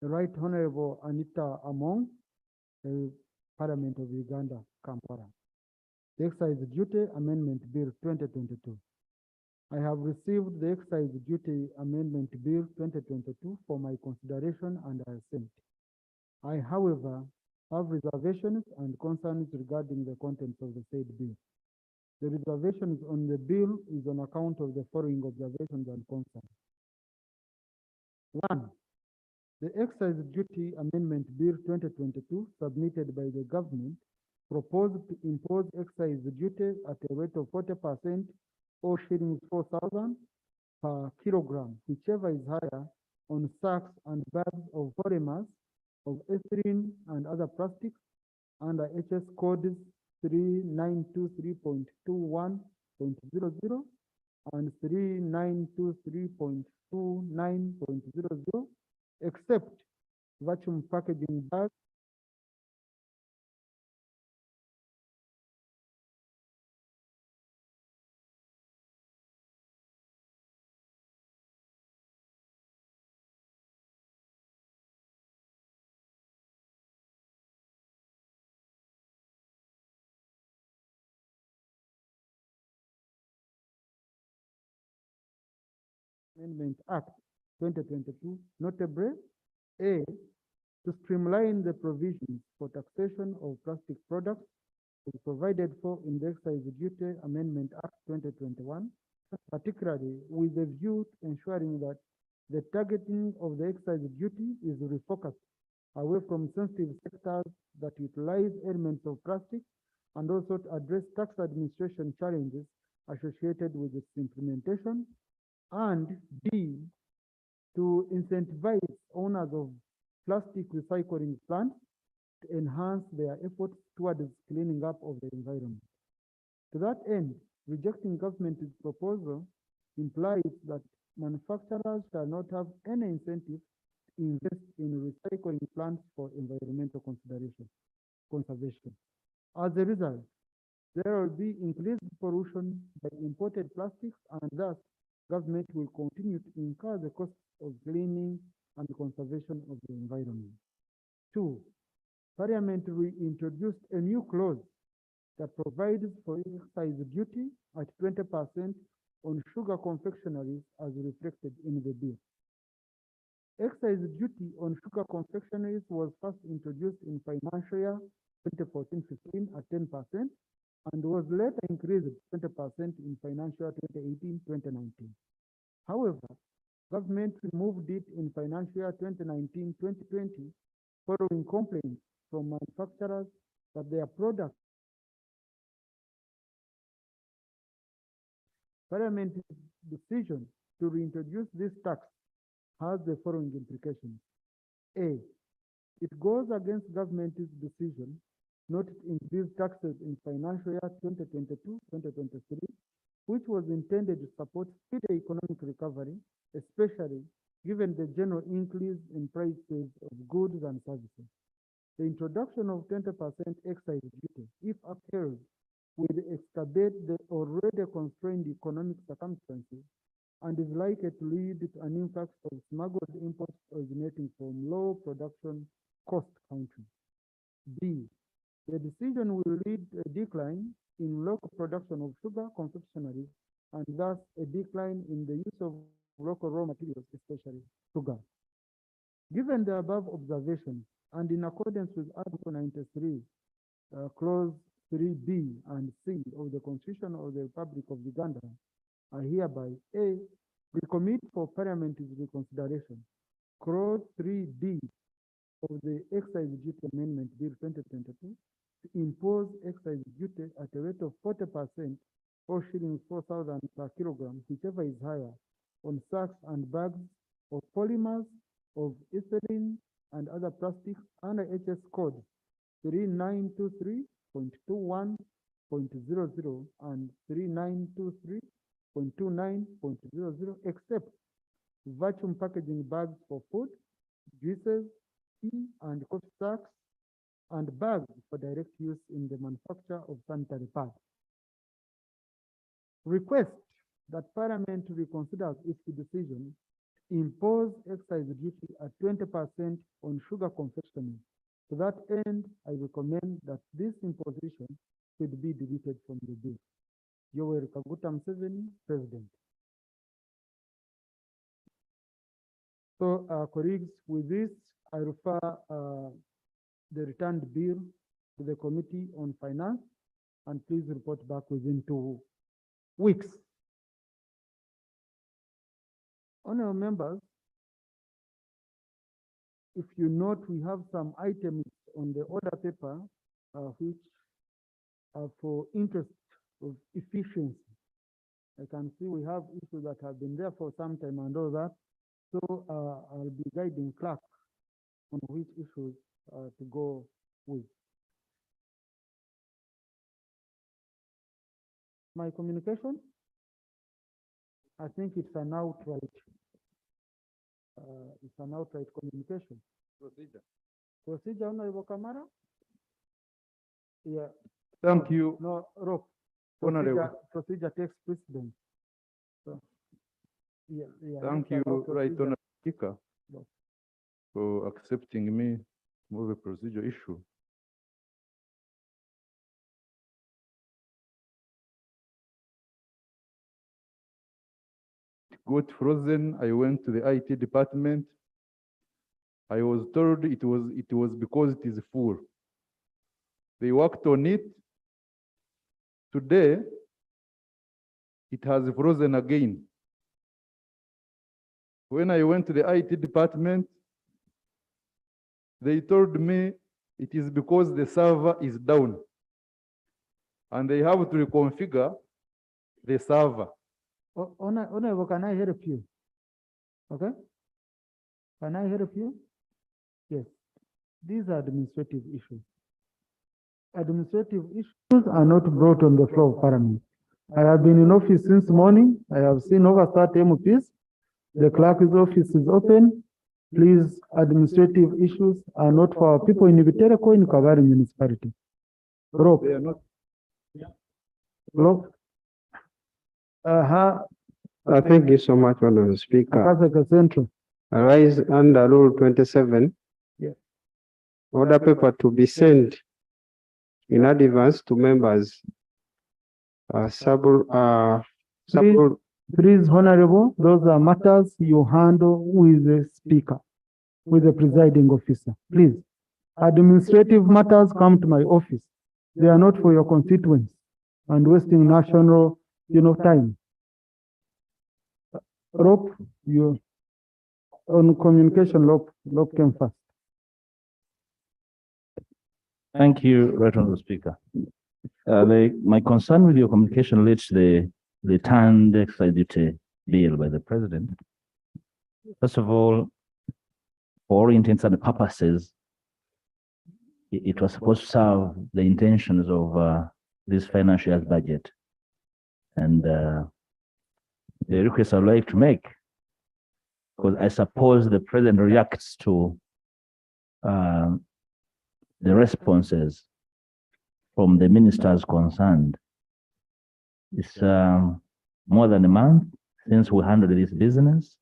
The Right Honorable Anita Among, the Parliament of Uganda, Kampala. The Excise Duty Amendment Bill 2022. I have received the Excise Duty Amendment Bill 2022 for my consideration and assent. I, however, have reservations and concerns regarding the contents of the said bill. The reservations on the bill is on account of the following observations and concerns. 1. The Excise Duty Amendment Bill 2022 submitted by the government proposed to impose excise duty at a rate of 40% or shillings 4,000 per kilogram, whichever is higher, on sacks and bags of polymers, of ethylene and other plastics under HS codes 3923.21.00 and 3923.29.00, except vacuum packaging bags Amendment Act 2022, notably, A, to streamline the provisions for taxation of plastic products as provided for in the Excise Duty Amendment Act 2021, particularly with a view to ensuring that the targeting of the excise duty is refocused away from sensitive sectors that utilize elements of plastic, and also to address tax administration challenges associated with its implementation, and B, to incentivize owners of plastic recycling plants to enhance their efforts towards cleaning up of the environment. To that end, rejecting government's proposal implies that manufacturers shall not have any incentive to invest in recycling plants for environmental conservation. As a result, there will be increased pollution by imported plastics, and thus government will continue to incur the cost of cleaning and conservation of the environment. 2. Parliament reintroduced a new clause that provides for excise duty at 20% on sugar confectioneries as reflected in the bill. Excise duty on sugar confectioneries was first introduced in financial year 2014-15 at 10% and was later increased to 20% in financial year 2018-2019. However, government removed it in financial year 2019-2020 following complaints from manufacturers that their products. Parliament's decision to reintroduce this tax has the following implications. A, it goes against government's decision not to increase taxes in financial year 2022-2023, which was intended to support speedy economic recovery, especially given the general increase in prices of goods and services. The introduction of 20% excise duty, if upheld, will exacerbate the already constrained economic circumstances and is likely to lead to an influx of smuggled imports originating from low production cost countries. B, the decision will lead to a decline in local production of sugar confectioneries and thus a decline in the use of local raw materials, especially sugar. Given the above observations, and in accordance with Article 93, Clause 3B and C of the Constitution of the Republic of Uganda, I hereby A, recommit for Parliament's reconsideration Clause 3D of the Excise Duty Amendment Bill 2022 to impose excise duty at a rate of 40% or shillings 4,000 per kilogram, whichever is higher, on sacks and bags of polymers, of ethylene and other plastics under HS code 3923.21.00 and 3923.29.00, except vacuum packaging bags for food, juices, tea and coffee sacks, and bags for direct use in the manufacture of sanitary pads. Request that Parliament reconsiders its decision to impose excise duty at 20% on sugar confectionery. To that end, I recommend that this imposition should be deleted from the bill. Yoweri Kaguta Museveni, President. So, colleagues, with this, I refer the returned bill to the Committee on Finance, and please report back within 2 weeks. Honorable members, if you note, we have some items on the order paper which are for interest of efficiency. I can see we have issues that have been there for some time and all that. So I'll be guiding clerk on which issues to go with. My communication, I think it's an outright communication. Procedure, Honorable Kamara? Yeah. Thank you. No, Rob. Honorable. Procedure takes precedence. So, yeah. Thank you, Right Honorable Speaker, for accepting me with a procedure issue. Got frozen. I went to the IT department. I was told it was because it is full. They worked on it. Today, it has frozen again. When I went to the IT department, they told me it is because the server is down and they have to reconfigure the server. Honorable, can I help you? Okay? Can I help you? Yes. These are administrative issues. Administrative issues are not brought on the floor of Parliament. I have been in office since morning. I have seen over 30 MPs. The clerk's office is open. Please, administrative issues are not for our people in Vitereko in Kavari municipality. Rob. They are not. Rob. Thank you so much, Honorable Speaker. Central. Arise under Rule 27. Yeah. Order paper to be sent in advance to members. Please, Honorable, those are matters you handle with the Speaker, with the presiding officer. Please, administrative matters come to my office. They are not for your constituents and wasting national, time. Rob, you on communication, Rob came first. Thank you, Right Honorable Speaker. My concern with your communication relates to the returned excise duty bill by the President. First of all, for all intents and purposes, it was supposed to serve the intentions of this financial year's budget. And the request I'd like to make, because I suppose the President reacts to the responses from the ministers concerned. It's more than a month since we handled this business.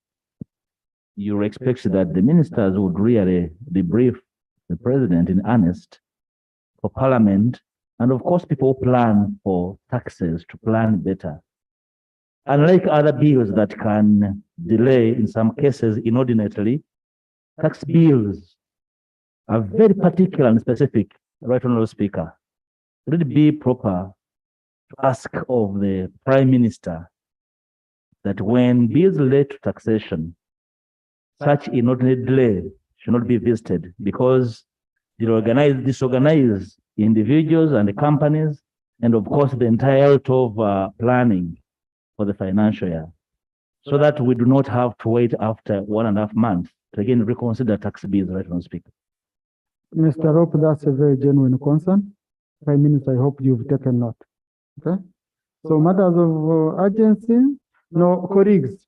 You expect that the ministers would really debrief the President in earnest for Parliament, and of course people plan for taxes to plan better. Unlike other bills that can delay, in some cases inordinately, tax bills are very particular and specific, Right Honorable Speaker. Would it be proper to ask of the Prime Minister that when bills relate to taxation, such inordinate delay should not be visited, because disorganized individuals and the companies, and of course the entire health of planning for the financial year, so that we do not have to wait after 1.5 months to again reconsider tax bills, Right Honorable Speaker. Mr. Rope, that's a very genuine concern. Prime Minister, I hope you've taken note. Okay? So matters of urgency, no, colleagues,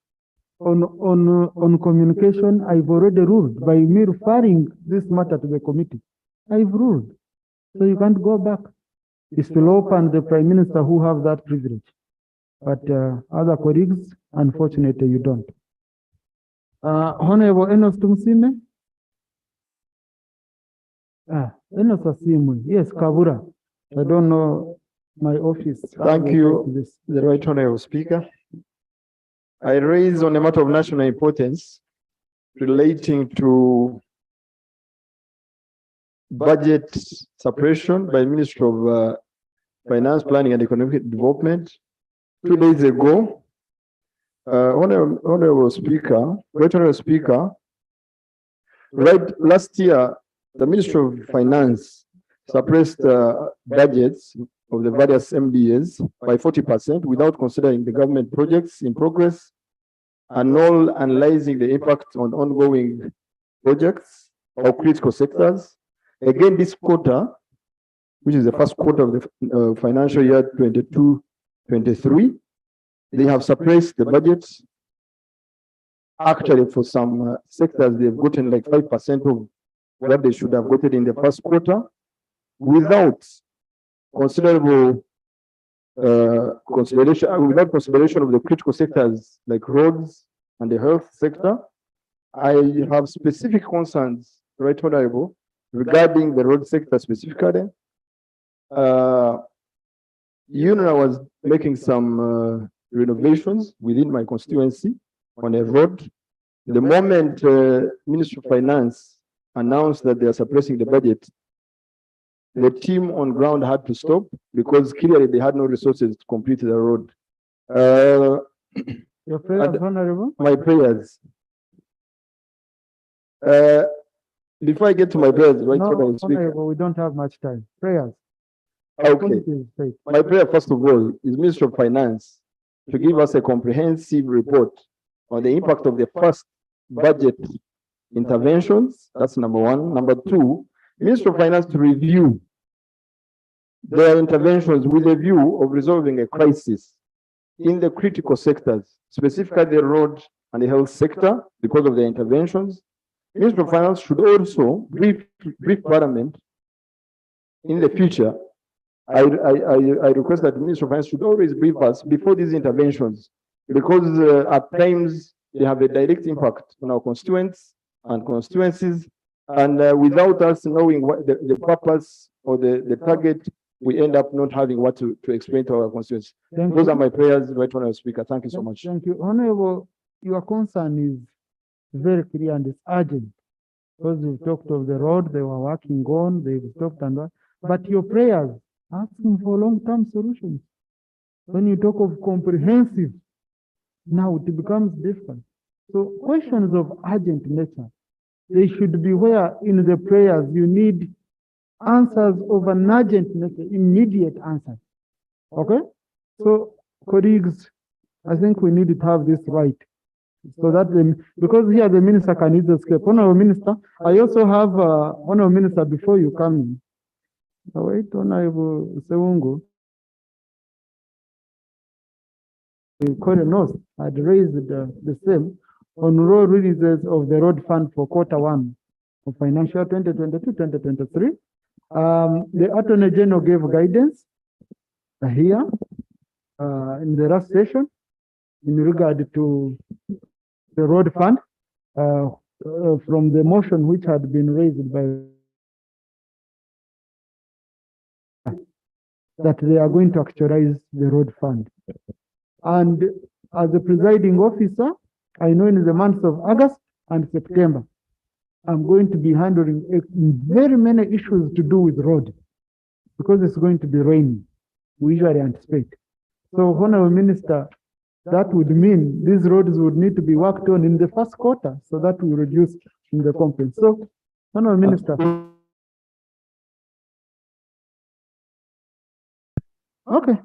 on communication, I've already ruled by me referring this matter to the committee. I've ruled. So you can't go back. It's the Rope and the Prime Minister who have that privilege. But other colleagues, unfortunately, you don't. Honorable Enos Tumsime. Enos Asimwe. Yes, Kabura. I don't know my office. Thank you, the Right Honorable Speaker. I raise on a matter of national importance relating to budget suppression by Ministry of Finance, Planning and Economic Development. 2 days ago, Honorable Speaker, Right Honorable Speaker, right last year, the Ministry of Finance suppressed budgets of the various MDAs by 40% without considering the government projects in progress and all analyzing the impact on ongoing projects or critical sectors. Again, this quarter, which is the first quarter of the financial year 22-23, they have suppressed the budgets. Actually, for some sectors, they've gotten like 5% of what they should have gotten in the first quarter without considerable without consideration of the critical sectors like roads and the health sector. I have specific concerns, Right Honorable, regarding the road sector specifically. I was making some renovations within my constituency on a road. The moment Ministry of Finance announced that they are suppressing the budget, the team on ground had to stop because clearly they had no resources to complete the road. Your prayers, Honorable? My prayers. Before I get to my prayers, Right Honorable Speaker. Honorable, we don't have much time. Prayers. Okay. My prayer, first of all, is Ministry of Finance to give us a comprehensive report on the impact of the first budget interventions. That's number one. Number two, Ministry of Finance to review their interventions with a view of resolving a crisis in the critical sectors, specifically the road and the health sector, because of their interventions. Ministry of Finance should also brief Parliament in the future. I request that the Ministry of Finance should always brief us before these interventions, because at times they have a direct impact on our constituents and constituencies, and without us knowing what the purpose or the target, we end up not having what to explain to our constituents. Those are my prayers, Right Honorable Speaker. Thank you so much. Thank you. Honorable, your concern is very clear and it's urgent. Because you've talked of the road, they were working on, they've stopped and what. But your prayers asking for long-term solutions. When you talk of comprehensive, now it becomes different. So questions of urgent nature, they should be where in the prayers you need answers of an urgent nature, immediate answers. Okay? So colleagues, I think we need to have this right. So that because here the minister can easily escape. Honorable Minister, I also have Honorable Minister before you come in. Wait, Honorable Sewungu. North had raised the same on road releases of the road fund for quarter one of financial 2022-2023. The Attorney General gave guidance here in the last session in regard to the road fund from the motion which had been raised by that they are going to actualize the road fund. And as the presiding officer, I know in the months of August and September, I'm going to be handling very many issues to do with road because it's going to be raining. We usually anticipate. So, Honorable Minister, that would mean these roads would need to be worked on in the first quarter so that we reduce in the complaints. So, Honorable Minister. Okay.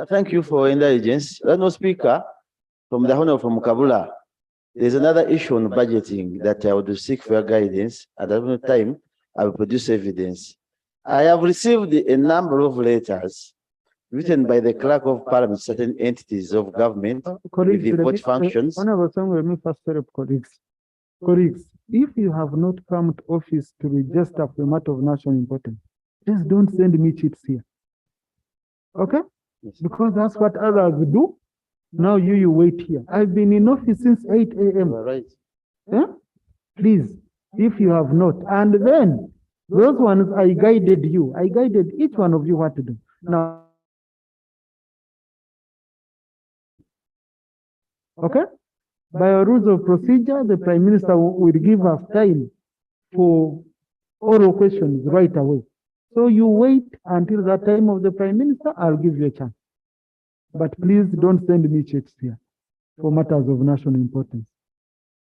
Thank you for indulgence. Honorable Speaker, from the Honorable from Kabula, there's another issue on budgeting that I would seek for your guidance. At the time, I will produce evidence. I have received a number of letters written by the clerk of parliament, certain entities of government, with report functions. Honorable Song, let me first help colleagues. Colleagues, if you have not come to office to register for a matter of national importance, just don't send me cheats here. Okay? Yes. Because that's what others do. Now you wait here. I've been in office since 8 You a.m. are right. Please, if you have not. And then, those ones, I guided you. I guided each one of you what to do. Now, okay? By our rules of procedure, the Prime Minister will give us time for oral questions right away. So you wait until that time of the Prime Minister, I'll give you a chance. But please don't send me checks here for matters of national importance.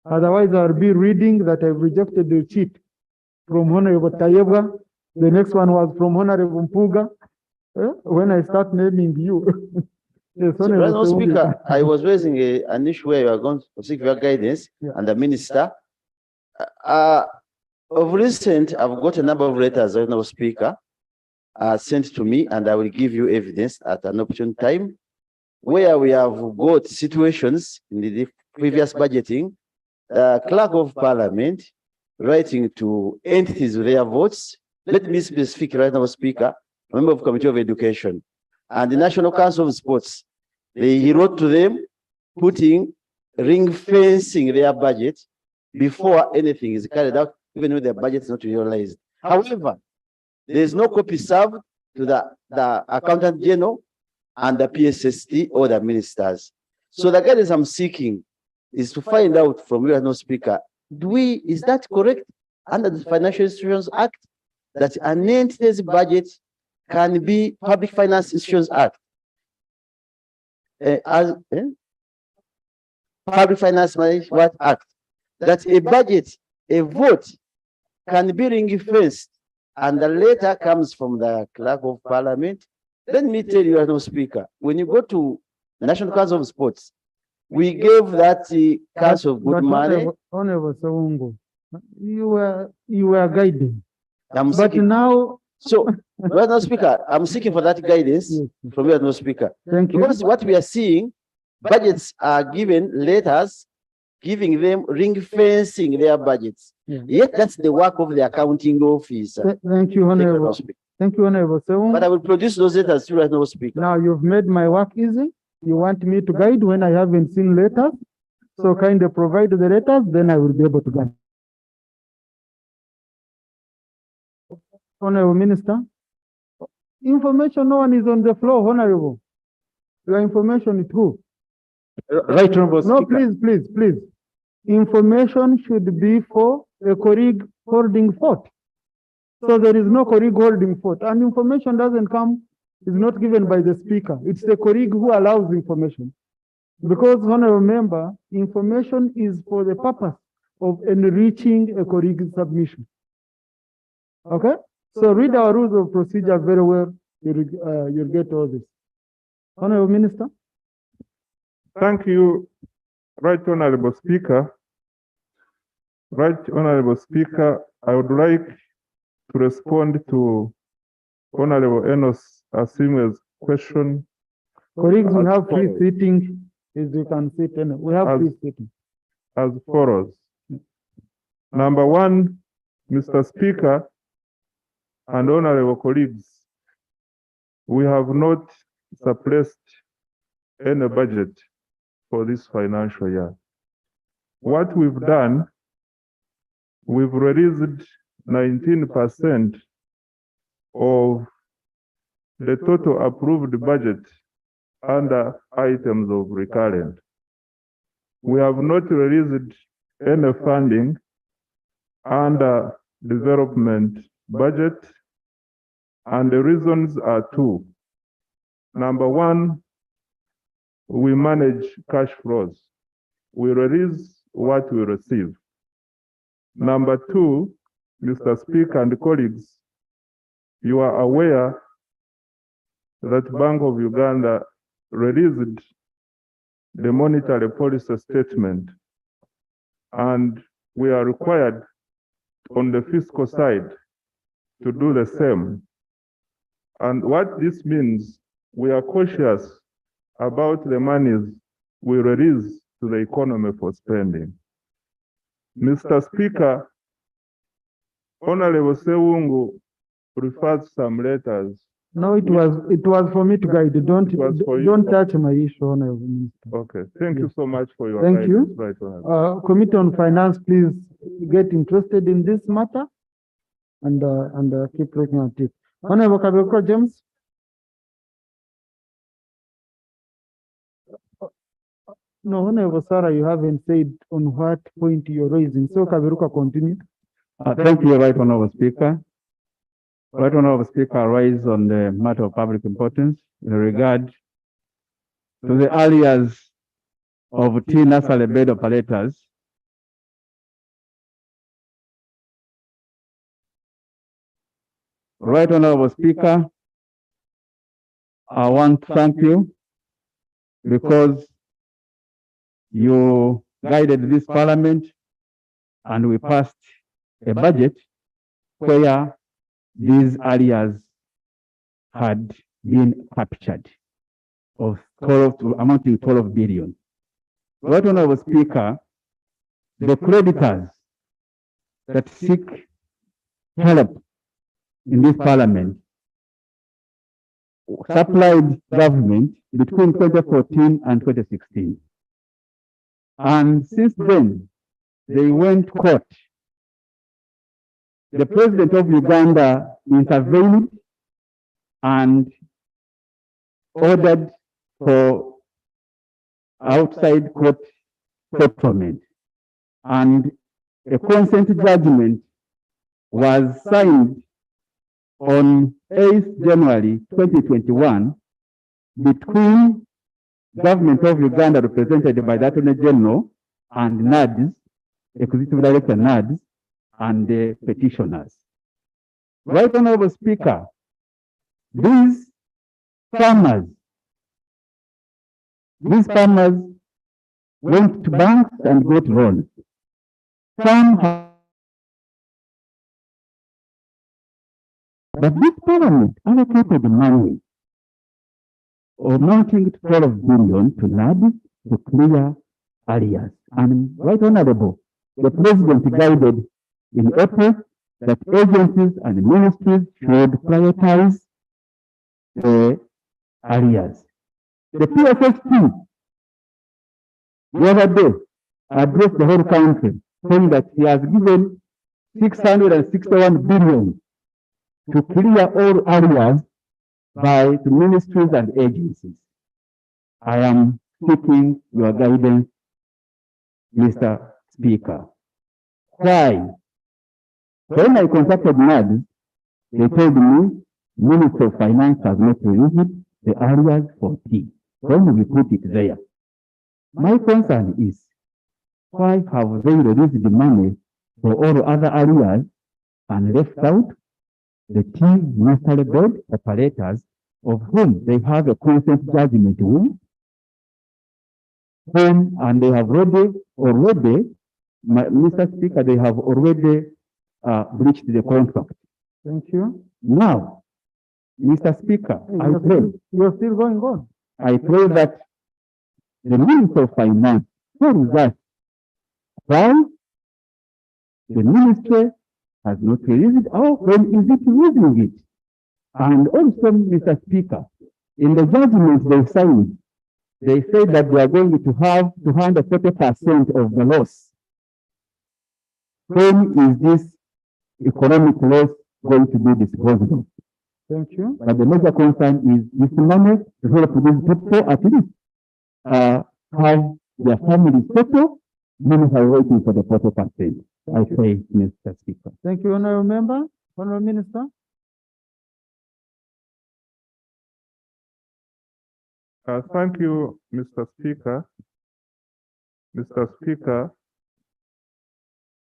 Otherwise, I'll be reading that I've rejected the cheat from Honorable Tayebwa. The next one was from Honorable Mpuga. When I start naming you. Yes, So, Honorable Speaker, I was raising an issue where you are going to seek your guidance and the minister. Of recent, I've got a number of letters, Honorable Speaker, sent to me, and I will give you evidence at an opportune time, where we have got situations in the previous budgeting, clerk of parliament writing to entities with their votes. Let me be specific right now, Speaker, member of Committee of Education, and the National Council of Sports. He wrote to them, putting ring fencing their budget before anything is carried out, even when their budget is not realized. However, there is no copy served to the Accountant General and the PSST or the ministers. So the guidance I'm seeking is to find out from you, Honorable Speaker, is that correct under the Financial Institutions Act that an entity's budget can be Public Finance Institutions Act? Public Finance Management Act, that a budget, a vote can be ring-fenced, and the letter comes from the clerk of parliament. Let me tell you, Honorable Speaker, when you go to National Council of Sports, we gave that council good money. Honorable Sawungu, you were guiding. I'm But seeking, now, so, Honorable Speaker, I'm seeking for that guidance Yes. from you, Honorable Speaker. thank you. Because what we are seeing, budgets are given letters, giving them ring fencing their budgets. Yeah. Yet that's the work of the accounting officer. Thank you, Thank you, Honorable Honorable. Speaker. Thank you, Honorable Sawungu. But I will produce those letters to Honorable Speaker. Now you've made my work easy. You want me to guide when I haven't seen letters. So kind of provide the letters, then I will be able to guide. Honorable Minister, information, no one is on the floor, Honorable. Your information is who? Right, Honorable No, Speaker. please. Information should be for a colleague holding fort. So there is no colleague holding fort, and information doesn't come, is not given by the speaker. It's the colleague who allows information. Because, honorable member, information is for the purpose of enriching a colleague's submission. Okay? So read our rules of procedure very well. You'll get all this. Honorable Minister. Thank you, Right Honorable Speaker. Right Honorable Speaker, I would like to respond to Honorable Enos Asime's question. Colleagues, we have free seating, as you can sit in. We have free seating. As follows. Number one, Mr. Speaker and honorable colleagues, we have not suppressed any budget for this financial year. What we've done, we've released 19% of the total approved budget under items of recurrent. We have not released any funding under development budget, and the reasons are two. Number one, we manage cash flows. We release what we receive. Number two, Mr. Speaker and colleagues, you are aware that Bank of Uganda released the monetary policy statement, and we are required on the fiscal side to do the same. And what this means, we are cautious about the monies we release to the economy for spending. Mr. Speaker, Honorable Sewungu referred some letters No, it was for me to guide. was for you? Don't touch my issue, Honorable Minister. Okay, thank you Yes. so much for your Thank you. guidance, Right Honorable. Committee on Finance, please get interested in this matter and keep looking at it. Honorable Kabeko James. No, Honorable Sarah, you haven't said on what point you're raising. So Kaberuka, continue. Thank you, Right Honorable Speaker. Right Honorable Speaker, I rise on the matter of public importance in regard to the areas of tea nursery bed operators. Right Honorable Speaker, I want to thank you because you guided this parliament and we passed a budget where these areas had been captured of 12, amounting to 12 billion. Right Honorable Speaker, the creditors that seek help in this parliament supplied government between 2014 and 2016. And since then, they went to court. The president of Uganda intervened and ordered for outside court settlement. And a consent judgment was signed on 8th January 2021 between government of Uganda represented by the Attorney General and NADS, Executive Director NADS, and the petitioners. Right Honorable Speaker, these farmers went to banks and got loans. Some have, but this parliament allocated money amounting to 12 billion to NADS to clear areas. And Right Honorable, the president guided in April that agencies and ministries should prioritize the areas. The PSSP the other day addressed the whole country, saying that he has given 661 billion to clear all areas by the ministries and agencies. I am seeking your guidance, Mr. Speaker. Why? When I contacted NADS, they told me Ministry of Finance has not released the areas for tea. When we put it there? My concern is, why have they released the money for all other areas and left out the tea nursery bed operators of whom they have a consent judgment with, whom and they have already, Mr. Speaker, they have already breached the contract. Thank you. Now, Mr. Speaker, I pray. You're still going on. I pray that the Minister of Finance tells us why the ministry has not released it, or when is it using it? And also, Mr. Speaker, in the judgment they signed, they said that they are going to have to handle 40% of the loss. When is this economic loss going to be disposed of? Thank you. But the major concern is this money to help these people at least have their families settled. Many are waiting for the 40%. I say, Mr. Speaker. Thank you, Honorable Member. Honorable Minister. Thank you, Mr. Speaker. Mr. Speaker,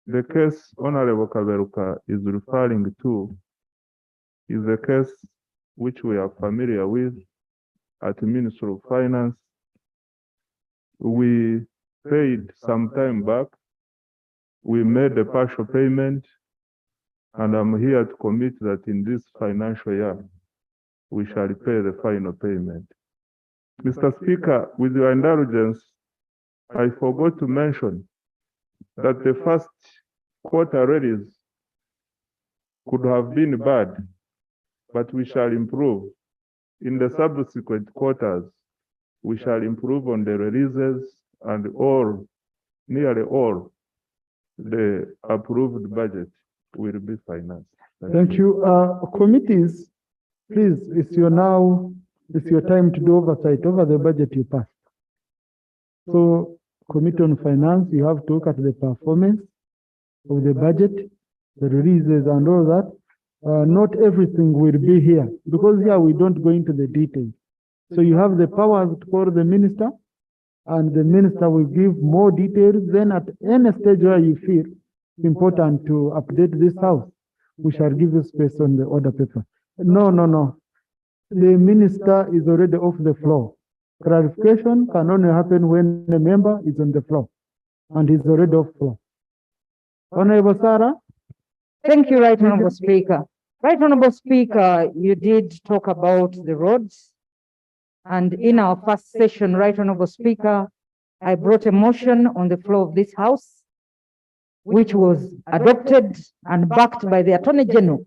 the case Honorable Kaberuka is referring to is a case which we are familiar with at the Ministry of Finance. We paid some time back. We made a partial payment, and I'm here to commit that in this financial year, we shall pay the final payment. Mr. Speaker, with your indulgence, I forgot to mention that the first quarter arrears could have been bad, but we shall improve. In the subsequent quarters, we shall improve on the releases and nearly all the approved budget will be financed. Thank you. Committees, please, it's your time to do oversight over the budget you passed. So, Committee on Finance, you have to look at the performance of the budget, the releases and all that. Not everything will be here because here we don't go into the details. So you have the powers to call the minister and the minister will give more details. Then at any stage where you feel it's important to update this house, we shall give you space on the order paper. No. The minister is already off the floor. Clarification can only happen when the member is on the floor and he's already off floor. Honorable Sarah? Thank you, Right Honorable Speaker. Right Honorable Speaker, you did talk about the roads. And in our first session, Right Honorable Speaker, I brought a motion on the floor of this House, which was adopted and backed by the Attorney General,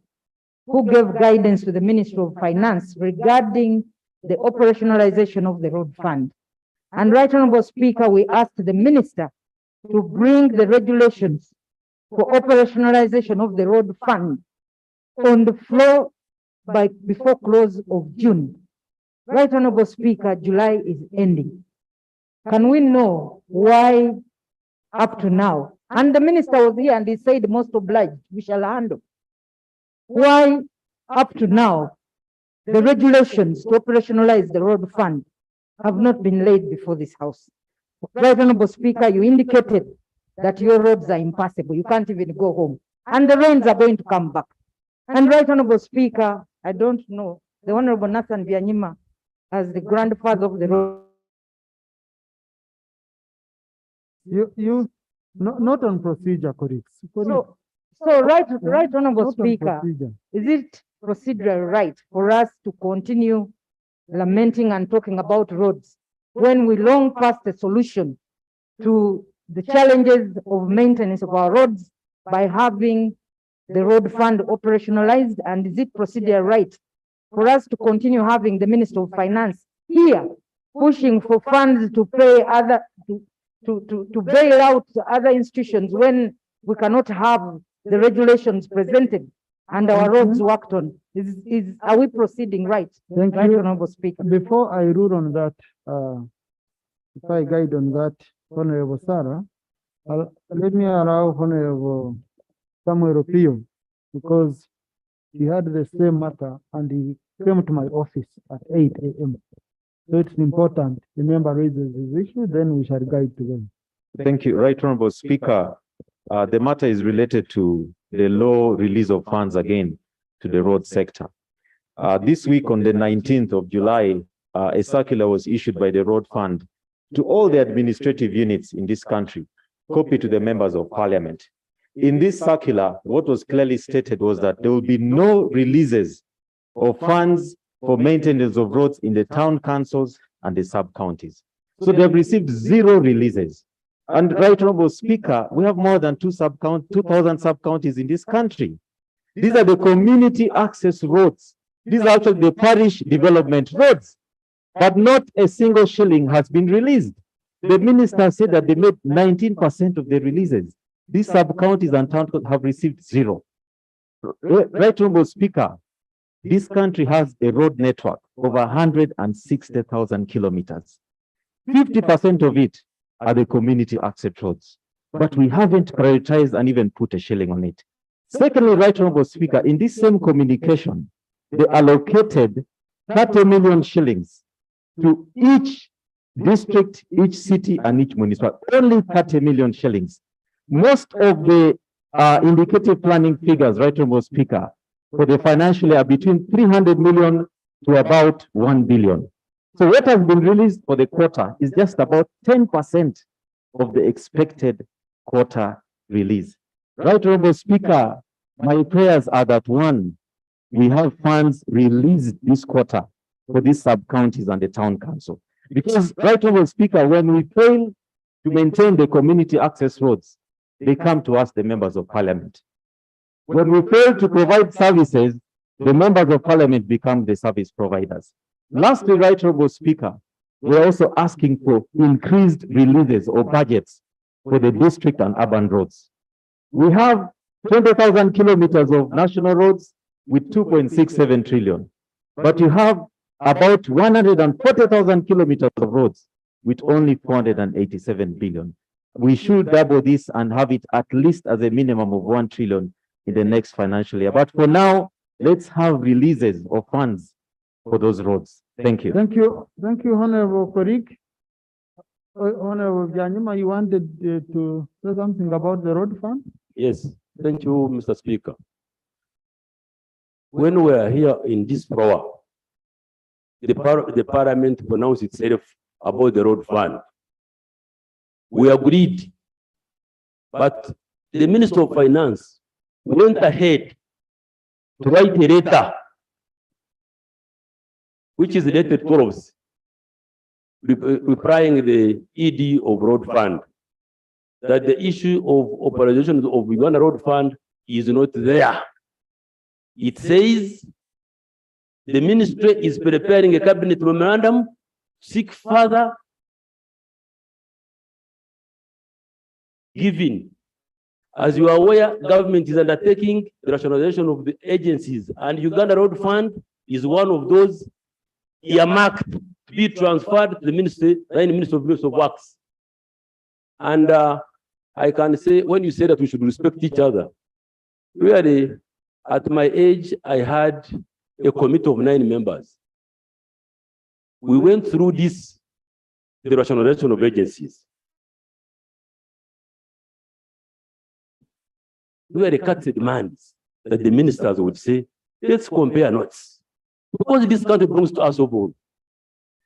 who gave guidance to the Ministry of Finance regarding the operationalization of the road fund. And Right Honorable Speaker, we asked the Minister to bring the regulations for operationalization of the road fund on the floor before close of June. Right Honorable Speaker, July is ending. Can we know why up to now? And the minister was here and he said, most obliged, we shall handle. Why up to now, the regulations to operationalize the road fund have not been laid before this House? Right Honorable Speaker, you indicated that your roads are impassable. You can't even go home. And the rains are going to come back. And Right Honorable Speaker, I don't know, the Honorable Nathan Byanyima, as the grandfather of the road. Not on procedure, colleagues. So right Honorable Speaker, is it procedural right for us to continue lamenting and talking about roads when we long past a solution to the challenges of maintenance of our roads by having the road fund operationalized? And is it procedural right for us to continue having the Minister of Finance here pushing for funds to pay to bail out other institutions when we cannot have the regulations presented and our roads worked on? Are we proceeding right? Thank Right, you. Honorable Speaker. Before I rule on that, if I guide on that, Honorable Sarah, let me allow Honorable Samuel Opio, because he had the same matter and he came to my office at 8 a.m. So it's important the member raises this issue, then we shall guide to them. Thank you. Right Honorable Speaker, the matter is related to the low release of funds again to the road sector. This week on the 19th of July, a circular was issued by the Road Fund to all the administrative units in this country, copied to the members of parliament. In this circular, what was clearly stated was that there will be no releases of funds for maintenance of roads in the town councils and the sub-counties. So they have received 0 releases. And Right Honorable Speaker, we have more than 2,000 sub-counties in this country. These are the community access roads. These are actually the parish development roads. But not a single shilling has been released. The minister said that they made 19% of the releases. These sub-counties and towns have received 0. Right Honorable Speaker, this country has a road network over 160,000 kilometers. 50% of it are the community access roads, but we haven't prioritized and even put a shilling on it. Secondly, Right Honorable Speaker, in this same communication, they allocated 30 million shillings to each district, each city, and each municipality. Only 30 million shillings. Most of the indicative planning figures, Right Honorable Speaker, for the financial year are between 300 million to about 1 billion. So what has been released for the quarter is just about 10% of the expected quarter release. Right Honorable Speaker, my prayers are that, one, we have funds released this quarter for these sub-counties and the town council. Because, Right Honorable Speaker, when we fail to maintain the community access roads, they come to us, the members of parliament. When we fail to provide services the members of parliament become the service providers. Lastly, Right Honorable Speaker, we're also asking for increased releases or budgets for the district and urban roads. We have 20,000 kilometers of national roads with 2.67 trillion, but you have about 140,000 kilometers of roads with only 487 billion. We should double this and have it at least as a minimum of 1 trillion in the next financial year. But for now, let's have releases of funds for those roads. Thank you. Thank you. Thank you, Honorable Korik. Honorable Byanyima, you wanted to say something about the road fund? Yes, thank you, Mr. Speaker. When we are here in this floor, the parliament pronounced itself about the road fund. We agreed, but the Minister of Finance went ahead to write a letter, which is dated 12th, replying the ED of road fund, that the issue of authorization of Uganda road fund is not there. It says the ministry is preparing a cabinet memorandum, seek further giving. As you are aware, government is undertaking the rationalization of the agencies, and Uganda road fund is one of those earmarked to be transferred to the Ministry of Works. And I can say, when you say that we should respect each other, really, at my age, I had a committee of 9 members. We went through this, the rationalization of agencies. We had a cut demands that the ministers would say, let's compare notes. Because this country belongs to us all.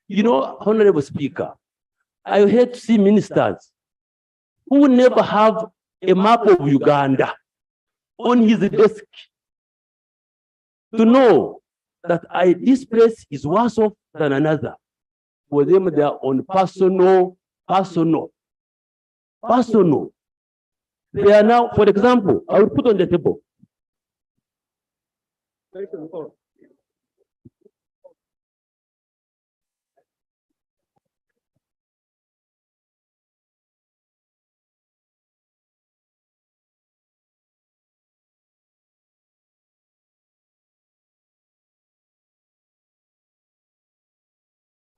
You know, Honorable Speaker, I hate to see ministers who never have a map of Uganda on his desk to know that this place is worse off than another. For them, they are on personal. They are now, for example, I will put on the table.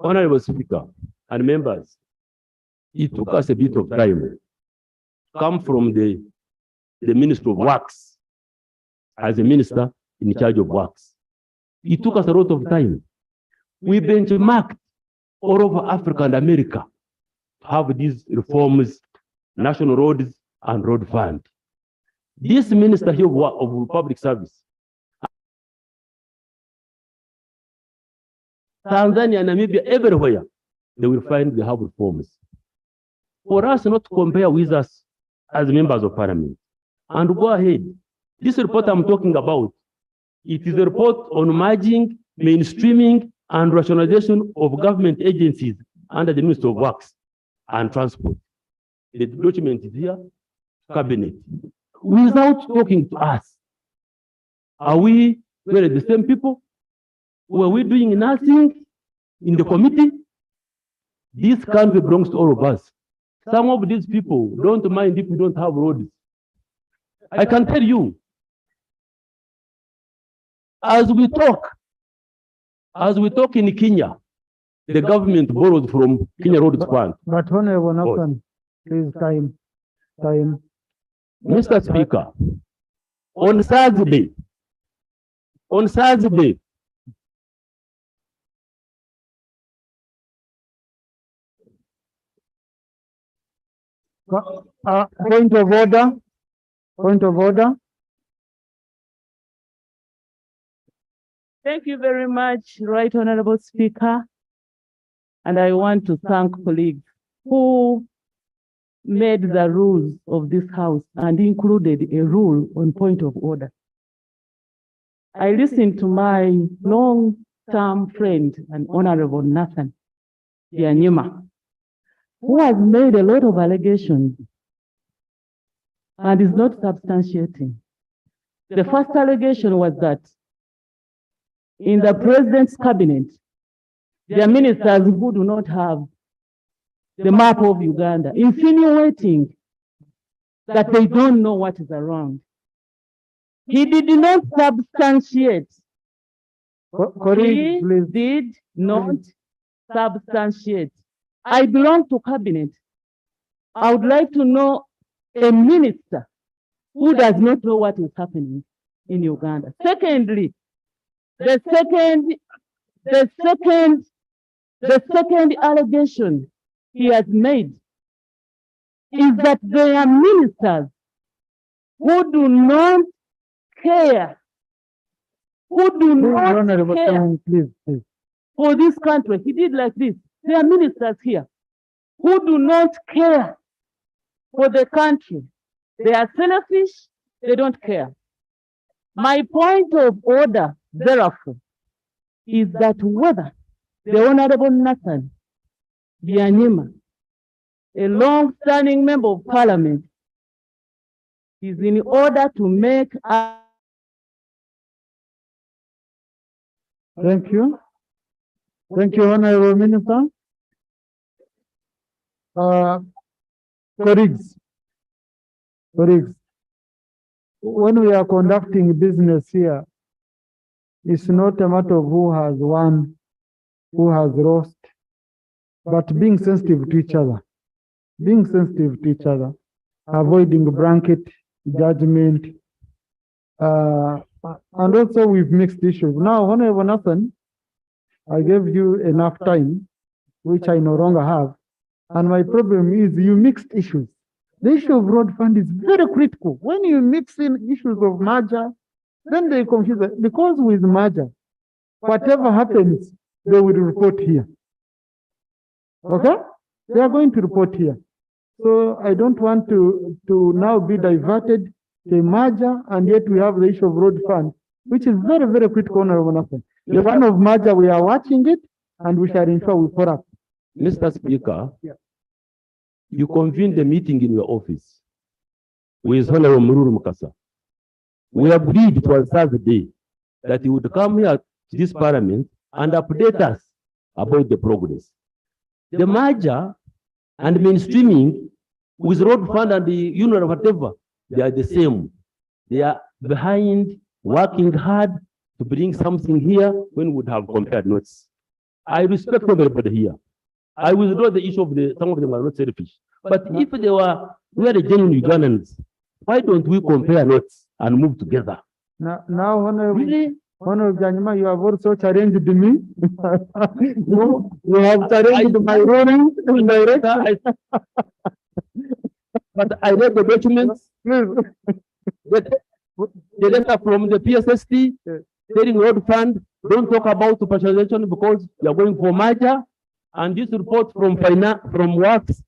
Honorable Speaker and members, it took us a bit of time to come from the Ministry of Works as a minister in charge of works. It took us a lot of time. We benchmarked all over Africa and America to have these reforms, national roads and road fund. This minister here of public service, Tanzania, Namibia, everywhere, they will find they have reforms. For us not to compare with us as members of parliament. And go ahead. This report I'm talking about, it is a report on merging, mainstreaming, and rationalization of government agencies under the Ministry of Works and Transport. The document is here, cabinet. Without talking to us, are we really the same people? Were we doing nothing in the committee? This country belongs to all of us. Some of these people don't mind if we don't have roads. I can tell you, as we talk in Kenya, the government borrowed from Kenya Roads Fund. But Honorable Nathan, please, time. Mr. Speaker, on Thursday, point of order. Thank you very much, Right Honorable Speaker. And I want to thank colleagues who made the rules of this House and included a rule on point of order. I listened to my long-term friend and Honorable Nathan Byanyima, who has made a lot of allegations and is not substantiating. The first allegation was that in the president's cabinet, there are ministers who do not have the map of Uganda, insinuating that they don't know what is around. He did not substantiate. He did not substantiate. I belong to cabinet. I would like to know a minister who does not know what is happening in Uganda. Secondly, the second allegation he has made is that there are ministers who do not care, who do not care please. for this country. He did like this. There are ministers here who do not care for the country. They are selfish, they don't care. My point of order, therefore, is that whether the Honorable Nathan Byanyima, a long-standing member of parliament, is in order to make a... Thank you. Thank you, Honorable Minister. Colleagues, when we are conducting business here, it's not a matter of who has won, who has lost, but being sensitive to each other. Being sensitive to each other, avoiding blanket judgment, and also with mixed issues. Now, Honorable Nathan, I gave you enough time, which I no longer have, and my problem is you mixed issues. The issue of road fund is very critical. When you mix in issues of merger, then they confuse it. Because with merger, whatever happens, they will report here. Okay? They are going to report here. So I don't want to now be diverted to a merger, and yet we have the issue of road fund, which is very, very critical. The one of merger, we are watching it, and we shall ensure we follow up. Mr. Speaker, you convened the meeting in your office with Honorable Mururu Mukasa. We agreed it was Thursday that he would come here to this parliament and update us about the progress. The merger and mainstreaming with road fund and the union or whatever, they are the same. They are behind, working hard to bring something here when we would have compared notes. I respect everybody here. I withdraw the issue of some of them are not selfish. But if they were genuine Ugandans, why don't we compare notes and move together? Now Honorable Byanyima, you have also challenged me. No, you have challenged my ruling in direction. But I read the documents. The letter from the PSST telling road fund, don't talk about supervision because you are going for merger. And this report from works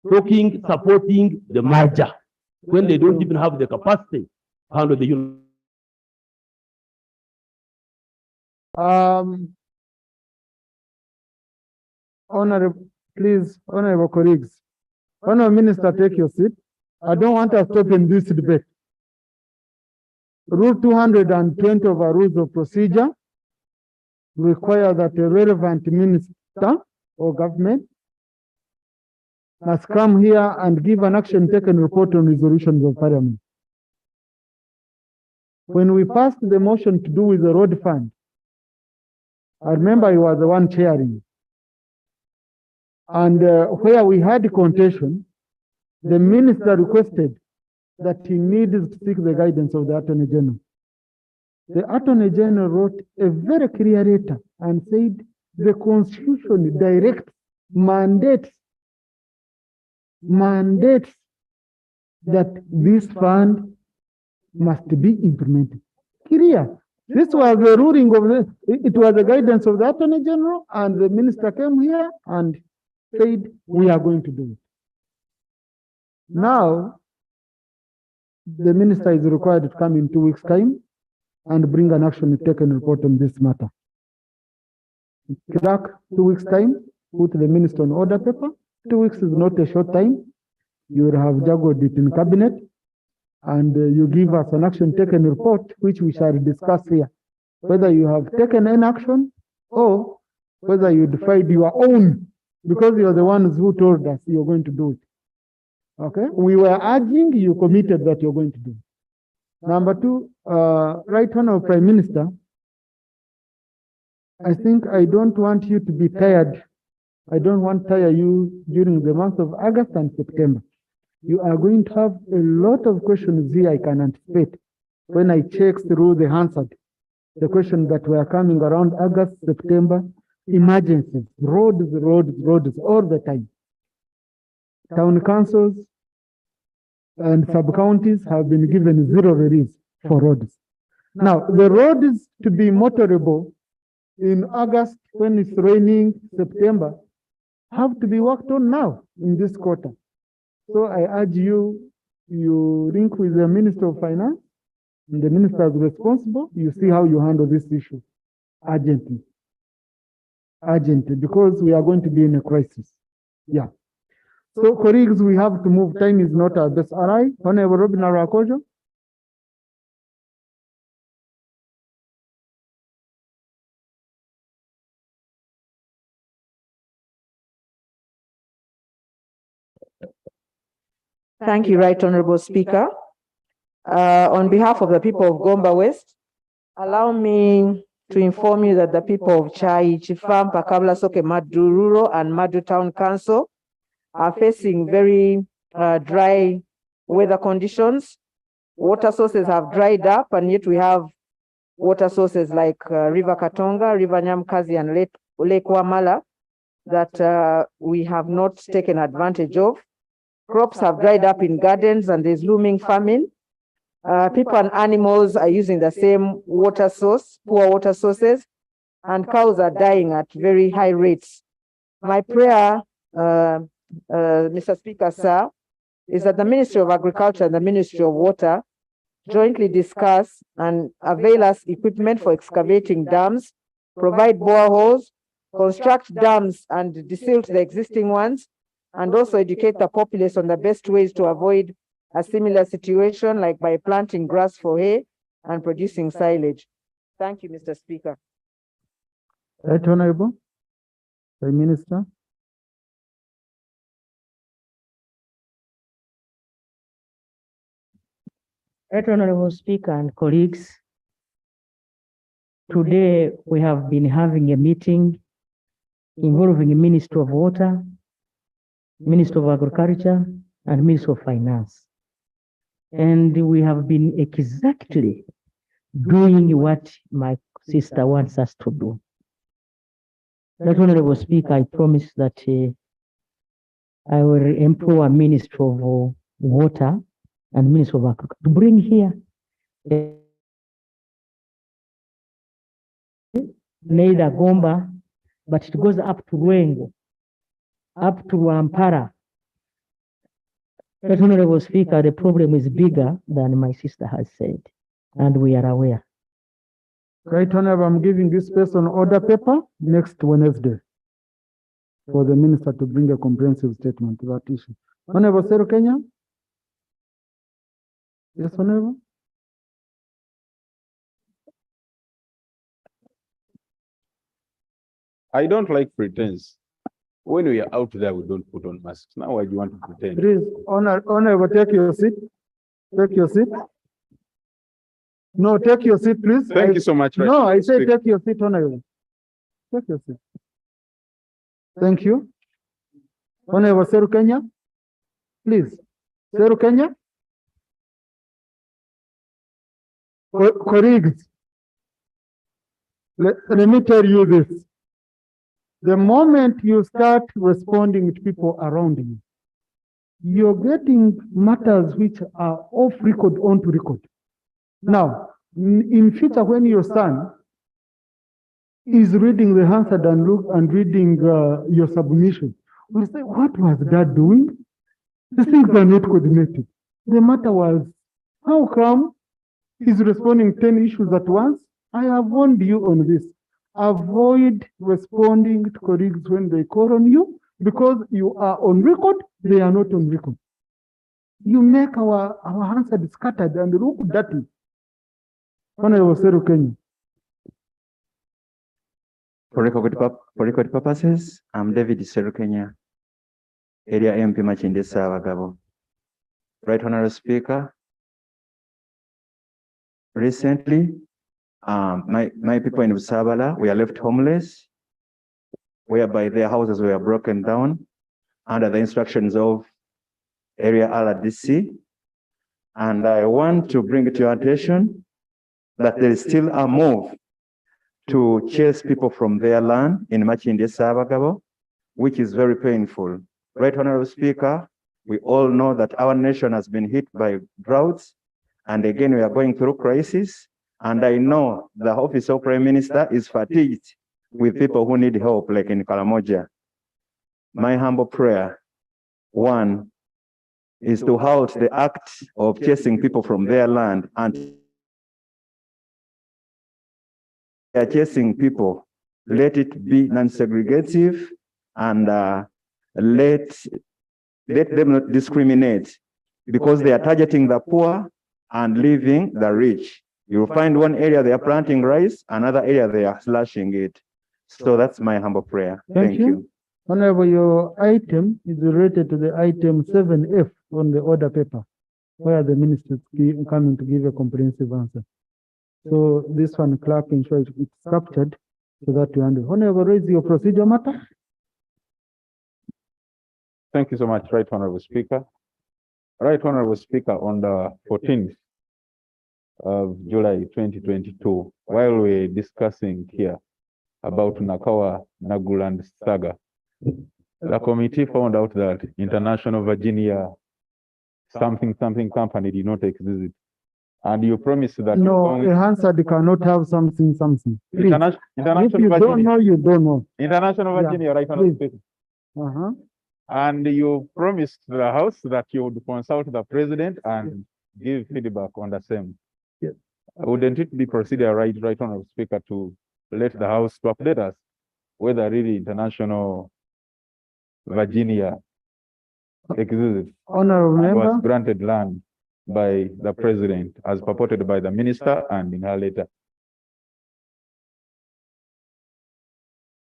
supporting the merger when they don't even have the capacity to handle the union. Honorable colleagues, Honorable Minister, take your seat. I don't want us to open this debate. Rule 220 of our rules of procedure require that a relevant minister or government must come here and give an action taken report on resolutions of parliament. When we passed the motion to do with the road fund, I remember you were the one chairing. And where we had contention, the minister requested that he needed to seek the guidance of the Attorney General. The Attorney General wrote a very clear letter and said the Constitution directs, mandates that this fund must be implemented. Clear. This was the ruling of it was the guidance of the Attorney General, and the minister came here and said, we are going to do it. Now, the minister is required to come in 2 weeks' time and bring an action taken report on this matter. Clerk, 2 weeks' time, put the minister on order paper. 2 weeks is not a short time. You will have juggled it in cabinet, and you give us an action taken report, which we shall discuss here. whether you have taken an action or whether you defied your own, because you're the ones who told us you're going to do it. Okay? We were urging, you committed that you're going to do it. Number two, Right Honorable Prime Minister, I think I don't want you to be tired. I don't want to tire you during the month of August and September. You are going to have a lot of questions here I can anticipate when I check through the answered. The questions that were coming around August, September, emergencies, roads all the time. Town councils and sub-counties have been given zero release for roads. Now, the roads to be motorable in August when it's raining, September, have to be worked on now in this quarter. So I urge you, you link with the Minister of Finance and the ministers responsible, you see how you handle this issue urgently. Urgently, because we are going to be in a crisis. Yeah. So, colleagues, we have to move. Time is not our best ally. Honorable Robin Arakojo. Thank you, Right Honorable Speaker. On behalf of the people of Gomba West, allow me to inform you that the people of Chai, Chifam, Pakabla, Soke, Madu Rural and Madu Town Council are facing very dry weather conditions. Water sources have dried up, and yet we have water sources like River Katonga, River Nyamkazi, and Lake Wamala that we have not taken advantage of. Crops have dried up in gardens and there's looming famine. People and animals are using the same water source, poor water sources, and cows are dying at very high rates. My prayer, Mr. Speaker, sir, is that the Ministry of Agriculture and the Ministry of Water jointly discuss and avail us equipment for excavating dams, provide boreholes, construct dams and desilt the existing ones, and also educate the populace on the best ways to avoid a similar situation, like by planting grass for hay and producing silage. Thank you, Mr. Speaker. Right Honorable Prime Minister. Right Honorable Speaker and colleagues, today we have been having a meeting involving the Minister of Water, Minister of Agriculture, and Minister of Finance. And we have been exactly doing what my sister wants us to do. Right Honorable Speaker, I promise that I will empower Minister of Water and Minister of Agriculture to bring here neither Gomba, but it goes up to Ruengo, up to Ampara. Right Honorable Speaker, the problem is bigger than my sister has said, and we are aware. Right Honorable, I'm giving this person order paper next Wednesday for the minister to bring a comprehensive statement to that issue. Honorable Seru Kenya? Yes, Honorable? I don't like pretense. When we are out there, we don't put on masks. Now why do you want to pretend? Please, Honorable, take your seat. Take your seat. No, take your seat, please. Thank you so much. No, I say take your seat, Honorable. Take your seat. Thank you. Honorable Seru Kenya, please. Seru Kenya. Colleagues, let me tell you this. The moment you start responding to people around you, you're getting matters which are off record onto record. Now, in future, when your son is reading the answer and reading your submission, we say, what was dad doing? The things are not coordinated. The matter was, how come he's responding 10 issues at once? I have warned you on this. Avoid responding to colleagues when they call on you, because you are on record, they are not on record. You make our answer scattered and look dirty. Honorable Seru Kenya. For record purposes, I'm David Serukenya, Area MP Machinde Savagabo. Right Honorable Speaker, recently, my people in Busabala were left homeless, whereby their houses were broken down under the instructions of Area RDC. And I want to bring it to your attention that there is still a move to chase people from their land in Machinde Savagabo, which is very painful. Right Honorable Speaker, we all know that our nation has been hit by droughts, and again we are going through crisis, and I know the office of Prime Minister is fatigued with people who need help, like in Karamoja. My humble prayer, one, is to halt the act of chasing people from their land, and they are chasing people, let it be non-segregative, and let them not discriminate, because they are targeting the poor and leaving the rich. You'll find one area they are planting rice, another area they are slashing it. So that's my humble prayer. Thank you. Honorable, your item is related to the item 7F on the order paper, where the minister is coming to give a comprehensive answer. So this one, clerk, ensure it's captured so that you handle. Honorable, raise your procedure matter. Thank you so much, Right Honorable Speaker. Right Honorable Speaker, on the 14th of July 2022, while we're discussing here about Nakawa Naguland saga, the committee found out that International Virginia something company did not exist. And you promised that No, a Hansard cannot have something. Please. International If you Virginia, don't know, you don't know. International Virginia, Right Honorable Speaker. And you promised the House that you would consult the President and give feedback on the same. Yes. Wouldn't it be procedure, right Honorable Speaker, to let the House to update us whether really International Virginia exists, Honorable member, was granted land by the President as purported by the Minister and in her letter?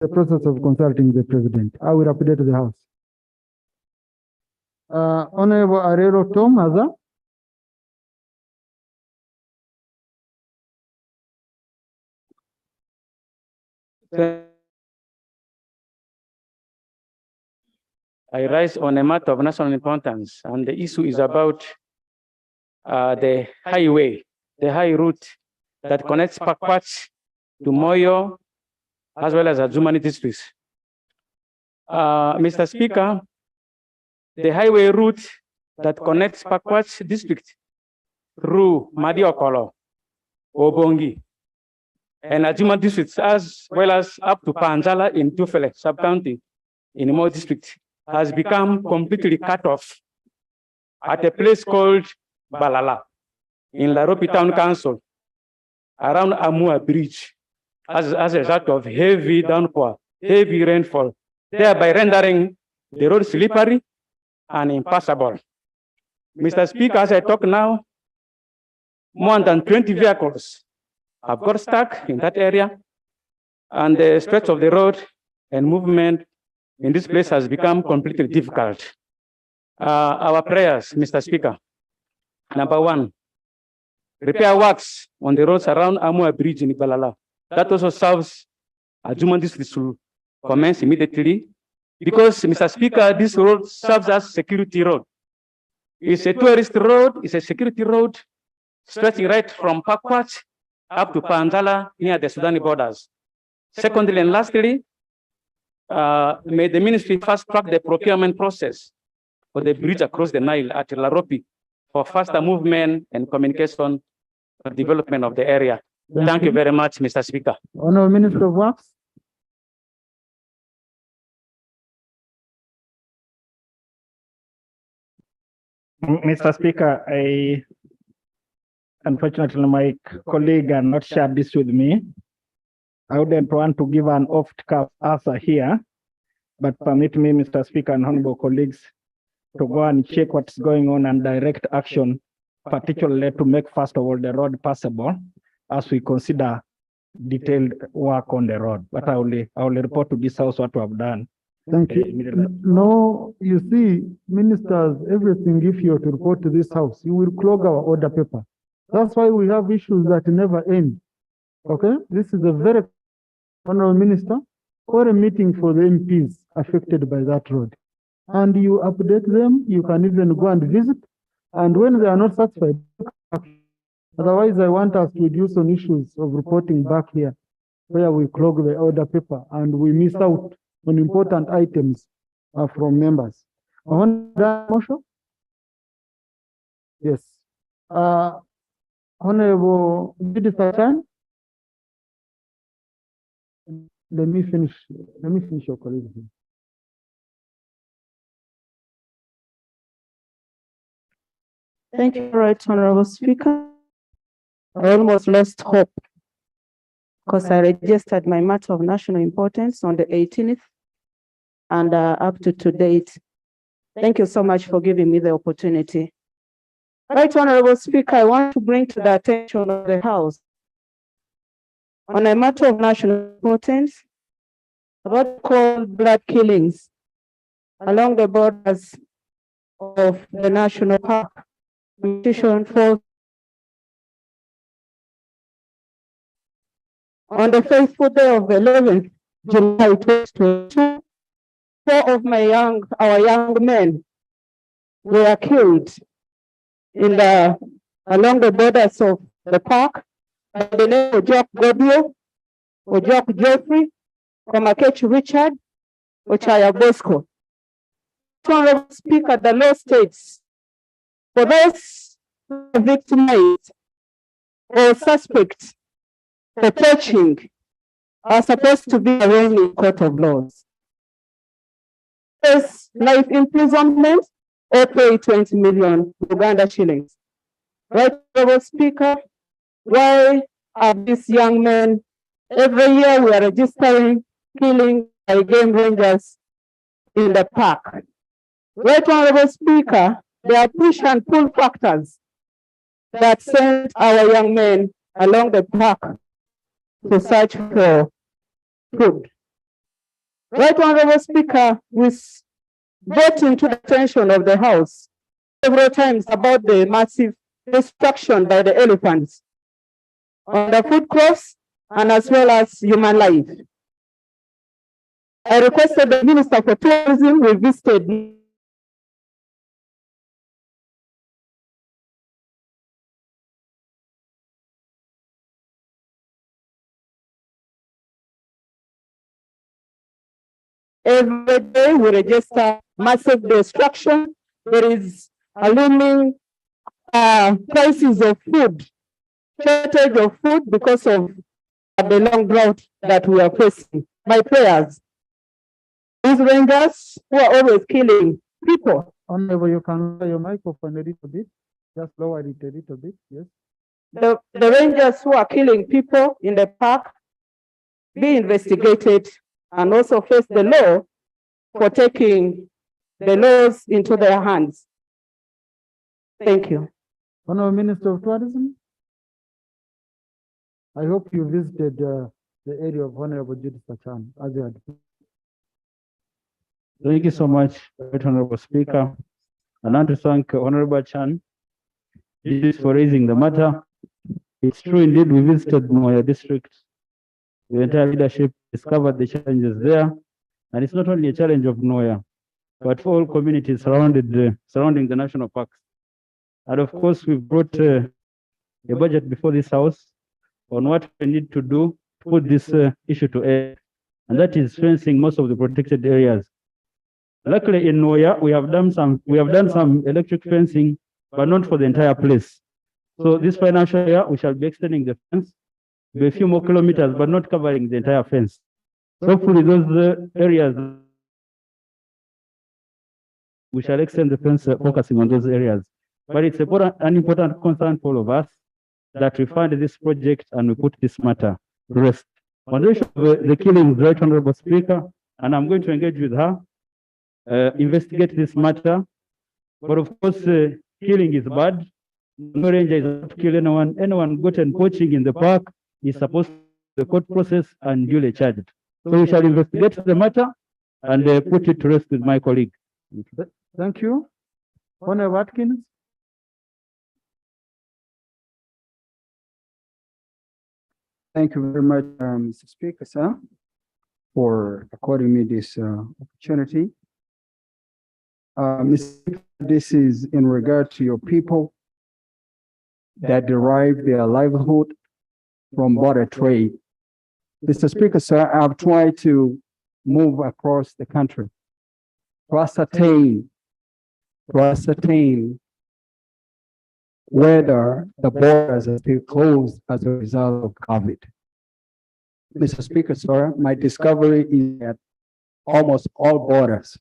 the process of consulting the President. I will update the House. Honorable Arero Tom, Aza. I rise on a matter of national importance, and the issue is about the highway, the high route that connects Pakwach to Moyo, as well as Azumani districts. Mr. Speaker, the highway route that connects Pakwach district through Madiokolo, Obongi, and Azumani districts, as well as up to Panjala in Tufele sub-county in Mo district, has become completely cut off at a place called Balala in Laropi Town Council around Amua Bridge as a result of heavy downpour, heavy rainfall, thereby rendering the road slippery and impassable. Mr. Speaker, as I talk now, more than 20 vehicles have got stuck in that area, and the stretch of the road and movement in this place has become completely difficult. Our prayers, Mr. Speaker. Number one, repair works on the roads around Amua Bridge in Balala. That also serves Azumani district to commence immediately, because, Mr. Speaker, this road serves as security road. It's a tourist road, it's a security road, stretching right from Pakwach up to Panjala near the Sudani borders. Secondly and lastly, may the ministry fast track the procurement process for the bridge across the Nile at Laropi for faster movement and communication for development of the area. Thank you very much, Mr. Speaker. Honorable Minister of Works. Mr. Speaker, unfortunately, my colleague had not shared this with me. I wouldn't want to give an off-the-cuff answer here, but permit me, Mr. Speaker and honorable colleagues, to go and check what's going on and direct action, particularly to make, first of all, the road passable as we consider detailed work on the road, but I will report to this house what we have done. Thank you. Immediately. No, you see, ministers, everything, if you are to report to this house, you will clog our order paper. That's why we have issues that never end. Okay? This is a very honorable minister, or a meeting for the MPs affected by that road. And you update them, you can even go and visit. And when they are not satisfied, otherwise I want us to reduce on issues of reporting back here, where we clog the order paper and we miss out on important items from members. I want that motion. Yes. Honorable Minister Chan. Let me finish your colleague. Thank you, Right Honorable Speaker. I almost lost hope because I registered my matter of national importance on the 18th and up to date. Thank you so much for giving me the opportunity. Right Honorable Speaker, I want to bring to the attention of the House on a matter of national importance about cold blood killings along the borders of the national park. Petition for on the faithful day of 11th July 2022, four of our young men were killed along the borders of the park by the name of Ojok Godio, Ojok Geoffrey, Komakechi Richard, Ochaya Bosco. Honorable Speaker, the law states for those victimized or suspects for poaching are supposed to be arraigned in court of laws. Face life imprisonment or pay 20 million Uganda shillings. Right, Honorable Speaker, why are these young men every year we are registering killing by game rangers in the park? Right, Honorable Speaker, there are push and pull factors that send our young men along the park to search for food. Right, Honorable Speaker, we brought into the attention of the House several times about the massive destruction by the elephants on the food crops and as well as human life. I requested the Minister for Tourism, we visited every day we register massive destruction. There is a looming prices of food, shortage of food because of the long drought that we are facing. My prayers, these rangers who are always killing people. Honorable, you can lower your microphone a little bit. Just lower it a little bit, yes. The rangers who are killing people in the park be investigated and also face the law for taking the laws into their hands. Thank you. Honorable Minister of Tourism, I hope you visited the area of Honorable Judith Sachan as you had. Thank you so much, Right Honorable Speaker. I'd like to thank Honorable Chan for raising the matter. It's true indeed, we visited Moya district. The entire leadership discovered the challenges there. And it's not only a challenge of Noya, but for all communities surrounding the national parks. And of course, we've brought a budget before this House on what we need to do to put this issue to end. And that is fencing most of the protected areas. Luckily in Noya, we have done some electric fencing, but not for the entire place. So this financial year, we shall be extending the fence by a few more kilometers, but not covering the entire fence. So hopefully those areas, we shall extend the fence focusing on those areas. But it's an important concern for all of us that we fund this project and we put this matter to rest. On the issue of the killings, Right Honorable Speaker, and I'm going to engage with her, investigate this matter. But of course, killing is bad. No ranger is allowed to kill anyone. Anyone gotten poaching in the park is supposed to the court process and duly charged. So we shall investigate the matter and put it to rest with my colleague. Thank you. Honorable Watkins. Thank you very much, Mr. Speaker, sir, for according me this opportunity. Mr. Speaker, this is in regard to your people that derive their livelihood from border trade. Mr. Speaker, sir, I've tried to move across the country to ascertain whether the borders are still closed as a result of COVID. Mr. Speaker, sir, my discovery is that almost all borders,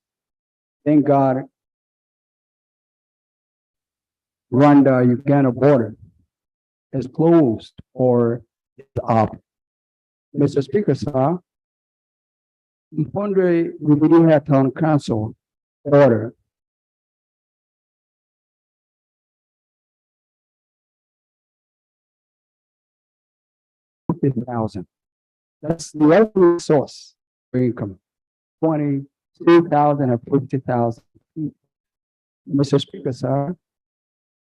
thank God, Rwanda-Uganda border is closed or is up. Mr. Speaker, sir, Mpondwe Rubiria Town Council order $50,000. That's the only source for income. 22,000 or 50,000. Mr. Speaker, sir,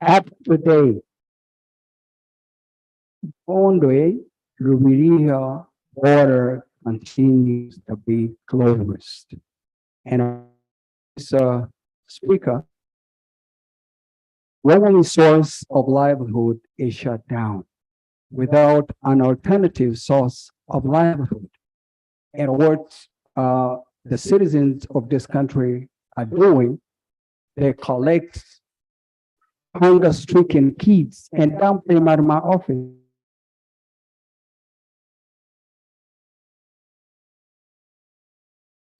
up to date, Mpondwe Rubiria border continues to be closed. And Mr. Speaker, the only source of livelihood is shut down without an alternative source of livelihood. And what the citizens of this country are doing, they collect hunger-stricken kids and dump them at my office.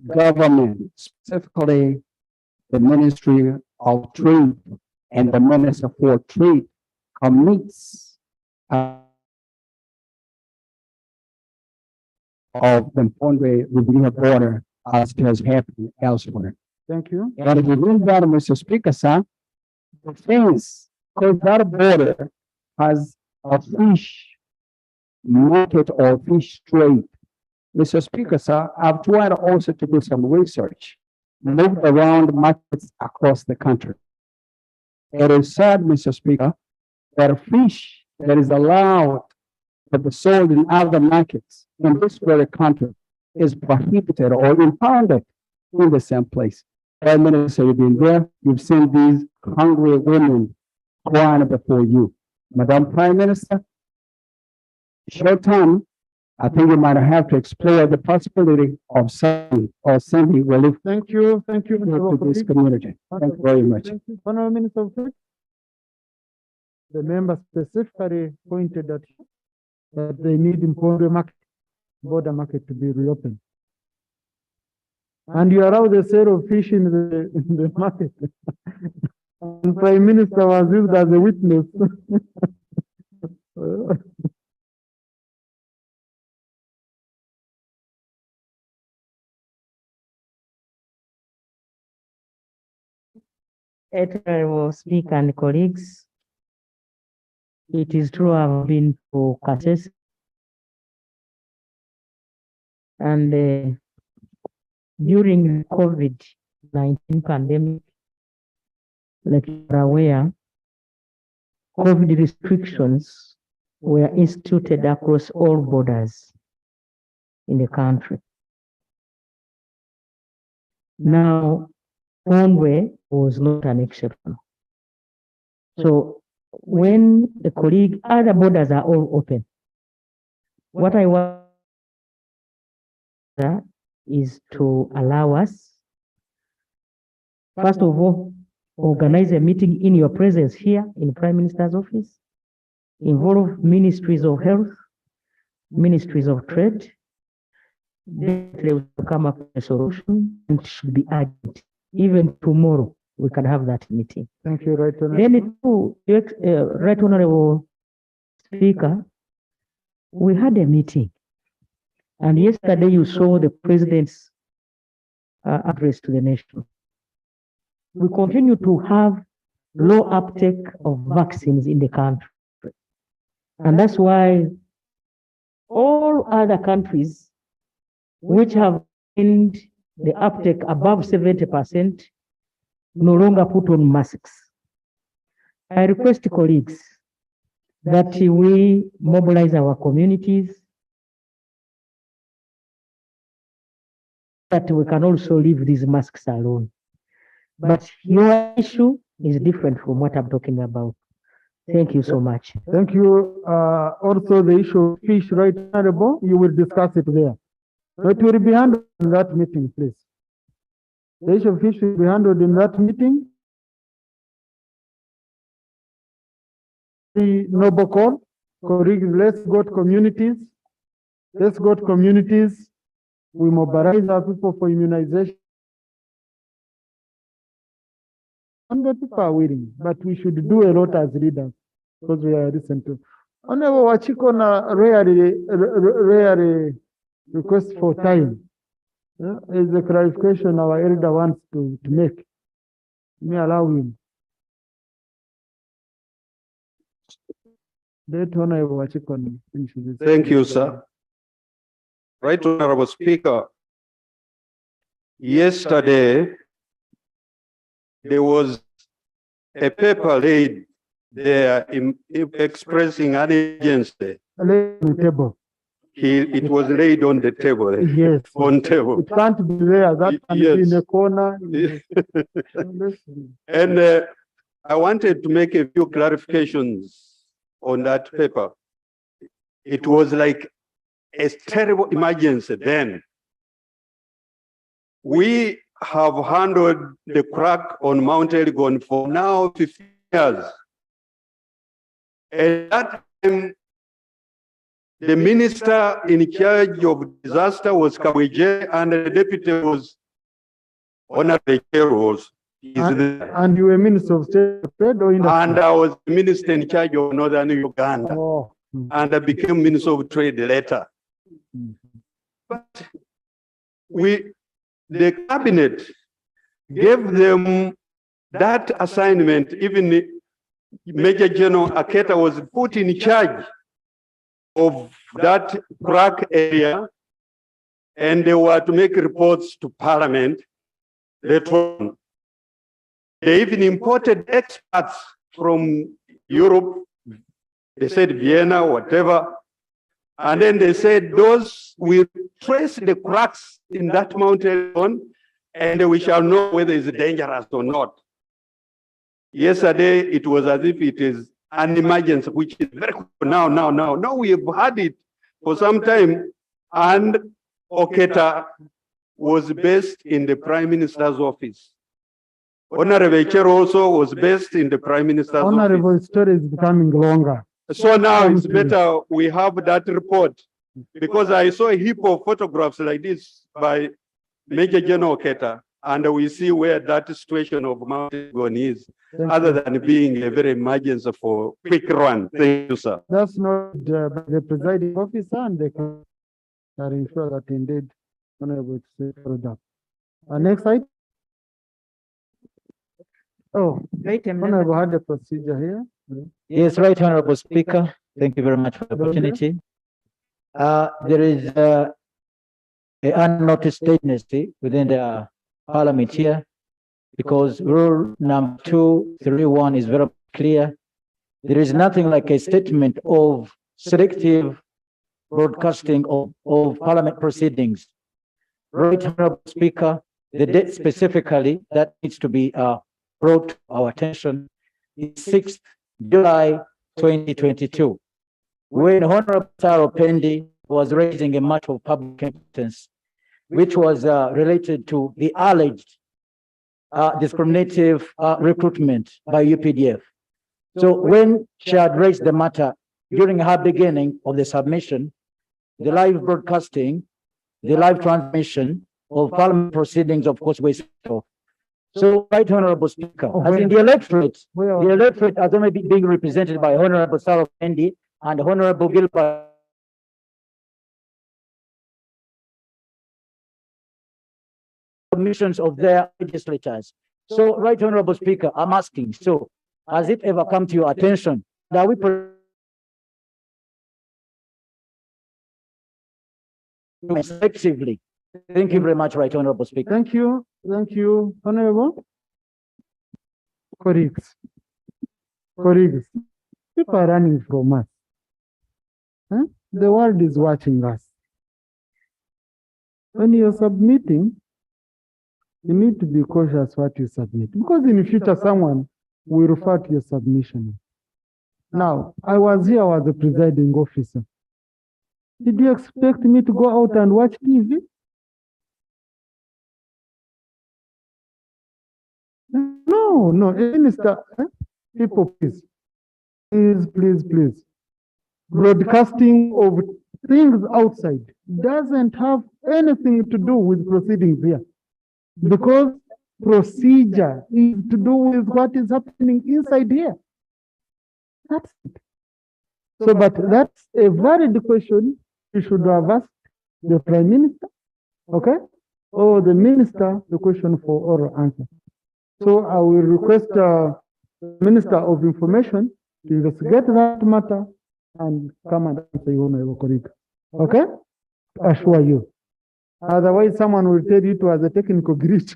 Government, specifically the Ministry of Trade and the Minister for Trade, commits of the Mpondwe Rubiria border as it has happened elsewhere. Thank you. And if you read that, Mr. Speaker, sir, the things, because that border has a fish market or fish trade. Mr. Speaker, sir, I've tried also to do some research, moved around markets across the country. It is sad, Mr. Speaker, that a fish that is allowed to be sold in other markets in this very country is prohibited or impounded in the same place. Prime Minister, you've been there, you've seen these hungry women crying before you. Madam Prime Minister, short term, I think you might have to explore the possibility of sending relief. Thank you to this community. Thank you very much. Thank you. Honorable Minister of Trade. The member specifically pointed that they need Mpondwe border market to be reopened. And you allow the sale of fish in the market. And Prime Minister was used as a witness. Honorable Speaker and colleagues, it is true I've been to Kasese and during the COVID-19 pandemic, like you are aware, COVID restrictions were instituted across all borders in the country. Now, Mpondwe was not an exception. So when the colleague, other borders are all open, what I want is to allow us, first of all, organize a meeting in your presence here in the Prime Minister's office, involve ministries of health, ministries of trade, then they will come up with a solution and it should be urgent. Even tomorrow, we can have that meeting. Thank you, Right Honorable. Then Right Honorable Speaker, we had a meeting. And yesterday you saw the President's address to the nation. We continue to have low uptake of vaccines in the country. And that's why all other countries which have gained the uptake above 70% no longer put on masks. I request colleagues that we mobilize our communities, that we can also leave these masks alone. But your issue is different from what I'm talking about. Thank you so much. Thank you. Also, the issue of fish, right, Honorable, you will discuss it there. It will be handled in that meeting, please. The issue of fish will be handled in that meeting. The noble call, colleagues, let's go to communities. Let's go to communities. We mobilize our people for immunization. And the people are willing, but we should do a lot as leaders because we are listened to. Honorable Wachiko rarely request for time. Is the clarification our elder wants to make. May allow him. Let Honorable Wachiko finish this. Thank you, sir. Right, Honorable Speaker. Yesterday, there was a paper laid there expressing an agency. It was laid on the table. Yes. On table. It can't be there. That can be in a corner. And I wanted to make a few clarifications on that paper. It was like a terrible emergency then. We have handled the crack on Mount Elgon for now 15 years. At that time, the minister in charge of disaster was Karamoja, and the deputy was Honorable Fisheries. And you were Minister of State Trade or Industry? And I was minister in charge of Northern Uganda. Oh. And I became Minister of Trade later. But the cabinet gave them that assignment. Even Major General Aketa was put in charge of that crack area, and they were to make reports to Parliament later on. They even imported experts from Europe. They said Vienna, whatever. And then they said, those will trace the cracks in that mountain and we shall know whether it's dangerous or not. Yesterday, it was as if it is an emergency, which is very now we have had it for some time. And Oketa was based in the Prime Minister's office. Honorable Chair also was based in the Prime Minister's office. Honorable, story is becoming longer. So now it's better we have that report, because I saw a heap of photographs like this by Major General Oketa, and we see where that situation of Mount Elgon is, other than being a very emergency for quick run. Thank you, sir. That's not the presiding officer, and they can ensure that indeed Honorable to that. Next item. Oh, Honorable had a procedure here. Yes, right, Honorable Speaker. Thank you very much for the opportunity. There is an unnoticed tendency within the Parliament here, because rule number 231 is very clear. There is nothing like a statement of selective broadcasting of Parliament proceedings. Right, Honorable Speaker, the date specifically that needs to be brought to our attention is 6th July 2022, when Honorable Saro Pendi was raising a matter of public importance, which was related to the alleged discriminative recruitment by UPDF. So when she had raised the matter during her beginning of the submission, the live broadcasting, the live transmission of Parliament proceedings, of course, was off. So, right, Honorable Speaker, as in the electorate has only being represented by Honorable Saro Pendi and Honorable Gilbert submissions of their legislatures. So, right, Honorable Speaker, I'm asking, so has it ever come to your attention that we effectively. Thank you very much, Right Honorable Speaker. Thank you, Honorable. Colleagues, people are running from us. Huh? The world is watching us. When you're submitting, you need to be cautious what you submit, because in the future someone will refer to your submission. Now, I was here as a presiding officer. Did you expect me to go out and watch TV? No, Minister, people, please. Broadcasting of things outside doesn't have anything to do with proceedings here, because procedure is to do with what is happening inside here. That's it. So, but that's a valid question you should have asked the Prime Minister, okay? Or the Minister, the question for oral answer. So I will request the Minister of Information to investigate that matter and come and answer you, my colleague. Okay? Assure you. Otherwise, someone will tell you it was a technical glitch.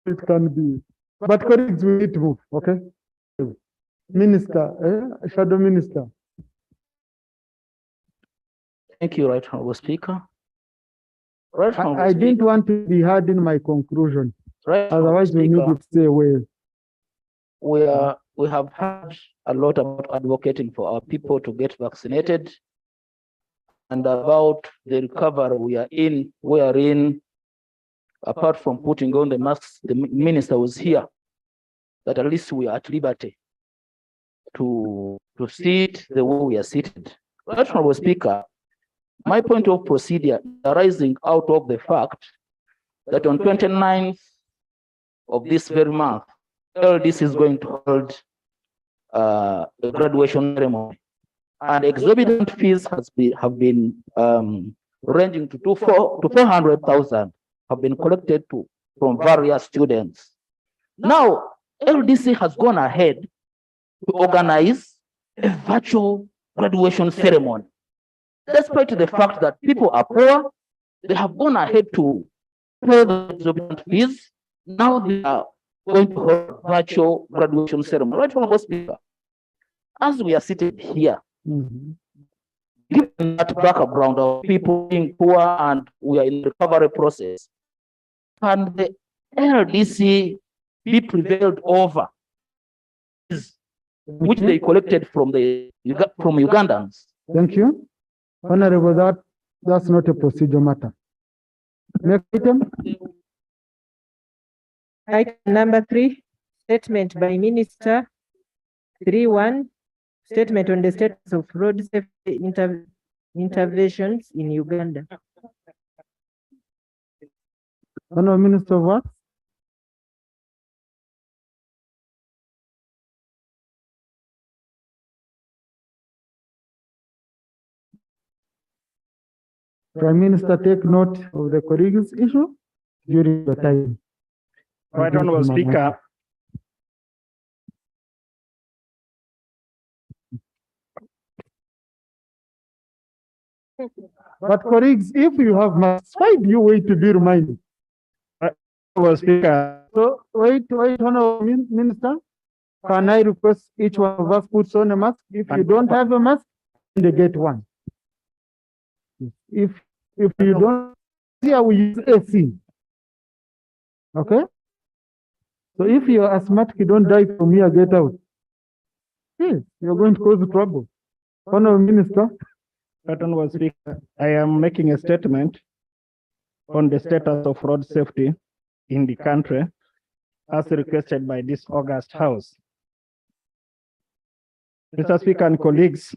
It can be. But colleagues, we need to move, okay? Minister, Shadow Minister. Thank you, Right Honorable Speaker. I didn't want to be hard in my conclusion. Right, otherwise we need to stay away. We have heard a lot about advocating for our people to get vaccinated and about the recovery we are in, apart from putting on the masks. The minister was here, that at least we are at liberty to sit the way we are seated. Right, Honorable Speaker, my point of procedure arising out of the fact that on 29th of this very month, LDC is going to hold a graduation ceremony, and exorbitant fees have been ranging to 400,000 have been collected from various students. Now, LDC has gone ahead to organize a virtual graduation ceremony. Despite the fact that people are poor, they have gone ahead to pay the exorbitant fees. Now they are going to hold a virtual graduation ceremony. Right, Honorable Speaker, as we are seated here, given that background of people being poor and we are in the recovery process, can the LDC be prevailed over, which they collected from Ugandans? Thank you. Honorable, that's not a procedure matter. Next item. Item number 3, statement by Minister. 3.1, statement on the status of road safety interventions in Uganda. Honorable Minister of Works. Prime Minister, take note of the colleagues' issue during the time. Right, Honorable Speaker. But colleagues, if you have masks, why do you wait to be reminded? Honorable Speaker. So wait, Honorable Minister. Can I request each one of us puts on a mask? If you don't have a mask, they get one. If you don't, here we use AC. Okay? So if you're asthmatic, you don't die from here, get out. Yes, you're going to cause trouble. Honorable Minister. Honorable Speaker, I am making a statement on the status of road safety in the country as requested by this august House. Mr. Speaker and colleagues,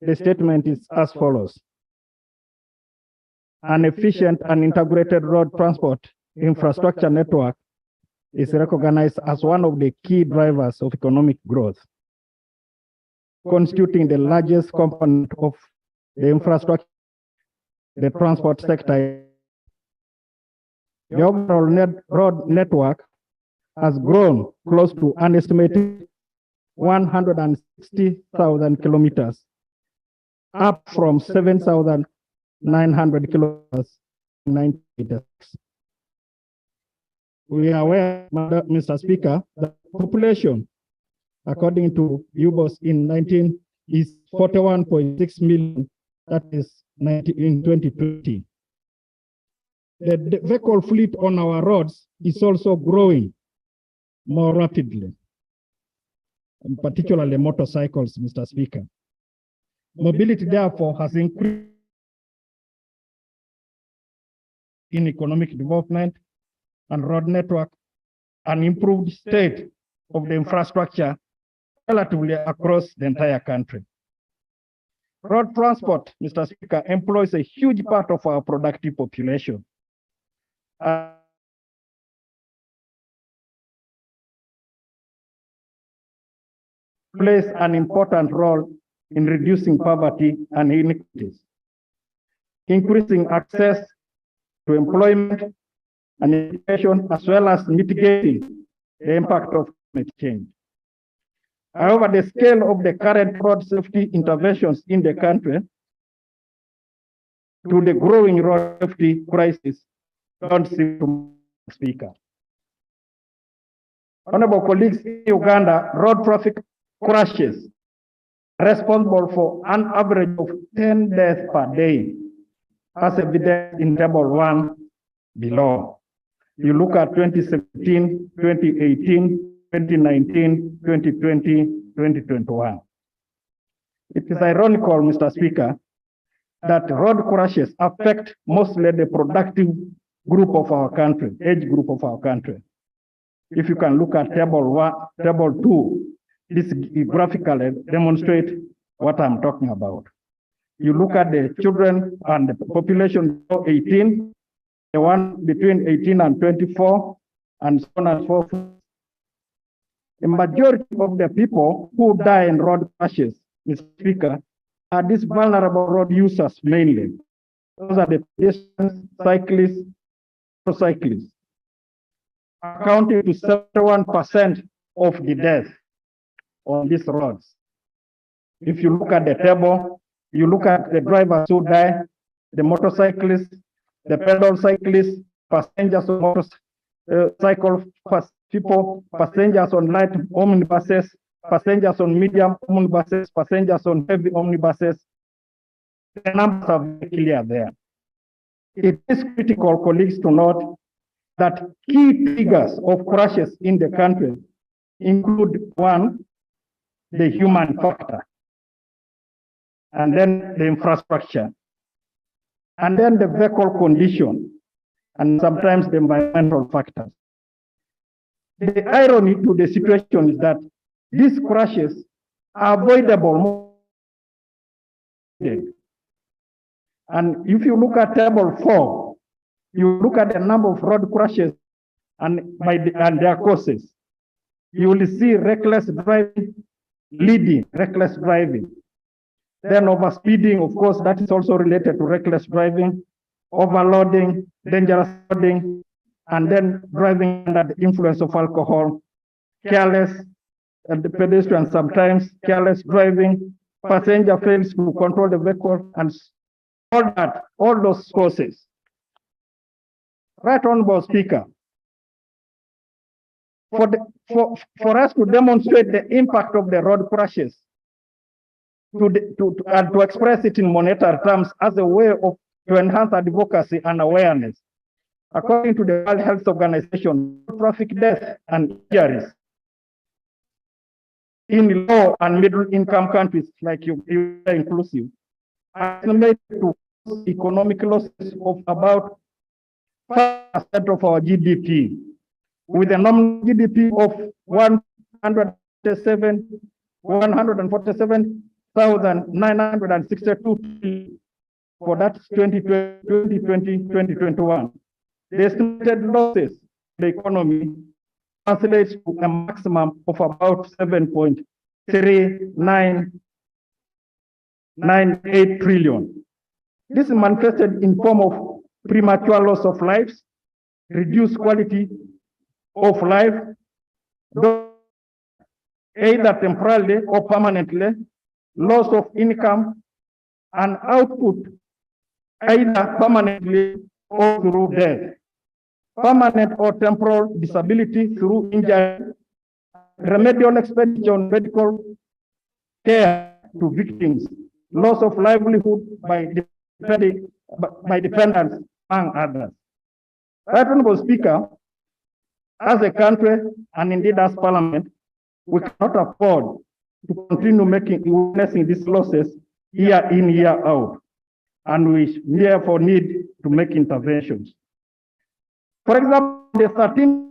the statement is as follows. An efficient and integrated road transport infrastructure network is recognized as one of the key drivers of economic growth, constituting the largest component of the infrastructure, the transport sector. The overall road network has grown close to an estimated 160,000 kilometers, up from 7,000 900 kilometers, 90 meters. We are aware, Mr. Speaker, that population, according to UBOS in 19, is 41.6 million. That is in 2020. The vehicle fleet on our roads is also growing more rapidly, and particularly motorcycles, Mr. Speaker. Mobility, therefore, has increased in economic development and road network, and improved state of the infrastructure relatively across the entire country. Road transport, Mr. Speaker, employs a huge part of our productive population. Plays an important role in reducing poverty and inequities, increasing access to employment and education, as well as mitigating the impact of climate change. However, the scale of the current road safety interventions in the country to the growing road safety crisis don't seem to speak up. Honorable colleagues, in Uganda, road traffic crashes responsible for an average of 10 deaths per day, as evident in table 1 below. You look at 2017, 2018, 2019, 2020, 2021. It is ironical, Mr. Speaker, that road crashes affect mostly the productive group of our country, age group of our country. If you can look at table 2, this graphically demonstrates what I'm talking about. You look at the children and the population below 18, the one between 18 and 24, and so on and so forth. The majority of the people who die in road crashes, Mr. Speaker, are these vulnerable road users mainly. Those are the pedestrians, cyclists, motorcyclists, accounting to 71% of the deaths on these roads. If you look at the table, you look at the drivers who die, the motorcyclists, the pedal cyclists, passengers on motorcycle people, passengers on light omnibuses, passengers on medium omnibuses, passengers on heavy omnibuses. The numbers are very clear there. It is critical, colleagues, to note that key triggers of crashes in the country include: 1, the human factor, and then the infrastructure, and then the vehicle condition, and sometimes the environmental factors. The irony to the situation is that these crashes are avoidable. And if you look at table 4, you look at the number of road crashes and their causes, you will see reckless driving leading reckless driving. Then overspeeding, of course, that is also related to reckless driving, overloading, dangerous loading, and then driving under the influence of alcohol, careless, and the pedestrian sometimes careless driving, passenger fails to control the vehicle, and all those causes. Right, Honorable Speaker, for us to demonstrate the impact of the road crashes, to express it in monetary terms as a way to enhance advocacy and awareness, according to the World Health Organization, traffic deaths and injuries in low and middle income countries like you are inclusive, are estimated to cause economic losses of about 5% of our GDP, with a nominal GDP of 147,962 for that 2020-2021. The estimated losses to the economy translates to a maximum of about 7.3998 trillion. This is manifested in form of premature loss of lives, reduced quality of life, either temporarily or permanently, loss of income and output either permanently or through death, permanent or temporal disability through injury, remedial expenditure on medical care to victims, loss of livelihood by dependents, among others. Right, Honorable Speaker, as a country and indeed as Parliament, we cannot afford to continue witnessing these losses year in, year out, and we therefore need to make interventions. For example, the 13th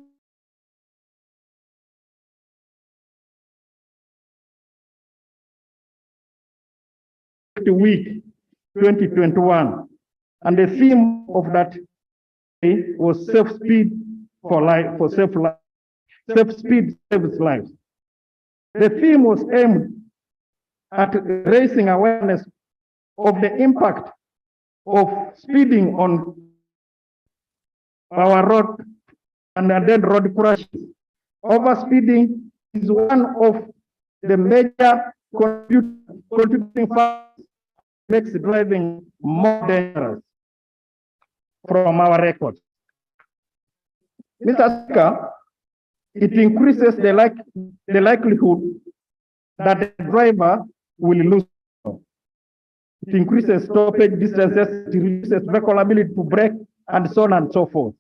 week 2021, and the theme of that was safe speed for life, for safe life. Safe speed saves lives. The theme was aimed at raising awareness of the impact of speeding on our road and then road crashes. Overspeeding is one of the major contributing factors makes driving more dangerous from our records. Mr. Speaker, it increases the likelihood that the driver will lose. It increases stoppage distances, it reduces vehicle ability to brake, and so on and so forth.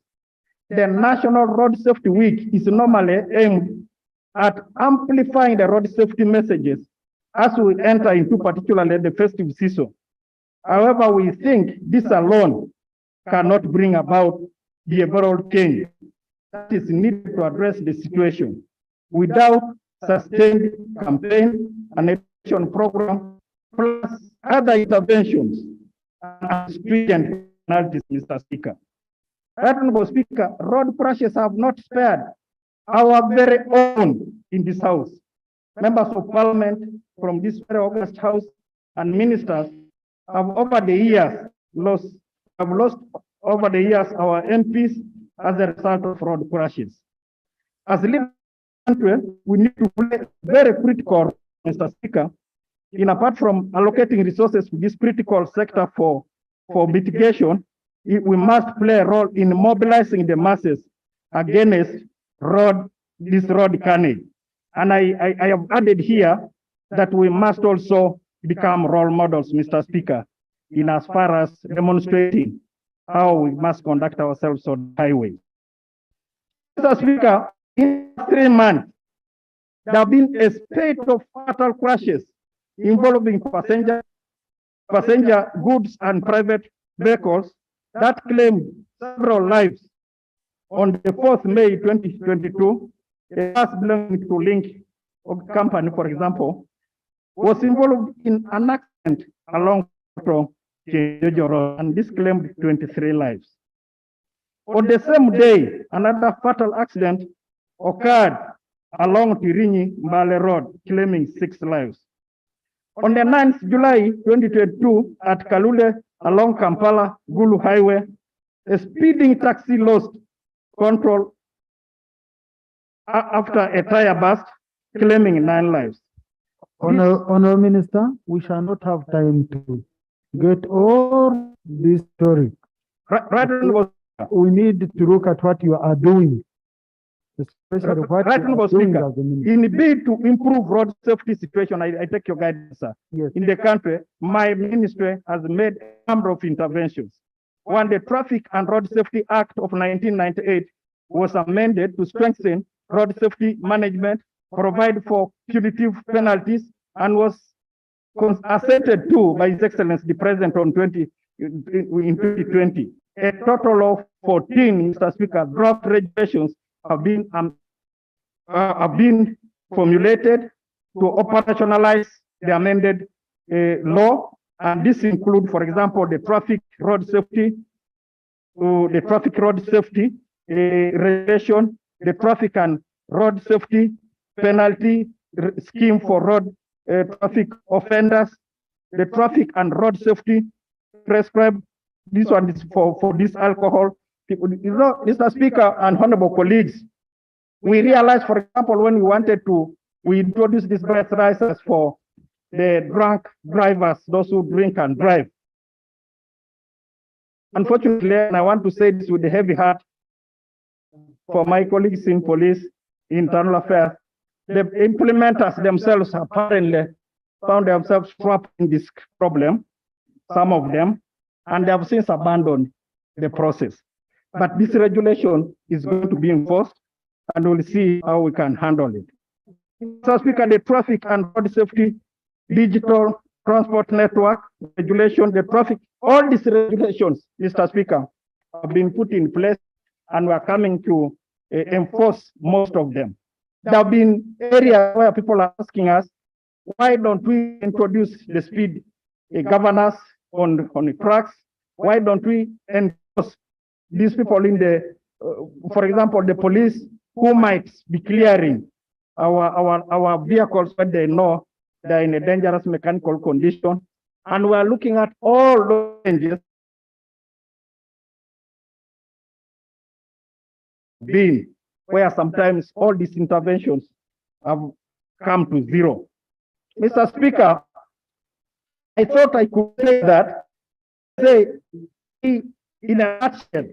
The National Road Safety Week is normally aimed at amplifying the road safety messages as we enter into particularly the festive season. However, we think this alone cannot bring about behavioral change that is needed to address the situation without sustained campaign and education program, plus other interventions and stringent penalties, Mr. Speaker. Right, Honorable Speaker, road crashes have not spared our very own in this House. Members of Parliament from this very august House and ministers have over the years lost over the years our MPs as a result of road crashes. As a living country, we need to play very critical role, Mr. Speaker, in apart from allocating resources to this critical sector for mitigation, we must play a role in mobilizing the masses against this road carnage. And I have added here that we must also become role models, Mr. Speaker, in as far as demonstrating how we must conduct ourselves on the highway. Mr. Speaker, in 3 months, there have been a spate of fatal crashes involving passenger goods and private vehicles that claimed several lives. On the 4th May 2022, a bus belonging to Link company, for example, was involved in an accident along and this claimed 23 lives. On the same day, another fatal accident occurred along Tirinyi Mbale Road, claiming 6 lives. On the 9th July 2022, at Kalule along Kampala Gulu Highway, a speeding taxi lost control after a tire burst, claiming 9 lives. Honorable Minister, we shall not have time to get all this story. We need to look at what you are doing. Especially what you are doing as a minister. In the bid to improve road safety situation, I take your guidance, sir. Yes. In the country, my ministry has made a number of interventions. One, the Traffic and Road Safety Act of 1998 was amended to strengthen road safety management, provide for punitive penalties, and was assented to by His Excellency the President in 2020. A total of 14, Mr. Speaker, draft regulations have been formulated to operationalize the amended law, and this include, for example, the traffic road safety regulation, the traffic and road safety penalty scheme for road traffic offenders, the traffic and road safety prescribed. This one is for this alcohol. People, you know, Mr. Speaker and honorable colleagues, we realized, for example, when we introduced these breathalyzers for the drunk drivers, those who drink and drive. Unfortunately, and I want to say this with a heavy heart for my colleagues in police, internal affairs, the implementers themselves apparently found themselves trapped in this problem, some of them, and they have since abandoned the process. But this regulation is going to be enforced, and we'll see how we can handle it. Mr. Speaker, the traffic and road safety, digital transport network regulation, the traffic, all these regulations, Mr. Speaker, have been put in place, and we're coming to enforce most of them. There have been areas where people are asking us, why don't we introduce the speed governors on the tracks? Why don't we enforce these people in the, for example, the police who might be clearing our vehicles when they know they're in a dangerous mechanical condition? And we're looking at all those changes being where sometimes all these interventions have come to zero. Mr. Speaker, I thought I could say that, in a nutshell,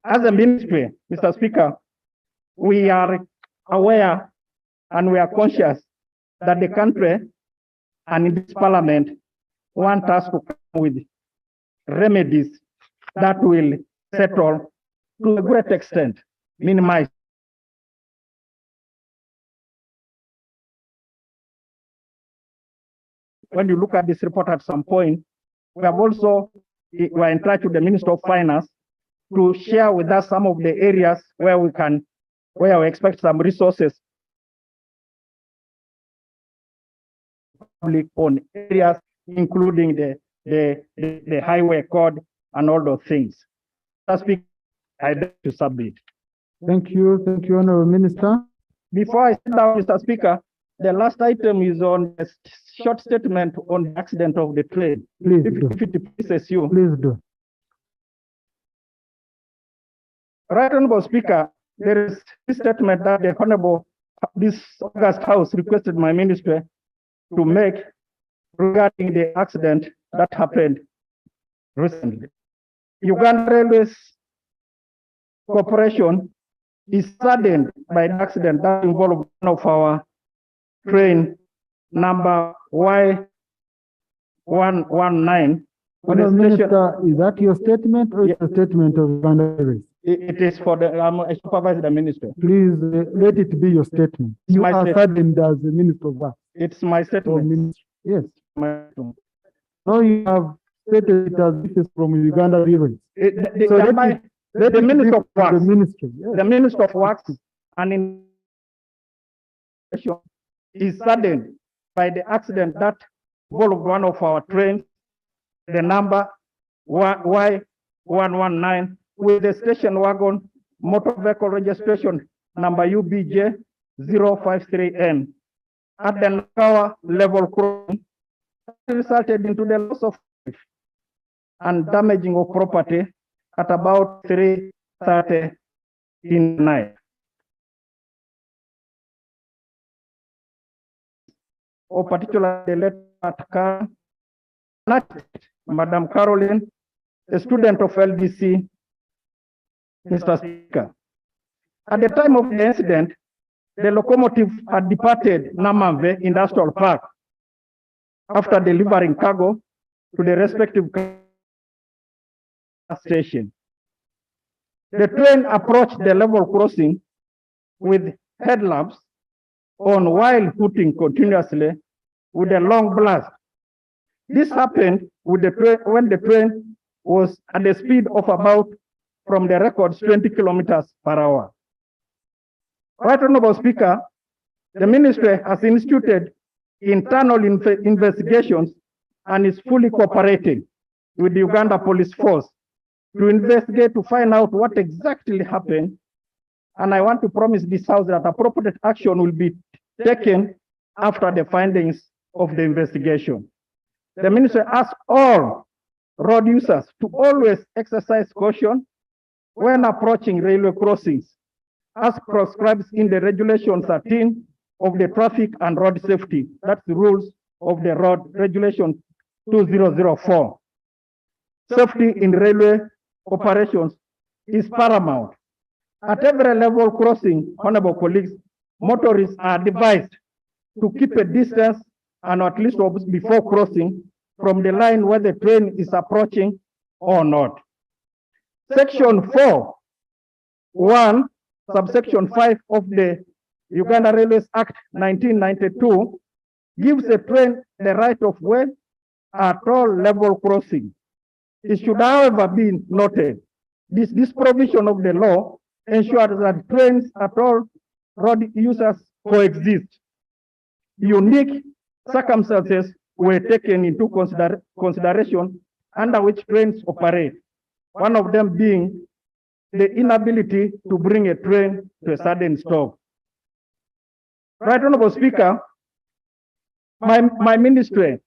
as a ministry, Mr. Speaker, we are aware and we are conscious that the country and in this parliament want us to come with remedies that will settle to a great extent, minimize. When you look at this report at some point, we have also, we're in touch with the Minister of Finance to share with us some of the areas where we expect some resources on areas, including the highway code and all those things. That's because I beg to submit. Thank you, Honorable Minister. Before I sit down, Mr. Speaker, the last item is on a short statement on the accident of the train. Please if do. it pleases you. Please do. Right, Honorable Speaker, there is this statement that the Honorable, this August House requested my ministry to make regarding the accident that happened recently. Uganda Railways Corporation is saddened by the accident that involved one of our train number Y119. Honorable Minister, is that your statement or a statement of Uganda Railways? It is for the, I supervise the minister. Please let it be your statement. You are saddened as the Minister of Work. It's my statement. Yes. My No, you have stated it as if it's from Uganda Railways. The Minister of Works. The ministry. Yes. The Minister of Works and is saddened by the accident that involved one of our trains, the number Y119, with the station wagon motor vehicle registration number UBJ 053N at the Nakawa level crossing, resulted into the loss of life and damaging of property at about 3:30 in the night. Or particularly the late Madam Caroline, a student of LDC, Mr. Speaker. At the time of the incident, the locomotive had departed Namamve Industrial Park after delivering cargo to the respective station. The train approached the level crossing with headlamps on while hooting continuously with a long blast. This happened with the train when the train was at the speed of about, from the records, 20 kilometers per hour. Right, Honorable Speaker, the ministry has instituted internal investigations and is fully cooperating with the Uganda Police Force to investigate to find out what exactly happened. And I want to promise this House that appropriate action will be taken after the findings of the investigation. The ministry asks all road users to always exercise caution when approaching railway crossings, as prescribed in the Regulation 13 of the Traffic and Road Safety. That's the rules of the road regulation 2004. safety in railway operations is paramount. At every level crossing, honorable colleagues, motorists are advised to keep a distance and at least before crossing from the line where the train is approaching or not. Section 4(1), subsection 5 of the Uganda Railways Act 1992 gives a train the right of way at all level crossing. It should, however, be noted, this provision of the law ensures that trains at all road users coexist. Unique circumstances were taken into consideration under which trains operate, one of them being the inability to bring a train to a sudden stop. Right, Honorable Speaker, my ministry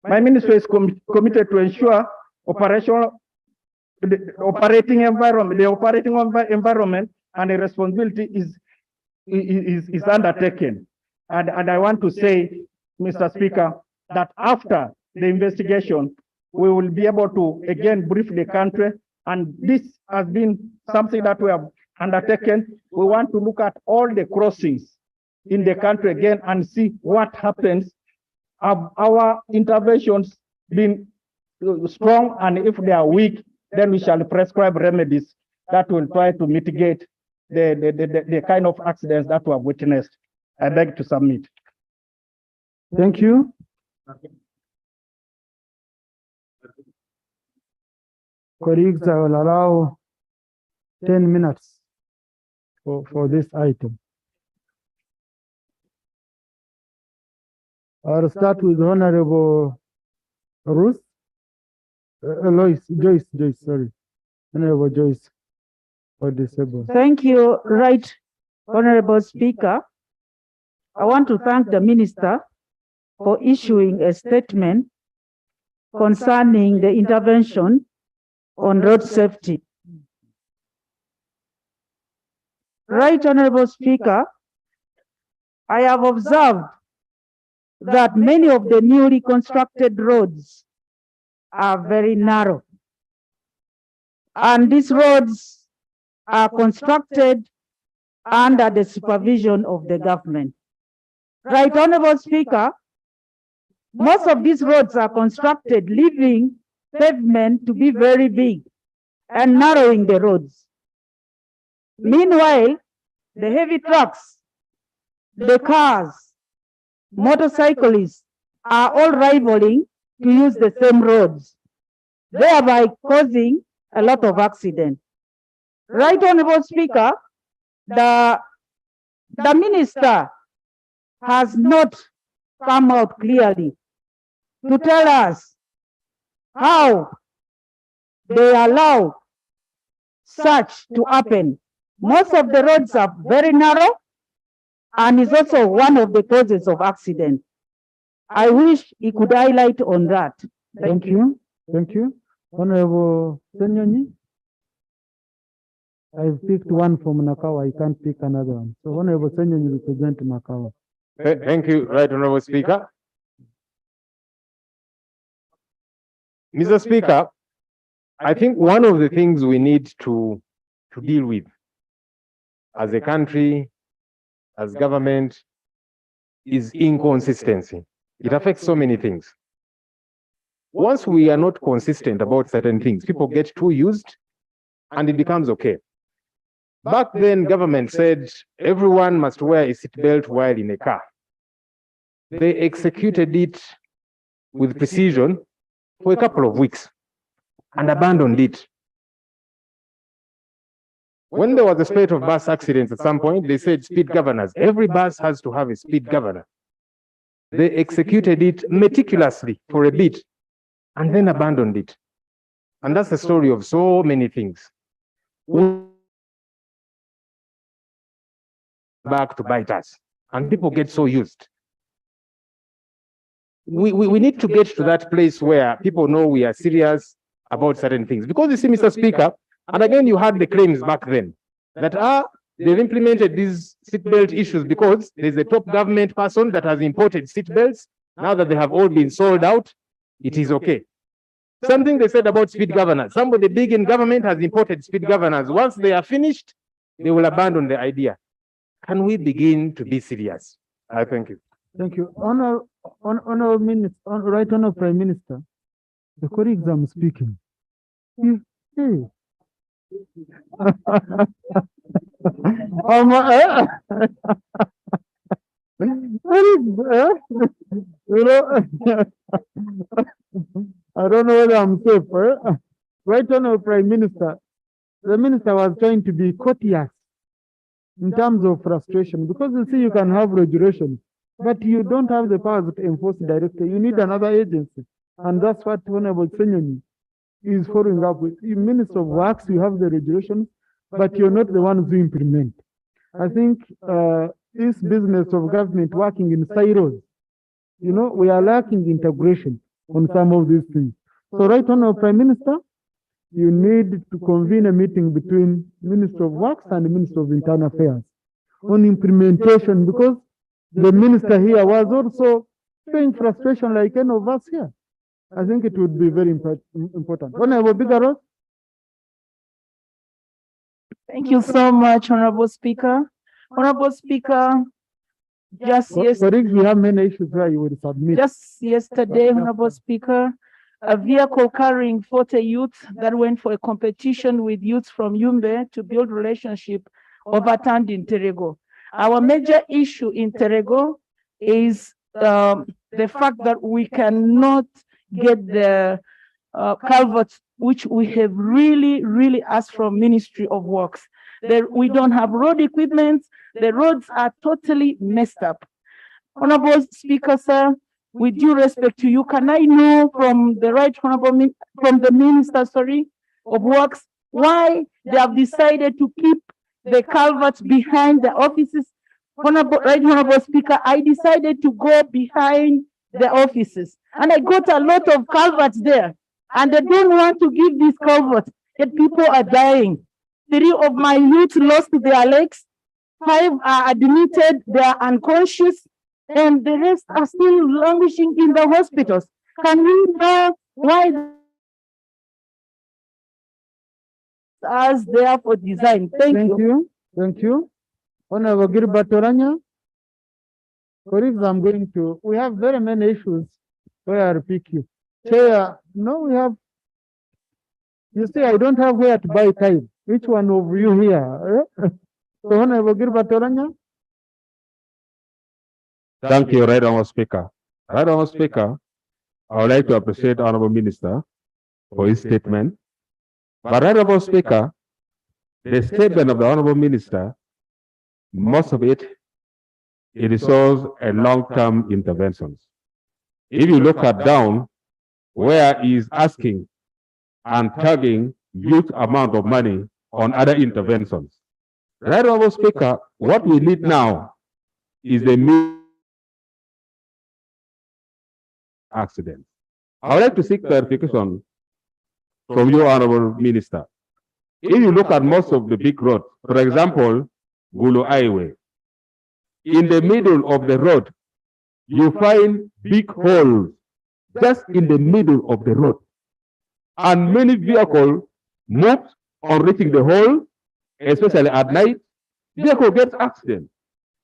is committed to ensure the operating environment and the responsibility is undertaken. And I want to say, Mr. Speaker, that after the investigation, we will be able to again brief the country, and this has been something that we have undertaken. We want to look at all the crossings in the country again and see what happens. Have our interventions been strong, and if they are weak, then we shall prescribe remedies that will try to mitigate the kind of accidents that we have witnessed. I beg to submit. Thank you. Colleagues, I will allow 10 minutes for this item. I'll start with Honorable Ruth. Joyce, sorry. Honorable Joyce for disabled. Thank you, Right Honorable Speaker. I want to thank the Minister for issuing a statement concerning the intervention on road safety. Right Honorable Speaker, I have observed that many of the newly constructed roads are very narrow. And these roads are constructed under the supervision of the government. Right Honorable Speaker, most of these roads are constructed leaving pavement to be very big and narrowing the roads. Meanwhile, the heavy trucks, the cars, motorcyclists are all rivaling to use the same roads, thereby causing a lot of accidents. Right Honorable Speaker, the Minister has not come out clearly to tell us how they allow such to happen. Most of the roads are very narrow and is also one of the causes of accident. I wish he could highlight on that. Thank you. Thank you. Honorable Senyonyi. I've picked one from Nakawa. I can't pick another one. So Honorable Senyonyi represent Nakawa. Thank you, Right Honorable Speaker. Mr. Speaker, I think one of the things we need to deal with as a country, as government, is inconsistency. It affects so many things. Once we are not consistent about certain things, people get too used and it becomes okay. Back then, government said everyone must wear a seatbelt while in a car. They executed it with precision for a couple of weeks and abandoned it. When there was a spate of bus accidents at some point, they said speed governors. Every bus has to have a speed governor. They executed it meticulously for a bit and then abandoned it. And that's the story of so many things. Back to bite us, and people get so used. We need to get to that place where people know we are serious about certain things. Because you see, Mr. Speaker, and again, you had the claims back then that they've implemented these seatbelt issues because there's a top government person that has imported seatbelts. Now that they have all been sold out, it is okay. Something they said about speed governors. Somebody big in government has imported speed governors. Once they are finished, they will abandon the idea. Can we begin to be serious? I thank you. Thank you. Honorable Minister, Right Honorable Prime Minister, the colleagues I'm speaking. Hey. I don't know whether I'm safe. Right Honorable Prime Minister, the minister was trying to be courteous in terms of frustration, because you see, you can have regulation, but you don't have the powers to enforce directly. You need another agency, and that's what Honorable Senyoni is following up with. In Minister of Works, you have the regulations, but you're not the ones who implement. I think this business of government working in silos, we are lacking integration on some of these things. So, Right Honorable Prime Minister, you need to convene a meeting between Minister of Works and the Minister of Internal Affairs on implementation, because the minister here was also showing frustration like any of us here. I think it would be very important. Honorable Bigaro. Thank you so much, Honorable Speaker. Honorable Speaker, Colleagues, we have many issues where you will submit. Just yesterday, Honorable Speaker, a vehicle carrying 40 youths that went for a competition with youths from Yumbe to build relationship overturned in Terego. Our major issue in Terego is the fact that we cannot get the culverts, which we have really asked from Ministry of Works. We don't have road equipment. The roads are totally messed up. Honorable Speaker, sir, with due respect to you, can I know from the Right Honorable, from the Minister, of Works, why they have decided to keep the culverts behind the offices? Right Honorable Speaker, I decided to go behind the offices, and I got a lot of culverts there, and they don't want to give these culverts, yet people are dying. 3 of my youth lost their legs, 5 are admitted, they are unconscious, and the rest are still languishing in the hospitals. Can we know why as therefore design? Thank you. Thank you. Honorable Gilbert Oranya. Colleagues, we have very many issues where I repeat you. Chair, no, we have, you see, I don't have where to buy time. Which one of you here? So, Honorable Gilbert Oranya. Thank you, Right Honorable Speaker. Right Honorable Speaker, I would like to appreciate Honorable Minister for his statement. But Right Honorable Speaker, the statement of the Honorable Minister, most of it shows a long-term interventions. If you look at down where he is asking and tagging huge amount of money on other interventions. Right Honorable Speaker, what we need now is the accident. I would like to seek clarification from you, Honorable Minister. If you look at most of the big roads, for example, Gulu Highway, in the middle of the road, you find big holes just in the middle of the road. And many vehicles move on reaching the hole, especially at night, vehicle gets accident.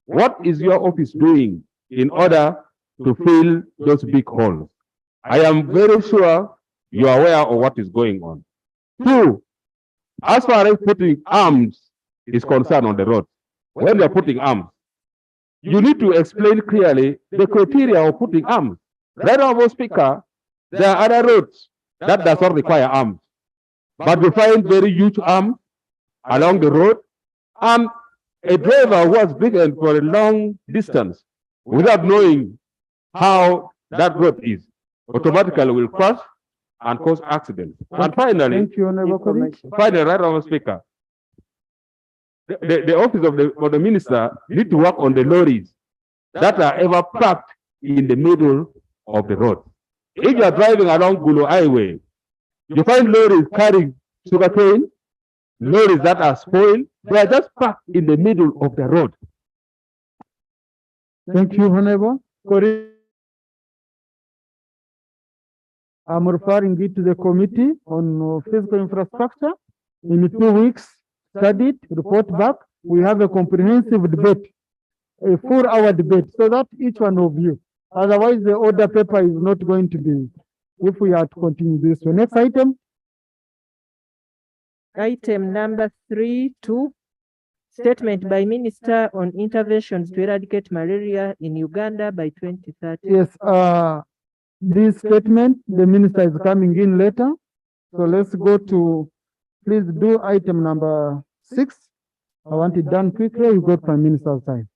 What is your office doing in order to fill those big holes? I am very sure you are aware of what is going on. 2, as far as putting arms is concerned on the road, when you are putting arms, you need to explain clearly the criteria of putting arms. Right Honorable Speaker, there are other roads that does not require arms, but we find very huge arms along the road, and a driver who has driven for a long distance without knowing how that road is, automatically will crash and cause accidents. And finally, thank you, Honorable colleague. Finally, Right Honorable Speaker, the office of the minister need to work on the lorries that are ever parked in the middle of the road. If you are driving along Gulu Highway, you find lorries carrying sugarcane, lorries that are spoiled, they are just parked in the middle of the road. Thank you, Honorable. I'm referring it to the Committee on Physical Infrastructure. In 2 weeks, study it, report back. We have a comprehensive debate, a 4-hour debate, so that each one of you. Otherwise, the order paper is not going to be, if we are to continue this. So next item. Item number 3.2, statement by Minister on interventions to eradicate malaria in Uganda by 2030. Yes, this statement, the minister is coming in later. So let's go to, please do item number 6. I want it done quickly. You got Prime Minister's time.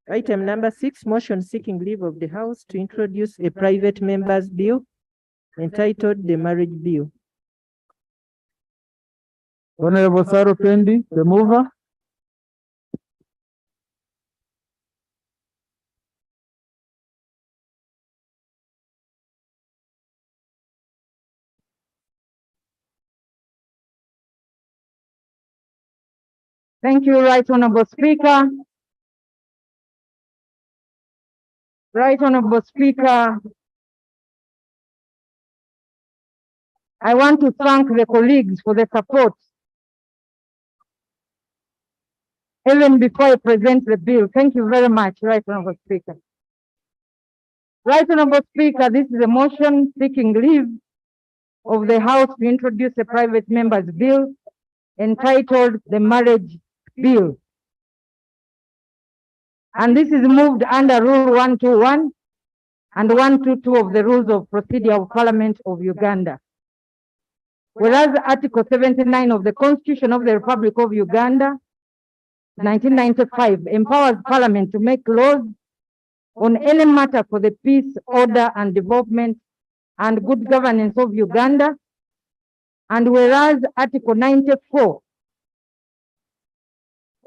Item number 6, motion seeking leave of the House to introduce a private member's bill entitled the Marriage Bill. Honorable Saro Pendi, the mover. Thank you, Right Honorable Speaker. Right Honorable Speaker, I want to thank the colleagues for the support. Even before I present the bill, thank you very much, Right Honorable Speaker. Right Honorable Speaker, this is a motion seeking leave of the House to introduce a private member's bill entitled the Marriage Bill. And this is moved under Rule 121 and 122 of the Rules of Procedure of Parliament of Uganda. Whereas Article 79 of the Constitution of the Republic of Uganda, 1995, empowers Parliament to make laws on any matter for the peace, order, and development and good governance of Uganda. And whereas Article 94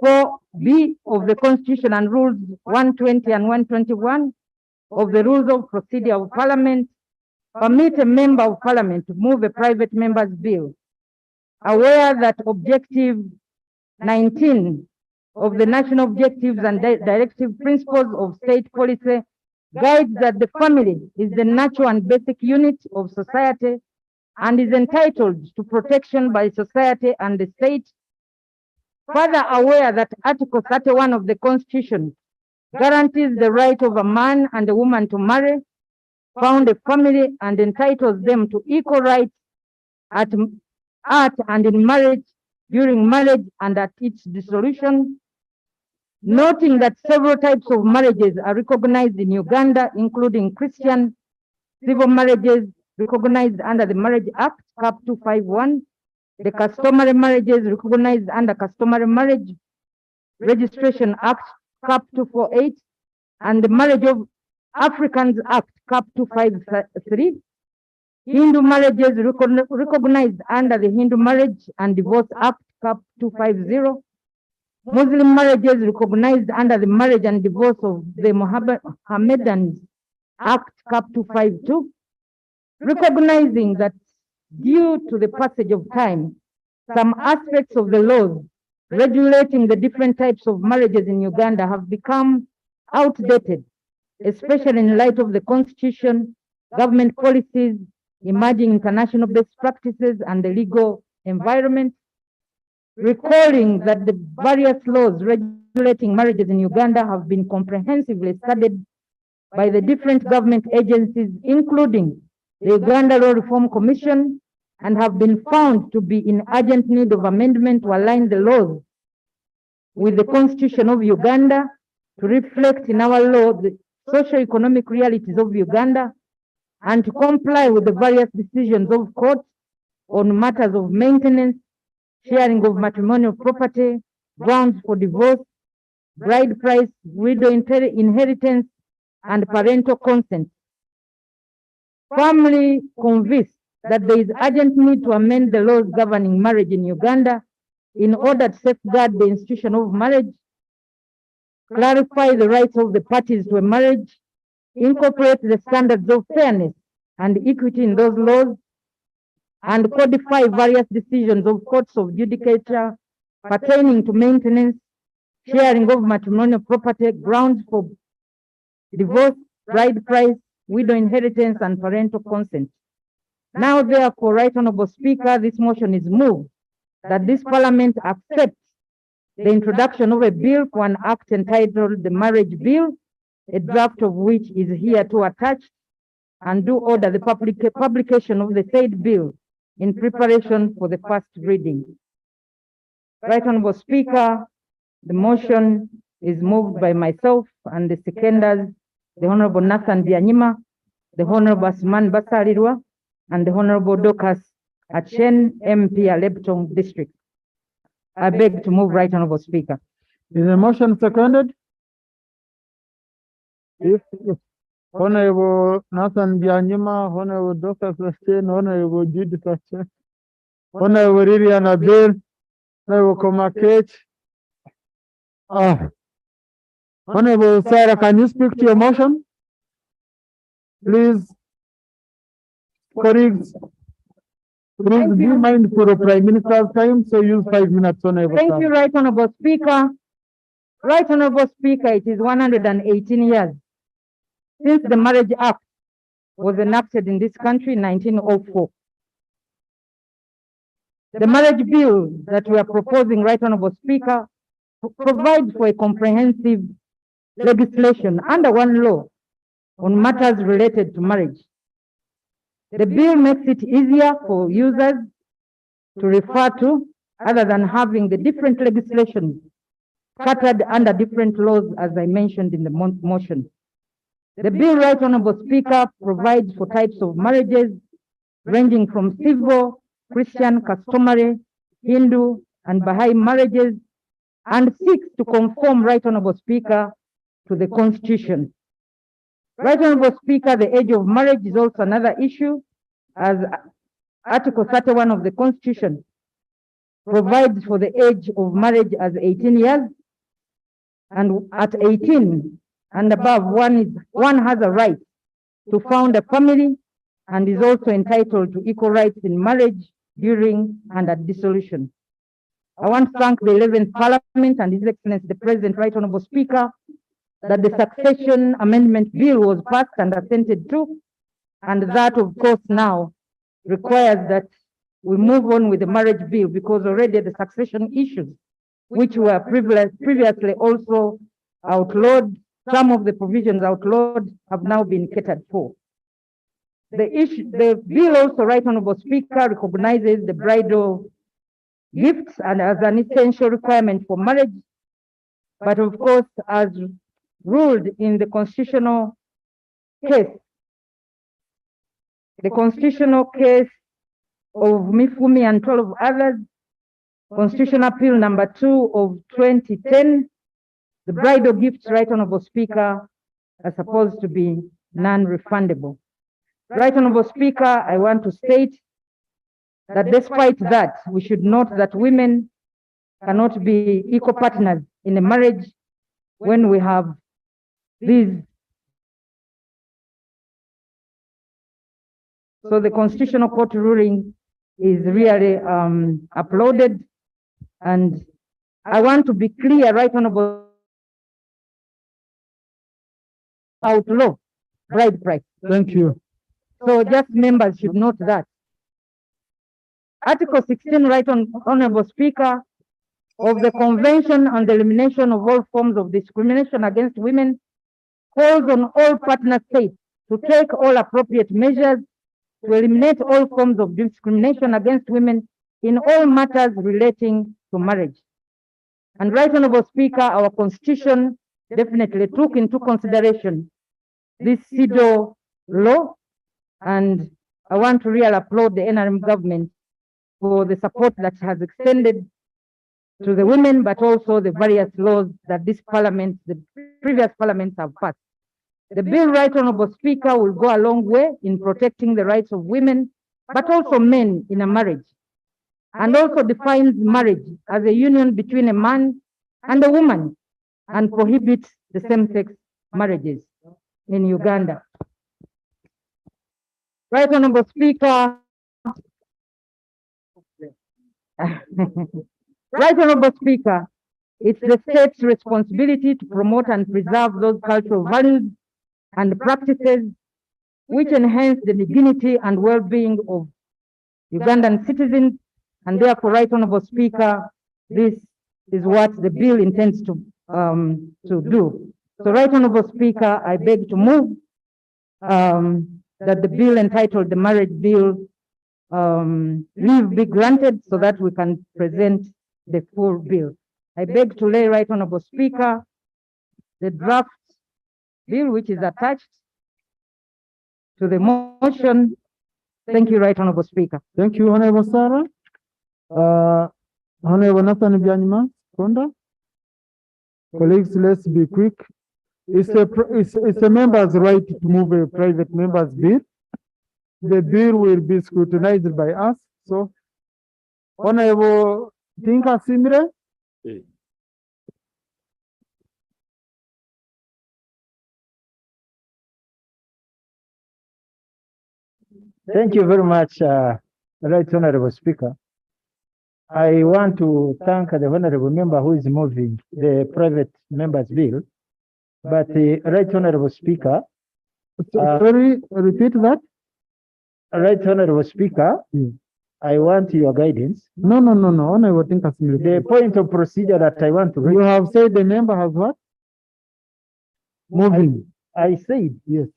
4B of the Constitution and Rules 120 and 121 of the Rules of Procedure of Parliament permit a member of Parliament to move a private member's bill, aware that Objective 19 of the National Objectives and Directive Principles of State Policy guides that the family is the natural and basic unit of society and is entitled to protection by society and the state. Further aware that Article 31 of the Constitution guarantees the right of a man and a woman to marry, found a family, and entitles them to equal rights at and in marriage, during marriage, and at its dissolution. Noting that several types of marriages are recognized in Uganda, including Christian civil marriages recognized under the Marriage Act, Cap 251, the customary marriages recognized under Customary Marriage Registration Act, Cap 248, and the Marriage of Africans Act, Cap 253. Hindu marriages recognized under the Hindu Marriage and Divorce Act, Cap 250. Muslim marriages recognized under the Marriage and Divorce of the Mohammedan Act, Cap 252. Recognizing that due to the passage of time, some aspects of the laws regulating the different types of marriages in Uganda have become outdated, especially in light of the Constitution, government policies, emerging international best practices, and the legal environment. Recalling that the various laws regulating marriages in Uganda have been comprehensively studied by the different government agencies, including the Uganda Law Reform Commission, and have been found to be in urgent need of amendment to align the laws with the Constitution of Uganda, to reflect in our law the socio-economic realities of Uganda, and to comply with the various decisions of courts on matters of maintenance, sharing of matrimonial property, grounds for divorce, bride price, widow inheritance, and parental consent. Firmly convinced that there is urgent need to amend the laws governing marriage in Uganda in order to safeguard the institution of marriage, clarify the rights of the parties to a marriage, incorporate the standards of fairness and equity in those laws, and codify various decisions of courts of judicature pertaining to maintenance, sharing of matrimonial property, grounds for divorce, bride price, widow inheritance, and parental consent. Now, therefore, Right Honorable Speaker, this motion is moved that this Parliament accepts the introduction of a bill for an act entitled the Marriage Bill, a draft of which is hereto attached, and do order the publication of the said bill in preparation for the first reading. Right Honorable Speaker, the motion is moved by myself and the seconders, the Honorable Nathan Bianyima, the Honorable Asman Basarirwa, and the Honorable Dorcas Achen, MP, Aleptong District. I beg to move, Right Honorable Speaker. Is the motion seconded? If Honorable Nathan Bianyima, Honorable Dr. Sustain, Honorable Judith Sustain, Honorable Lilian Abel, Honorable Komakech. Honorable Sarah, can you speak to your motion? Please, colleagues, please be mindful of Prime Minister's time, so use 5 minutes, Honorable. Thank you, Right Honorable Speaker. Right Honorable Speaker, it is 118 years since the Marriage Act was enacted in this country in 1904. The marriage bill that we are proposing, Right Honorable Speaker, provides for a comprehensive legislation under one law on matters related to marriage. The bill makes it easier for users to refer to, other than having the different legislation scattered under different laws, as I mentioned in the motion. The bill, Right Honorable Speaker, provides for types of marriages ranging from civil, Christian, customary, Hindu, and Baha'i marriages, and seeks to conform, Right Honorable Speaker, to the Constitution. Right Honorable Speaker, the age of marriage is also another issue, as Article 31 of the Constitution provides for the age of marriage as 18 years, and at 18 and above, one has a right to found a family and is also entitled to equal rights in marriage during and at dissolution. I want to thank the 11th Parliament and His Excellency the President, Right Honorable Speaker, that the Succession Amendment Bill was passed and assented to, and that, of course, now requires that we move on with the marriage bill, because already the succession issues, which were previously also outlawed, some of the provisions outlawed, have now been catered for. The bill also, Right Honorable Speaker, recognizes the bridal gifts and as an essential requirement for marriage, but of course, as ruled in the constitutional case, of Mifumi and 12 others, Constitutional Appeal number 2 of 2010, the bridal gifts, Right Honorable Speaker, are supposed to be non-refundable. Right Honorable Speaker, I want to state that despite that, we should note that women cannot be equal partners in a marriage when we have these. So the Constitutional Court ruling is really uploaded, and I want to be clear, Right Honorable, outlaw bride price. Thank you. So just members should note that. Article 16, Right Honorable Speaker, of the Convention on the Elimination of All Forms of Discrimination Against Women calls on all partner states to take all appropriate measures to eliminate all forms of discrimination against women in all matters relating to marriage. And Right Honorable Speaker, our Constitution definitely took into consideration this CEDAW law, and I want to really applaud the NRM government for the support that has extended to the women, but also the various laws that this parliament, the previous parliaments have passed. The bill, Right Honorable Speaker, will go a long way in protecting the rights of women, but also men in a marriage, and also defines marriage as a union between a man and a woman, and prohibits the same-sex marriages in Uganda. Right Honorable Speaker, Right Honorable Speaker, it's the state's responsibility to promote and preserve those cultural values and practices which enhance the dignity and well-being of Ugandan citizens. And therefore, Right Honorable Speaker, this is what the bill intends to do. So, Right Honorable Speaker, I beg to move that the bill entitled the Marriage Bill leave be granted so that we can present the full bill. I beg to lay, Right Honorable Speaker, the draft bill which is attached to the motion. Thank you, Right Honorable Speaker. Thank you, Honorable Sarah. Honorable Nathan Byanyima, Konda. Colleagues, let's be quick. It's a member's right to move a private member's bill. The bill will be scrutinized by us. So, Honorable Tinka Simire. Thank you very much, Right Honorable Speaker. I want to thank the Honorable Member who is moving the private members bill. But Right Honorable Speaker, sorry, repeat that. Right Honorable Speaker, I want your guidance. No. Honorable Tinka Simire. The point of procedure that I want to raise. You have said the member has what? Moving. I said yes.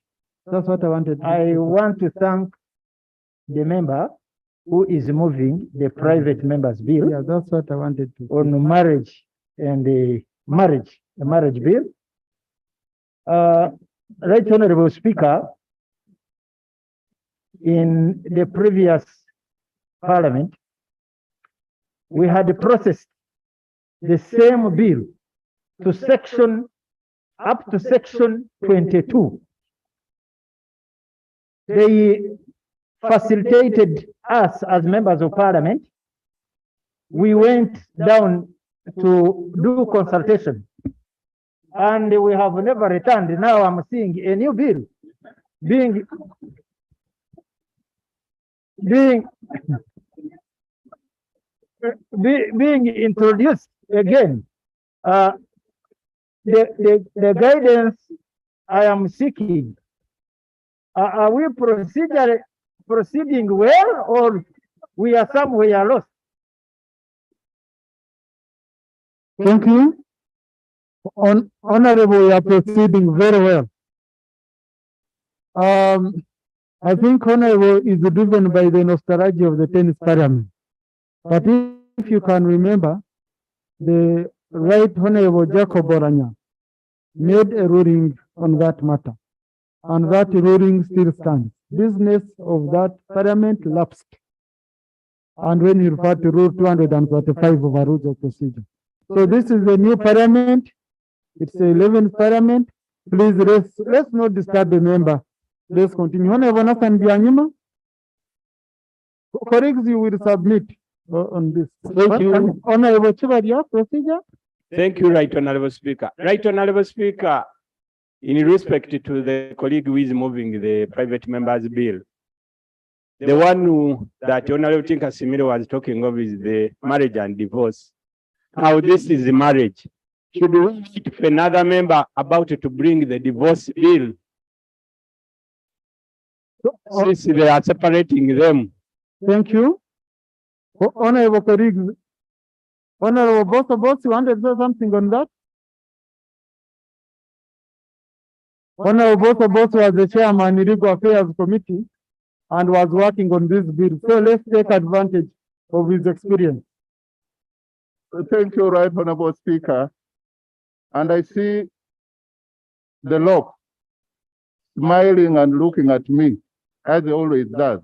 That's what I wanted. I want to thank the member who is moving the private members bill. Yeah, that's what I wanted to. On marriage and the marriage bill. Right Honorable Speaker, in the previous parliament, we had processed the same bill to up to section 22. They facilitated us as members of parliament. We went down to do consultation and we have never returned. Now I'm seeing a new bill being introduced again. The guidance I am seeking, are we proceeding well, or we are somewhere lost? Thank you. Honorable, we are proceeding very well. I think Honorable is driven by the nostalgia of the 10th Parliament. But if you can remember, the Right Honorable Jacob Oranya made a ruling on that matter, and that ruling still stands. Business of that parliament lapsed. And when you refer to Rule 235 of our rules of procedure. So this is the new parliament. It's the 11th parliament. Please, let's not disturb the member. Let's continue. Honorable Nathan Byanyima. Colleagues, you will submit on this. Thank you. Honorable Chibadia, procedure. Thank you, Right Honorable Speaker. Right Honorable Speaker, in respect to the colleague who is moving the private members bill, the one that Honorable Tinka Simire was talking of is the marriage and divorce. Now this is the marriage. Should we wait for another member about to bring the divorce bill? Since they are separating them. Thank you. Honorable colleagues, Honorable Boss, you wanted to say something on that? Honorable Boss was the chairman in Legal Affairs Committee and was working on this bill. So let's take advantage of his experience. Thank you, Right Honorable Speaker. And I see the law smiling and looking at me, as it always does.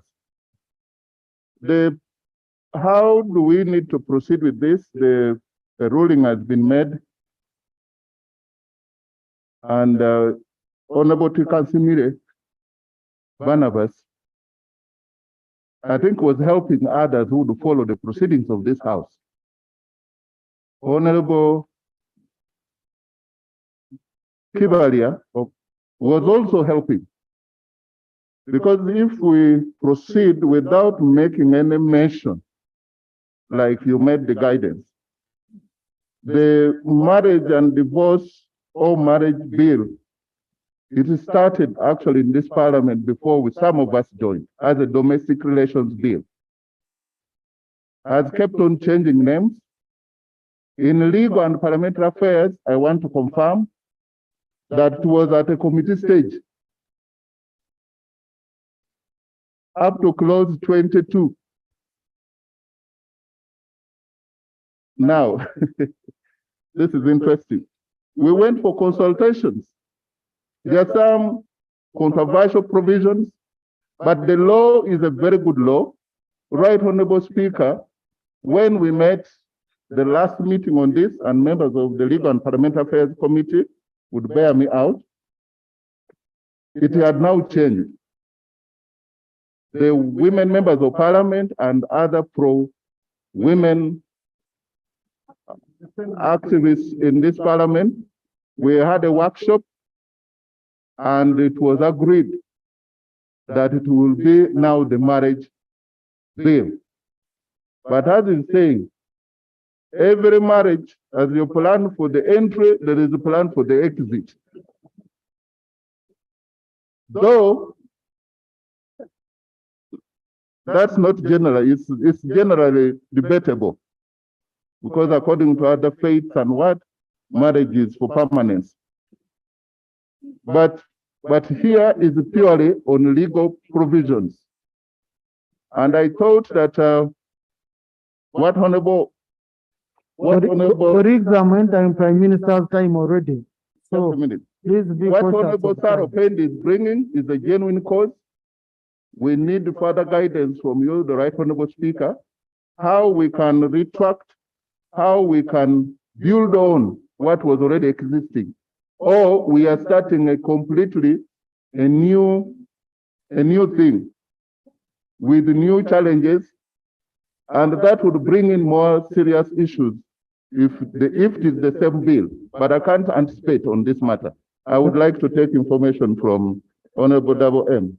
How do we need to proceed with this? The ruling has been made. And Honorable Tinka Simire, Barnabas, I think was helping others who would follow the proceedings of this House. Honorable Kibalia was also helping. Because if we proceed without making any mention, like you made the guidance, the marriage and divorce or marriage bill It started actually in this parliament before some of us joined as a domestic relations bill. Has kept on changing names. In legal and parliamentary affairs, I want to confirm that it was at a committee stage up to clause 22. Now, this is interesting. We went for consultations. There are some controversial provisions, but the law is a very good law. Right Honorable Speaker, when we met the last meeting on this, and members of the Legal and Parliamentary Affairs Committee would bear me out, it had now changed. The women members of parliament and other pro-women activists in this parliament, we had a workshop and it was agreed that it will be now the marriage bill. But as in saying, every marriage, as you plan for the entry, there is a plan for the exit. Though that's not general, it's generally debatable. Because according to other faiths and what, marriage is for permanence. But here is purely on legal provisions. And I thought that what honorable colleagues are entering Prime Minister's time already. So please be what cautious Honorable of time. Saropend is bringing is a genuine cause. We need further guidance from you, the Right Honorable Speaker, how we can retract, how we can build on what was already existing, or we are starting a completely new thing with new challenges, and that would bring in more serious issues if it is the same bill. But I can't anticipate on this matter. I would like to take information from Honorable Double M.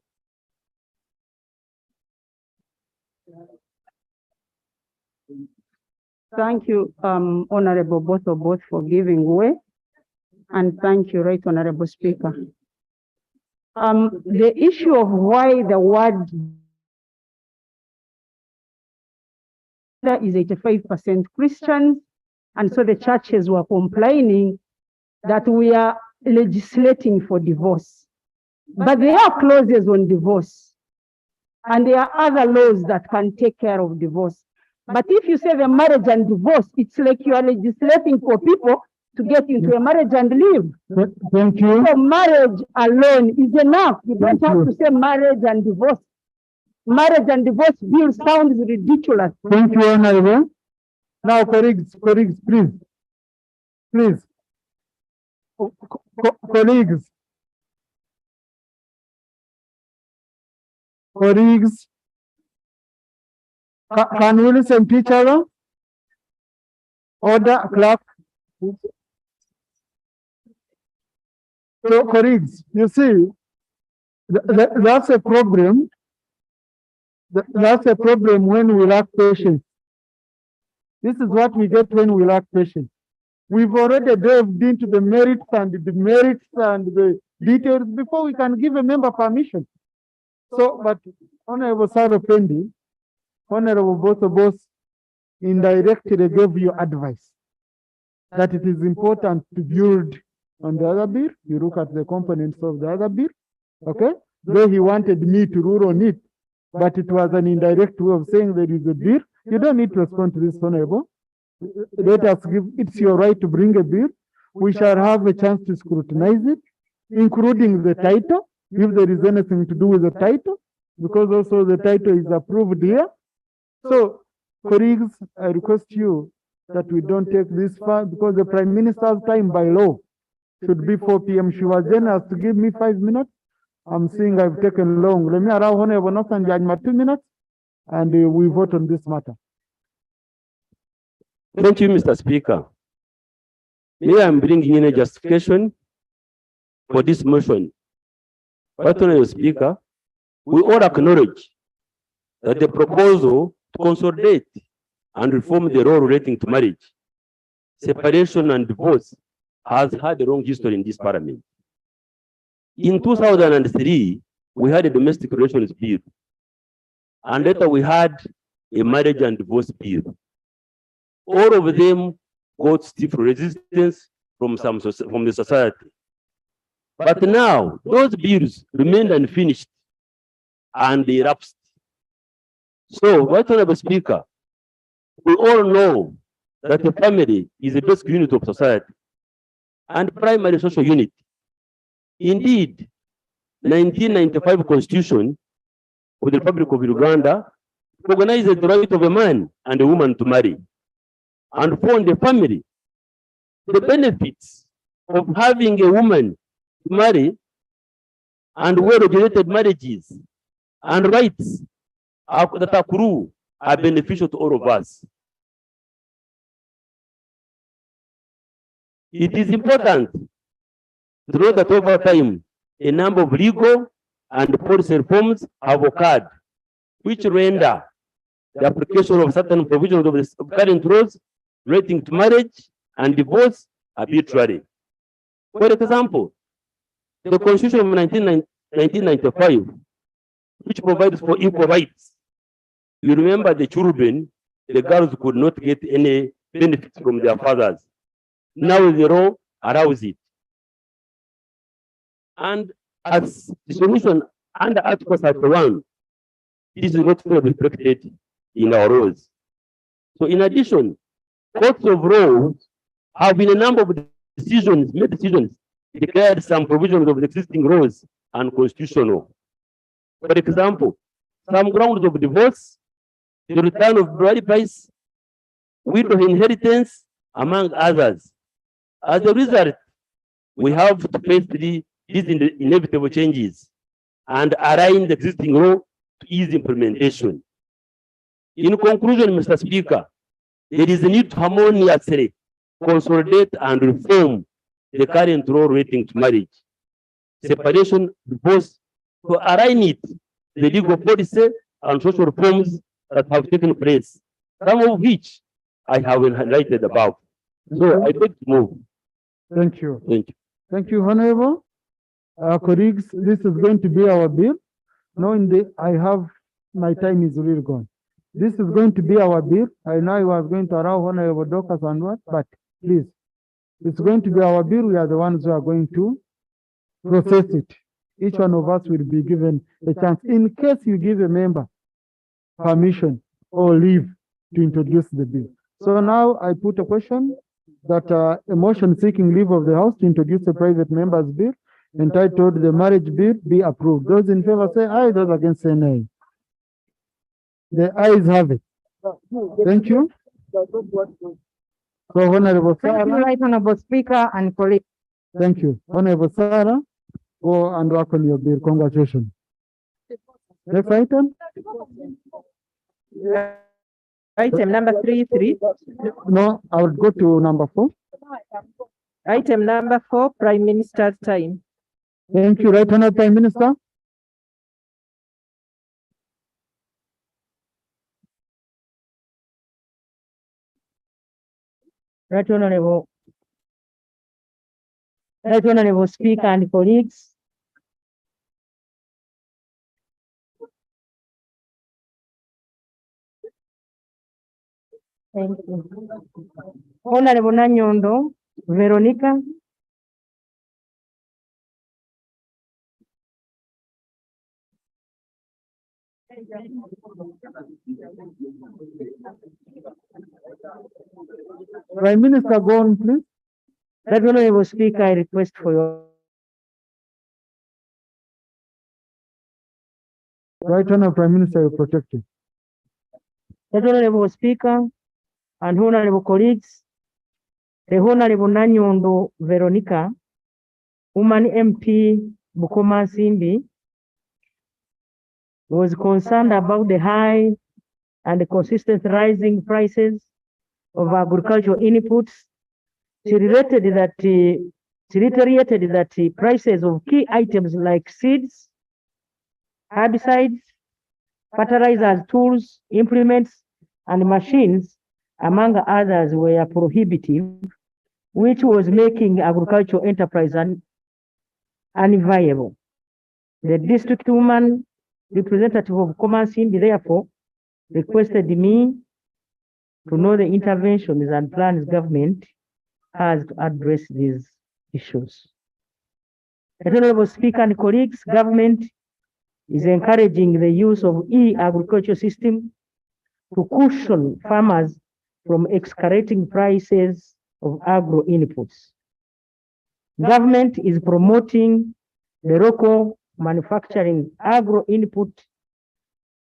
Thank you, Honorable both for giving way. And thank you, Right Honorable Speaker. The issue of why the word is 85% Christians, and so the churches were complaining that we are legislating for divorce. But there are clauses on divorce, and there are other laws that can take care of divorce. But if you say the marriage and divorce, it's like you are legislating for people to get into a marriage and live. Thank you. So marriage alone is enough. You don't have to say marriage and divorce. Marriage and divorce bill sounds ridiculous. Thank you, Honorable. Now, colleagues, please. Please. Colleagues. Colleagues. Can we listen to each other? Order, clerk. So, colleagues, you see, that's a problem. That's a problem when we lack patience. This is what we get when we lack patience. We've already delved into the merits and the details before we can give a member permission. So, but Honorable Saropendi, Honorable Boss indirectly gave you advice that it is important to build on the other bill. You look at the components of the other bill, okay? Though he wanted me to rule on it, but it was an indirect way of saying there is a bill. You don't need to respond to this, Honorable. Let us give, it's your right to bring a bill. We shall have a chance to scrutinize it, including the title, if there is anything to do with the title, because also the title is approved here. So, colleagues, I request you that we don't take this far, because the Prime Minister's time by law should be 4 p.m. She was generous to give me 5 minutes. I'm seeing I've taken long. Let me allow Honorable Nosanjanyma 2 minutes, and we vote on this matter. Thank you, Mr. Speaker. Me, I'm bringing in a justification for this motion. But, Honorable Speaker, we all acknowledge that the proposal to consolidate and reform the law relating to marriage, separation, and divorce has had a long history in this parliament. In 2003, we had a domestic relations bill. And later we had a marriage and divorce bill. All of them got stiff resistance from the society. But now those bills remained unfinished and they lapsed. So, Right Honorable Speaker, we all know that the family is the basic unit of society and primary social unit. Indeed, 1995 Constitution of the Republic of Uganda recognizes the right of a man and a woman to marry. And for the family, the benefits of having a woman to marry and well-regulated marriages and rights that accrue are beneficial to all of us. It is important to know that over time, a number of legal and policy reforms have occurred, which render the application of certain provisions of the current laws relating to marriage and divorce arbitrary. For example, the Constitution of 1995, which provides for equal rights. You remember the children, the girls could not get any benefits from their fathers. Now the law allows it. And as the solution under Article 31, this is not fully reflected in our laws. So in addition, courts of law have in a number of made decisions, declared some provisions of the existing laws unconstitutional. For example, some grounds of divorce, the return of bride price, widow inheritance, among others. As a result, we have to face these inevitable changes and align the existing law to ease implementation. In conclusion, Mr. Speaker, there is a need to harmoniously consolidate and reform the current law relating to marriage, separation, divorce, to align it to the legal policy and social reforms that have taken place, some of which I have highlighted above. So I beg to move. Thank you. Thank you. Thank you, Honorable. Colleagues, this is going to be our bill. Knowing that my time is really gone. This is going to be our bill. I know I was going to allow Honorable Dorcas and what, but please, it's going to be our bill. We are the ones who are going to process it. Each one of us will be given a chance in case you give a member permission or leave to introduce the bill. So now I put a question that a motion seeking leave of the House to introduce a private member's bill entitled the marriage bill be approved. Those in favor say aye, those against say nay. The ayes have it. Thank you. So Honorable Sarah. Thank you, Right Honorable Speaker and colleagues. Thank you. Honorable Sarah, go and work on your bill. Congratulations. Next item. Item number 3. No, I will go to number 4. Item number 4, Prime Minister's time. Thank you, Right Honorable Prime Minister. Right Honorable Speaker and colleagues. Thank you. Honorable Nanyondo, Veronica. Prime Minister, go on, please. Right Honorable Speaker, I request for your Right Honorable Prime Minister, you're protected. Right Honorable Speaker and honorable colleagues, the Honorable Nanyondo Veronica, woman MP Bukoma Simbi, was concerned about the high and the consistent rising prices of agricultural inputs. She reiterated that the prices of key items like seeds, herbicides, fertilizers, tools, implements, and machines, among others, were prohibitive, which was making agricultural enterprise unviable. The district woman representative of Komansindi therefore requested me to know the interventions and plans government has to address these issues. Honorable Speaker and colleagues, government is encouraging the use of e-agriculture system to cushion farmers from escalating prices of agro inputs. Government is promoting the local manufacturing agro input,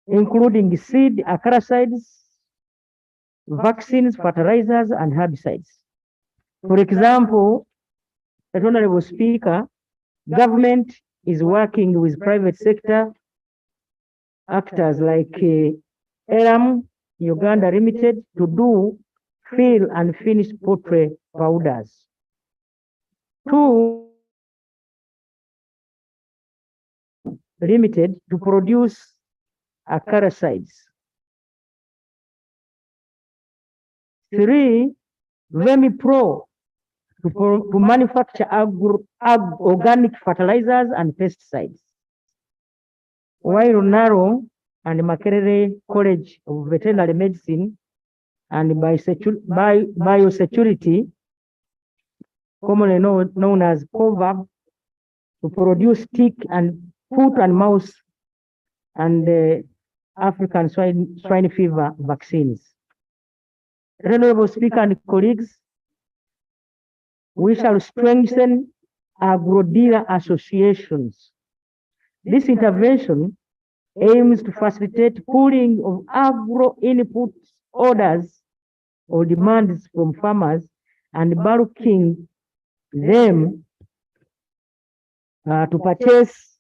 including seed, acaricides, vaccines, fertilizers, and herbicides. For example, Honorable Speaker, government is working with private sector actors like Elam Uganda Limited to do fill and finished poultry powders. Two, Limited to produce acaricides. Three, Vemipro to manufacture organic fertilizers and pesticides. While Naro and Makerere College of Veterinary Medicine and Biosecurity, commonly known as COVAB, to produce tick and foot and mouse and African swine fever vaccines. Honorable Speaker and colleagues, we shall strengthen agro-dealer associations. This intervention aims to facilitate pooling of agro input orders or demands from farmers and bulking them to purchase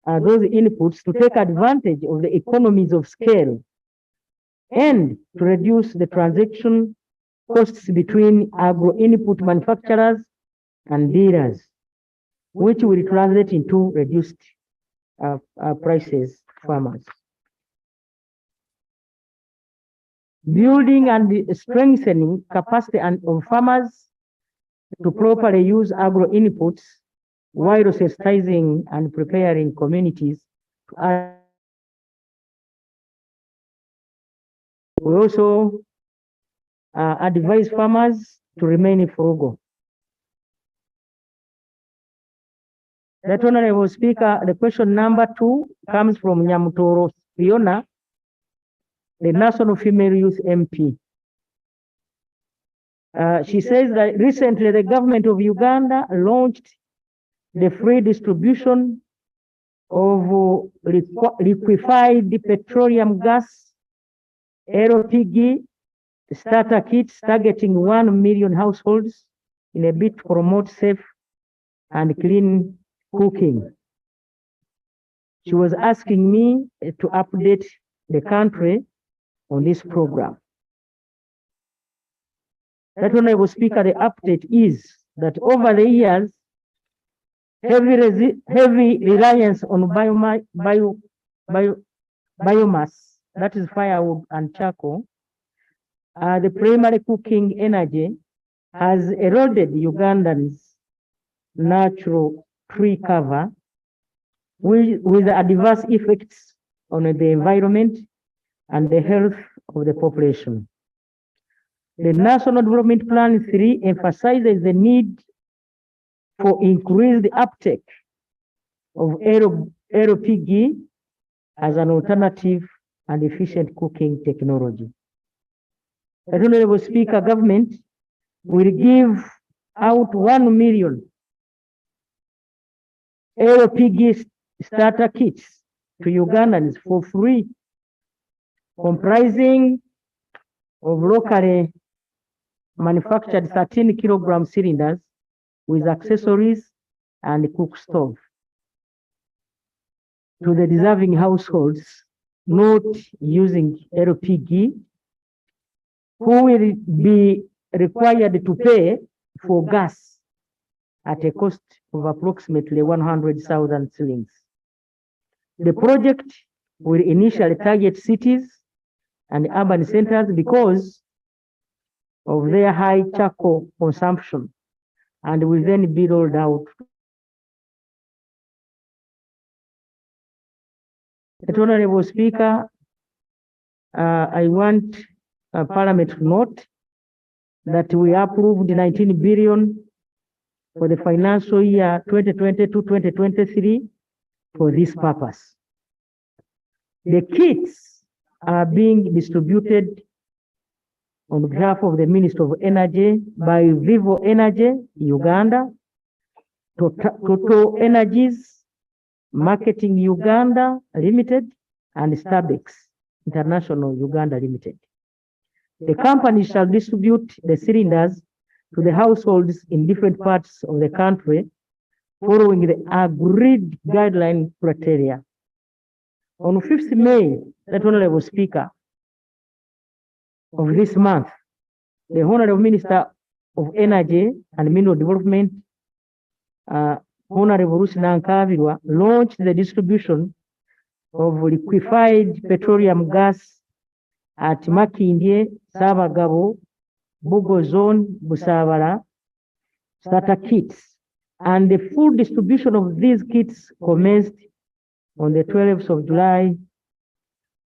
those inputs to take advantage of the economies of scale and to reduce the transaction costs between agro input manufacturers and dealers, which will translate into reduced prices to farmers. Building and strengthening capacity of farmers to properly use agro inputs while sensitizing and preparing communities to we also advise farmers to remain frugal. That Honorable Speaker, the question number 2 comes from Nyamutoro Fiona, the National Female Youth MP. She says that recently the government of Uganda launched the free distribution of liquefied petroleum gas, LPG, starter kits targeting 1 million households in a bid to promote safe and clean cooking. She was asking me to update the country on this program. That Honorable Speaker, the update is that over the years, heavy reliance on biomass, that is firewood and charcoal, the primary cooking energy has eroded Ugandans' natural tree cover with adverse effects on the environment and the health of the population. The National Development Plan 3 emphasizes the need for increased uptake of LPG as an alternative and efficient cooking technology. Honorable Speaker, government will give out 1 million LPG starter kits to Ugandans for free, comprising of locally manufactured 13 kilogram cylinders with accessories and cook stove to the deserving households not using LPG, who will be required to pay for gas at a cost of approximately 100,000 shillings. The project will initially target cities and urban centers because of their high charcoal consumption and will then be rolled out Honorable Speaker, I want Parliament to note that we approved 19 billion for the financial year 2022-2023 for this purpose. The kits are being distributed on behalf of the Minister of Energy by Vivo Energy, Uganda, Total Energies, Marketing Uganda Limited, and Starbex International Uganda Limited. The company shall distribute the cylinders to the households in different parts of the country following the agreed guideline criteria. On 5th May, the Honorable Speaker, of this month, the Honorable Minister of Energy and Mineral Development, Honorable Rusina Nkavirwa, launched the distribution of liquefied petroleum gas at Makindye, Sabagabo, Bugo Zone, Busabala, starter kits, and the full distribution of these kits commenced on the 12th of July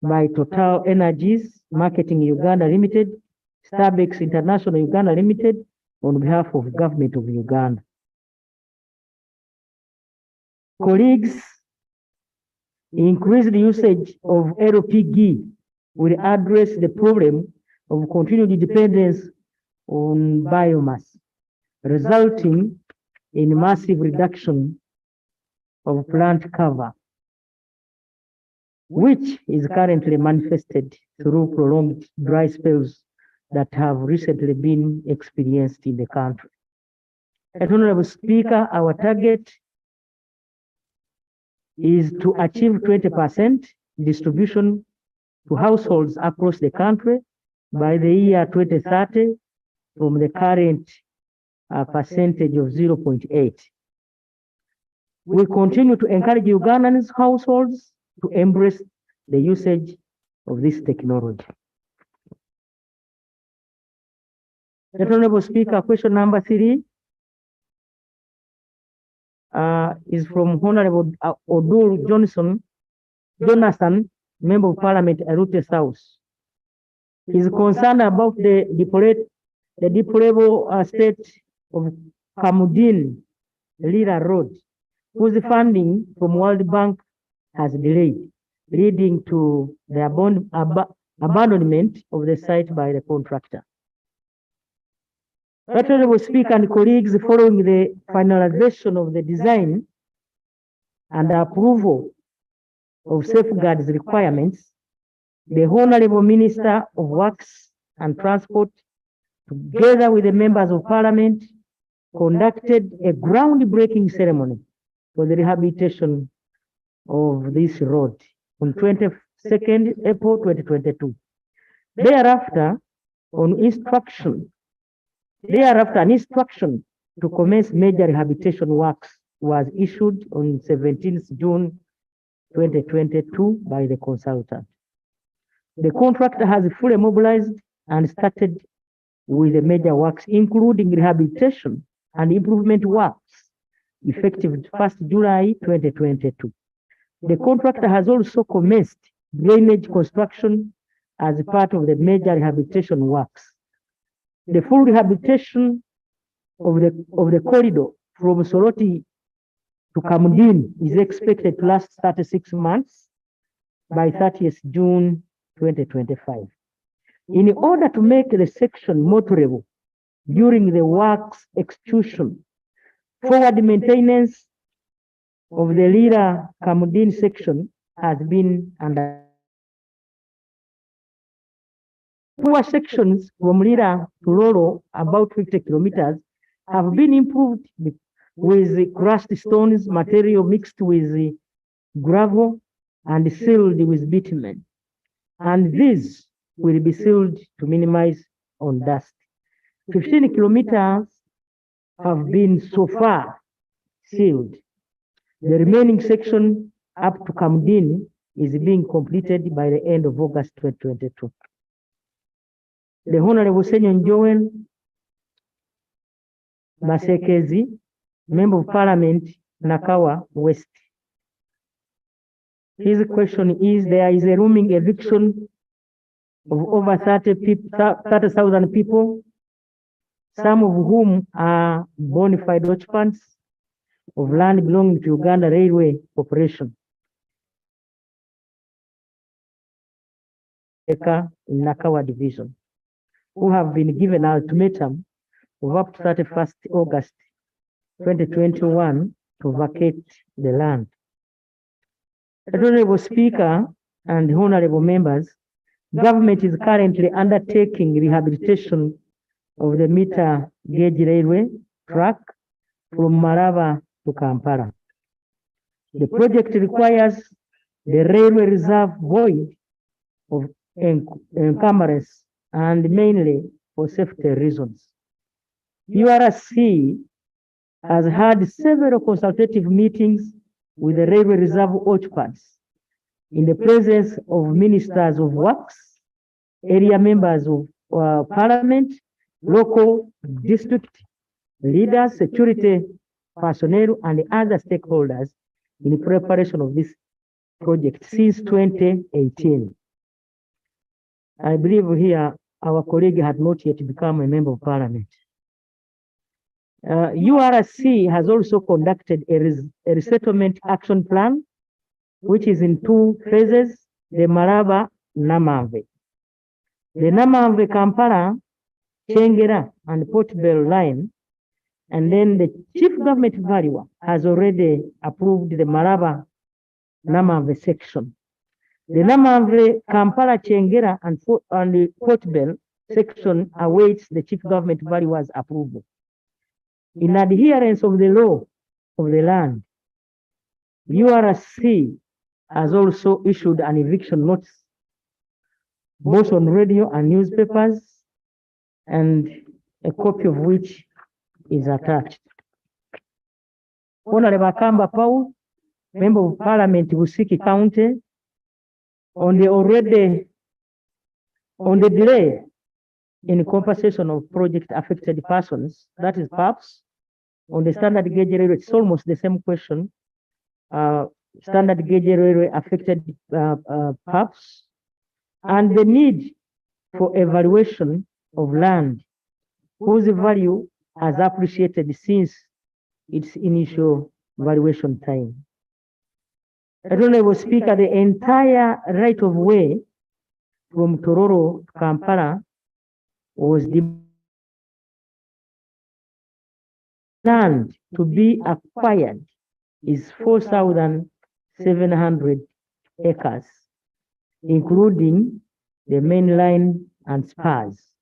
by Total Energies, Marketing Uganda Limited, Starbex International Uganda Limited, on behalf of the Government of Uganda. Colleagues, increased usage of LPG will address the problem of continued dependence on biomass, resulting in massive reduction of plant cover, which is currently manifested through prolonged dry spells that have recently been experienced in the country. Honorable Speaker, our target is to achieve 20% distribution to households across the country by the year 2030 from the current percentage of 0.8. We continue to encourage Ugandan households to embrace the usage of this technology. Honorable Speaker, question number 3 is from Honorable Odul Jonathan, Member of Parliament, Arute South. He's concerned about the deplorable state of Kamudin Lira Road, whose funding from World Bank has delayed, leading to the abandonment of the site by the contractor. Honorable Speaker and colleagues, following the finalization of the design and approval of safeguards requirements, the Honorable Minister of Works and Transport, together with the members of Parliament, conducted a groundbreaking ceremony for the rehabilitation of this road on 22nd April 2022. Thereafter, an instruction to commence major rehabilitation works was issued on 17th June 2022 by the consultant. The contractor has fully mobilized and started with the major works, including rehabilitation and improvement works, effective 1st July 2022. The contractor has also commenced drainage construction as part of the major rehabilitation works. The full rehabilitation of the corridor from Soroti to Kamudin is expected to last 36 months by 30th June 2025. In order to make the section motorable during the works execution, forward maintenance of the Lira Kamudin section has been under. Poor sections from Lira to Loro, about 50 kilometers, have been improved with crushed stones material mixed with gravel and sealed with bitumen. And these will be sealed to minimize on dust. 15 kilometers have been so far sealed. The remaining section up to Kamudin is being completed by the end of August 2022. The Honorable Senyon Joel Masekezi, Member of Parliament, Nakawa West. His question is, there is a looming eviction of over 30,000 people, some of whom are bona fide occupants of land belonging to Uganda Railway Corporation in Nakawa Division, who have been given an ultimatum of up to 31st August 2021 to vacate the land. Honorable Speaker and honorable members, government is currently undertaking rehabilitation of the meter gauge railway track from Malaria to Kampala. The project requires the railway reserve void of encumbrance and mainly for safety reasons. URC has had several consultative meetings with the railway reserve occupants in the presence of ministers of works, area members of parliament, local, district leaders, security personnel, and other stakeholders in preparation of this project since 2018. I believe here our colleague had not yet become a member of parliament. URC has also conducted a resettlement action plan, which is in 2 phases, the Maraba Namave. The Namave Kampala, Chengera, and Port Bell line, and then the chief government valuer has already approved the Maraba Namave section. The Namave Kampala, Chengera, and Port Bell section awaits the chief government valuer's approval. In adherence of the law of the land, URC has also issued an eviction notice, both on radio and newspapers, and a copy of which is attached. Honorable Kamba Paul, Member of Parliament, Busiki County, on the delay in compensation of project affected persons, that is PAPS, on the standard gauge railway, it's almost the same question. Standard gauge railway affected PAPS, and the need for evaluation of land whose value has appreciated since its initial valuation time. Honorable Speaker, the entire right of way from Tororo to Kampala was land to be acquired is 4,700 acres, including the main line and spurs.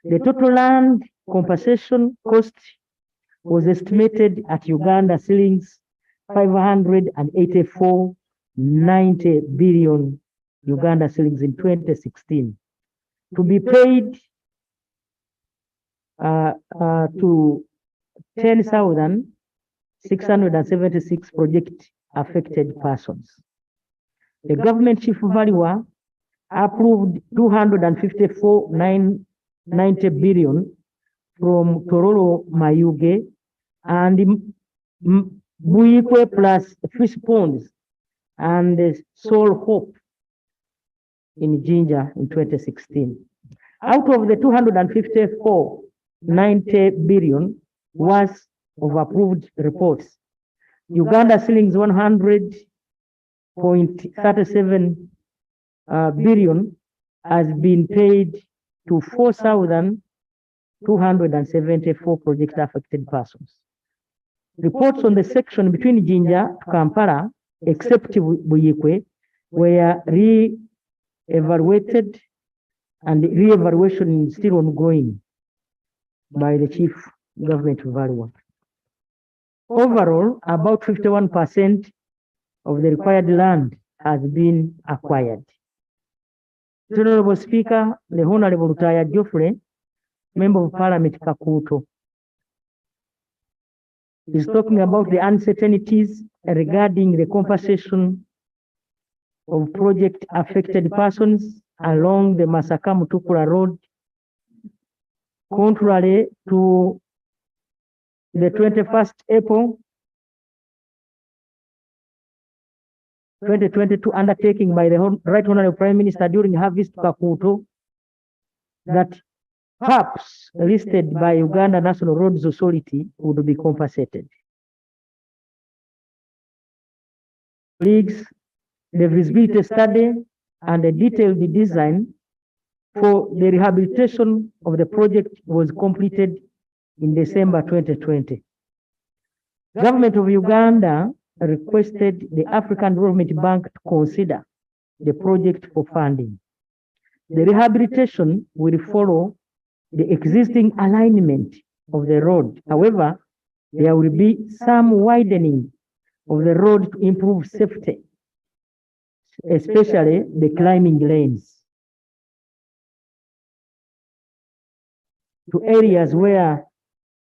The total land compensation cost was estimated at Uganda shillings 584.90 billion Uganda shillings in 2016, to be paid to 10,676 project affected persons. The government chief valuer approved 254.90 billion from Tororo Mayuge and Buikwe plus fish ponds and the Soul Hope in Jinja in 2016. Out of the 254.90 billion was of approved reports, Uganda shillings 100.37 billion has been paid to 4,274 project affected persons. Reports on the section between Jinja to Kampala, except Buyikwe, were re-evaluated, and the re-evaluation is still ongoing by the chief government valuer. Overall, about 51% of the required land has been acquired. Honorable Speaker, the Honorable retired Geoffrey, Member of Parliament Kakuto, is talking about the uncertainties regarding the compensation of project affected persons along the Masaka-Mutukula Road, contrary to the 21st April 2022 undertaking by the Right Honorable Prime Minister during Harvest Kakuto that perhaps listed by Uganda National Roads Authority would be compensated. Colleagues, the visibility study and the detailed design for the rehabilitation of the project was completed in December 2020. Government of Uganda requested the African Development Bank to consider the project for funding. The rehabilitation will follow the existing alignment of the road. However, there will be some widening of the road to improve safety, especially the climbing lanes, to areas where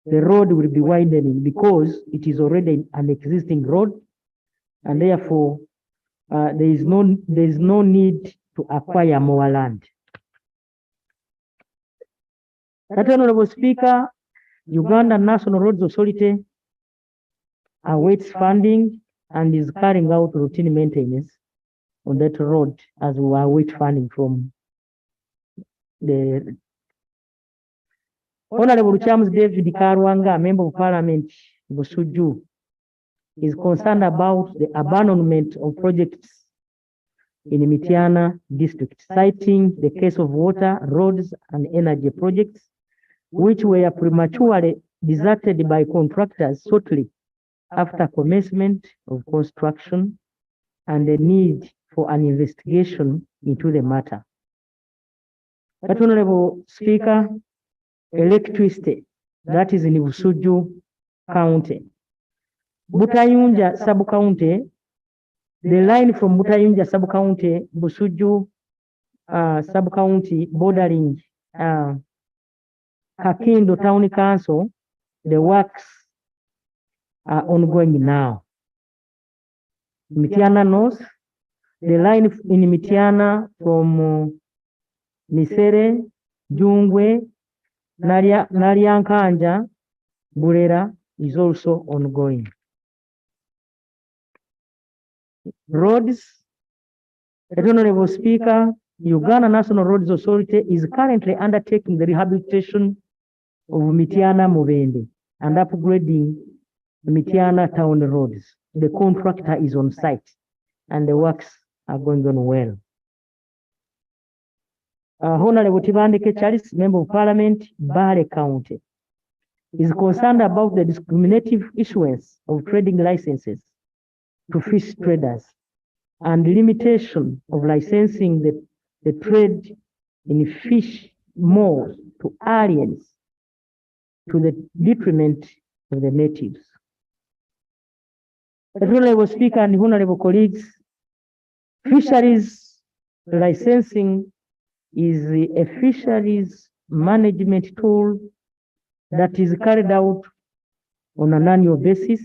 the road will be widening because it is already an existing road, and therefore there is no need to acquire more land. That Honorable Speaker, Uganda National Roads Authority awaits funding and is carrying out routine maintenance on that road as we await funding from the Honorable Charles David Karwanga, Member of Parliament, Busuju, is concerned about the abandonment of projects in Mitiana district, citing the case of water, roads, and energy projects, which were prematurely deserted by contractors shortly after commencement of construction, and the need for an investigation into the matter. That Honorable Speaker, electricity, that is in Busuju County. Butayunja sub-county, the line from Butayunja sub-county, Busuju sub-county bordering Kakindo Town Council, the works are ongoing now. Mitiana North, the line in Mitiana from Misere, Jungwe, Naryankanja, Burera is also ongoing. Roads, Honorable Speaker, Uganda National Roads Authority is currently undertaking the rehabilitation of Mitiana Mubende and upgrading Mitiana town roads. The contractor is on site and the works are going on well. Honorable Tibandeke Charles, Member of Parliament, Bale County, is concerned about the discriminative issuance of trading licenses to fish traders and limitation of licensing the trade in fish more to aliens to the detriment of the natives. Honorable Speaker and honorable colleagues, fisheries licensing is a fisheries management tool that is carried out on an annual basis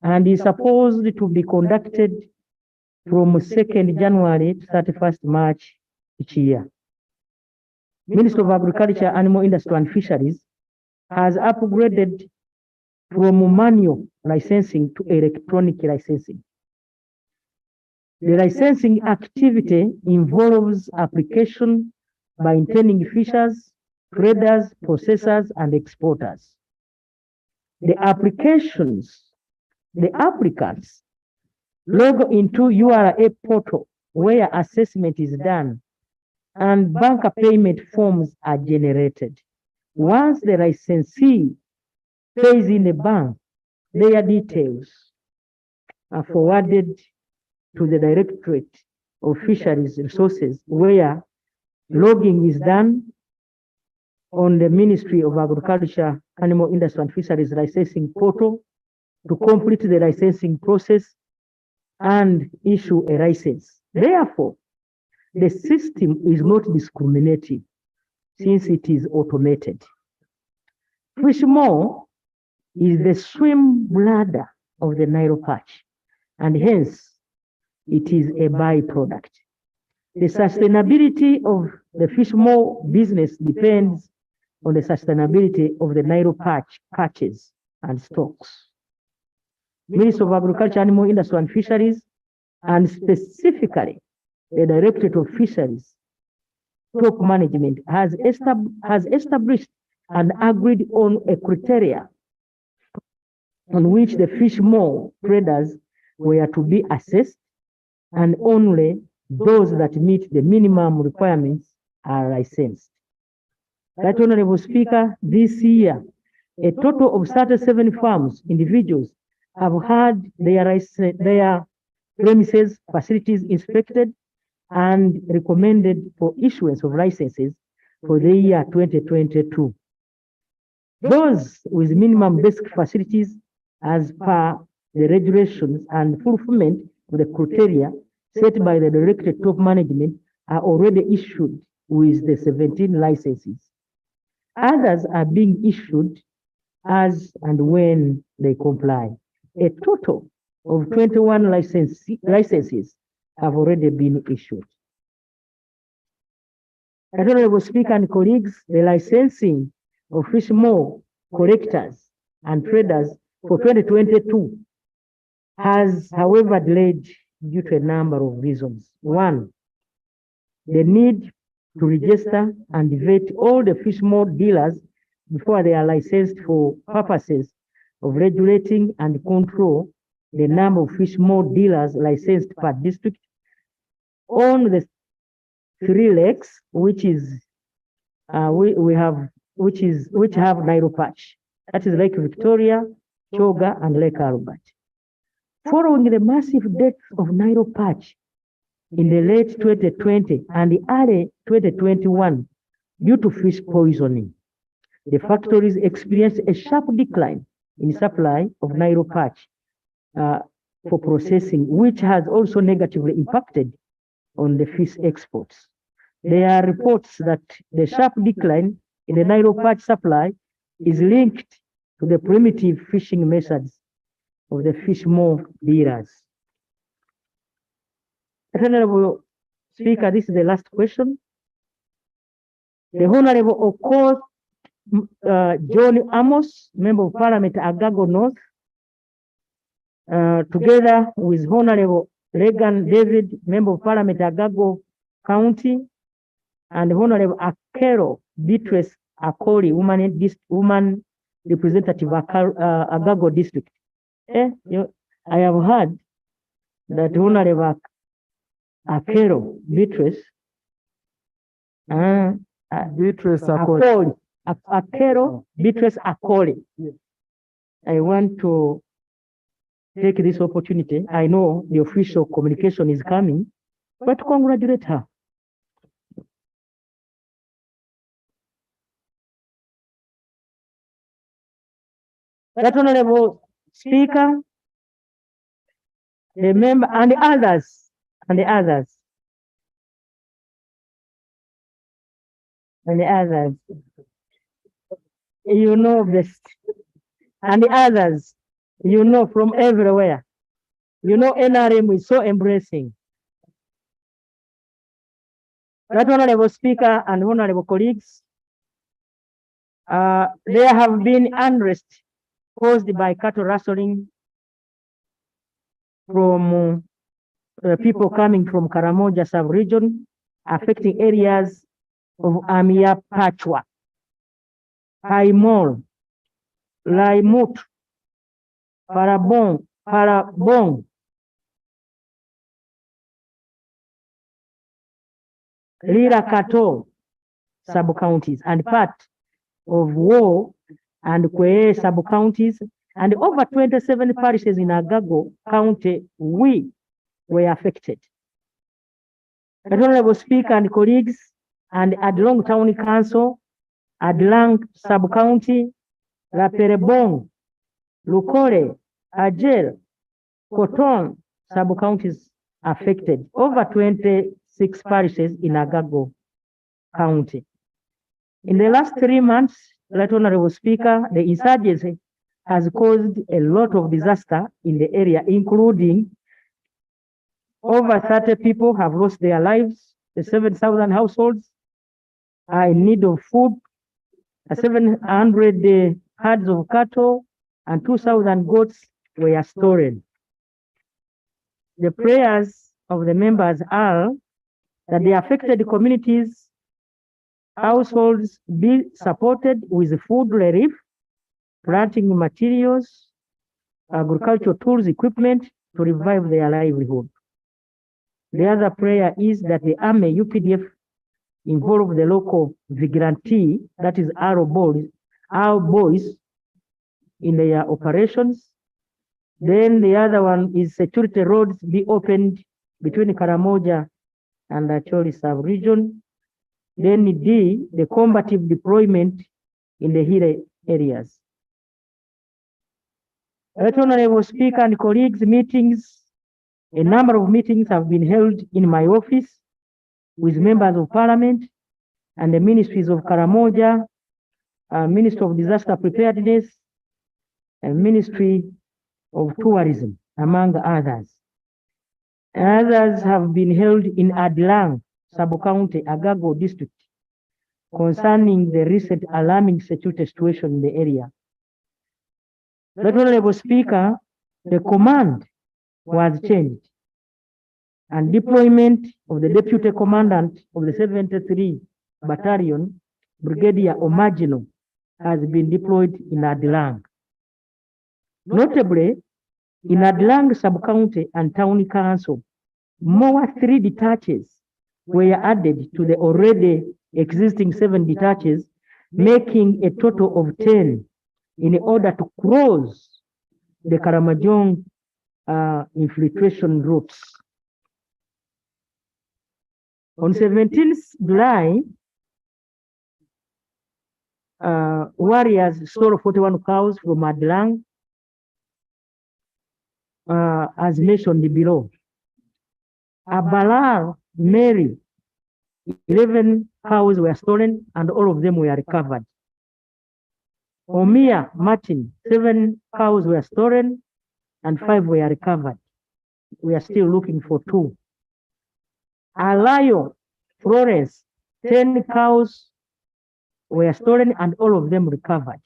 and is supposed to be conducted from 2nd January to 31st March each year. Ministry of Agriculture, Animal Industry and Fisheries has upgraded from manual licensing to electronic licensing. The licensing activity involves application by intending fishers, traders, processors, and exporters. The applicants log into URA portal where assessment is done and bank payment forms are generated. Once the licensee pays in the bank, their details are forwarded to the Directorate of Fisheries Resources, where logging is done on the Ministry of Agriculture, Animal Industry and Fisheries licensing portal to complete the licensing process and issue a license. Therefore, the system is not discriminative since it is automated. Fishmore is the swim bladder of the Nile perch, and hence it is a byproduct. The sustainability of the fishmore business depends on the sustainability of the Nile perch catches and stocks. Ministry of Agriculture, Animal Industry and Fisheries and specifically the Directorate of Fisheries top management has established and agreed on a criteria on which the fish maw traders were to be assessed, and only those that meet the minimum requirements are licensed. Right, Honorable Speaker, this year, a total of 37 farms, individuals, have had their premises, facilities inspected and recommended for issuance of licenses for the year 2022. Those with minimum basic facilities as per the regulations and fulfillment of the criteria set by the Directorate of Management are already issued with the 17 licenses. Others are being issued as and when they comply. A total of 21 licenses have already been issued. Honorable Speaker and colleagues, the licensing of fish maw collectors and traders for 2022 has, however, delayed due to a number of reasons. One, the need to register and vet all the fish maw dealers before they are licensed for purposes of regulating and control the number of fish maw dealers licensed per district on the 3 lakes, which have Nile Perch. That is Lake Victoria, Choga, and Lake Albert. Following the massive death of Nile Perch in the late 2020 and the early 2021 due to fish poisoning, the factories experienced a sharp decline in supply of Nile Perch for processing, which has also negatively impacted on the fish exports. There are reports that the sharp decline in the Nile Perch supply is linked to the primitive fishing methods of the fish maw dealers. Honorable Speaker, this is the last question. The Honorable Okor John Amos, Member of Parliament, Agago North, together with Honorable Regan David, Member of Parliament, Agago County, and Honorable Akero Beatrice Akori, woman representative Agago District. I have heard that Honorable Akero Beatrice Akori. Akero Beatrice Akori. I want to take this opportunity. I know the official communication is coming, but to congratulate her. That Honorable Speaker, the member and the others, you know best, and the others, you know from everywhere. You know NRM is so embracing. That Honorable Speaker and honorable colleagues, there have been unrest caused by cattle rustling from people coming from Karamoja sub-region, affecting areas of Amia Pachwa, Paimol, Laimut, Parabong, Lira Kato sub-counties, and part of Wo and Kwee sub-counties, and over 27 parishes in Agago County, we were affected. Honorable Speaker and colleagues, and Adlong Town Council, Adlang Sub-County, Laperebong, Lukore, Ajel, Koton sub-counties affected, over 26 parishes in Agago County. In the last 3 months, Right Honorable Speaker, the insurgency has caused a lot of disaster in the area, including over 30 people have lost their lives, the 7,000 households are in need of food, 700 herds of cattle, and 2,000 goats were stolen. the prayers of the members are that the affected communities, households be supported with food relief, planting materials, agricultural tools, equipment to revive their livelihood. The other prayer is that the army UPDF involve the local vigilante, that is our boys in their operations. Then the other one is security roads be opened between Karamoja and the Choli sub-region. Then D, the combative deployment in the hill areas. Right Honorable Speaker and colleagues, a number of meetings have been held in my office with members of parliament and the ministries of Karamoja, Ministry of Disaster Preparedness, and Ministry of Tourism, among others. Others have been held in Adlang, Sub-County, Agago District, concerning the recent alarming security situation in the area. Right Honorable Speaker, the command was changed and deployment of the Deputy Commandant of the 73 Battalion, Brigadier Omagino, has been deployed in Adlang. Notably, in Adlang Sub-County and Town Council, more 3 detaches were added to the already existing 7 detaches, making a total of 10 in order to close the Karamojong infiltration routes. On 17th July, warriors stole 41 cows from Adlang, as mentioned below. Abalar, Mary, 11 cows were stolen and all of them were recovered. Omia, Martin, 7 cows were stolen and 5 were recovered. We are still looking for 2. Alayo, Florence, 10 cows were stolen and all of them recovered.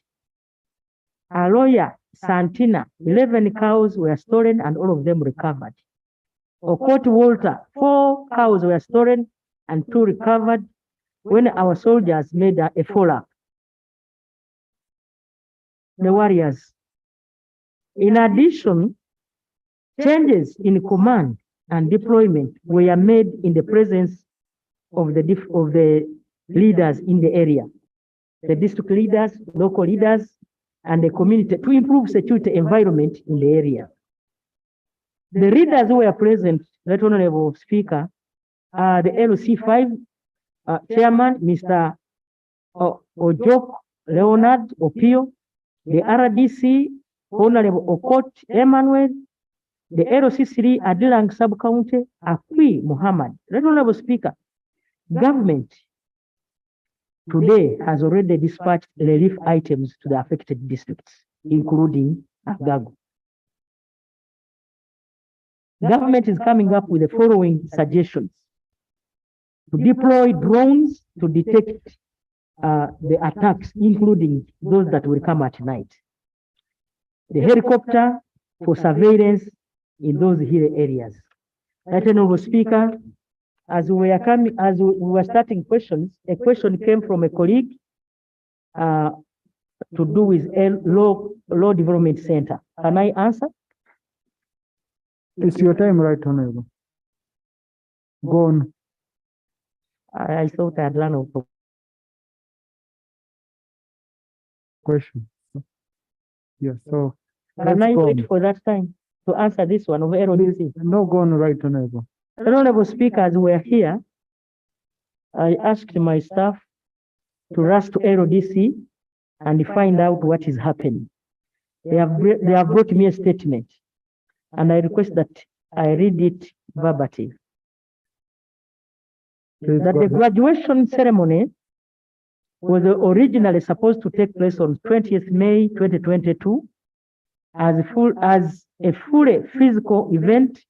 Aloya, Santina, 11 cows were stolen and all of them recovered. Okot Walter, 4 cows were stolen and 2 recovered when our soldiers made a follow-up. The warriors. In addition, changes in command and deployment were made in the presence of the leaders in the area, the district leaders, local leaders, and the community to improve security environment in the area. The leaders who were present, Right Honorable Speaker, the LC5 Chairman, Mr. Ojok Leonard Opio, the RDC, Honorable Okot Emmanuel, the LC3 Adlang Sub-County, Akwi Muhammad. Right Honorable Speaker, government today has already dispatched relief items to the affected districts, including Agago. Government is coming up with the following suggestions: to deploy drones to detect the attacks, including those that will come at night. The helicopter for surveillance in those hill areas. Right Honorable Speaker, as we were starting questions, a question came from a colleague to do with law development center. Can I answer? It's your time, Right Honorable. Go on. I thought I had run out of question. Yes, so can I wait for that time to answer this one of RODC? No, go on, Right Honorable. Honorable Speaker, as we are here, I asked my staff to rush to RODC and find out what is happening. They have brought me a statement, and I request that I read it verbatim. That the graduation ceremony was originally supposed to take place on 20th May 2022 as a fully physical event,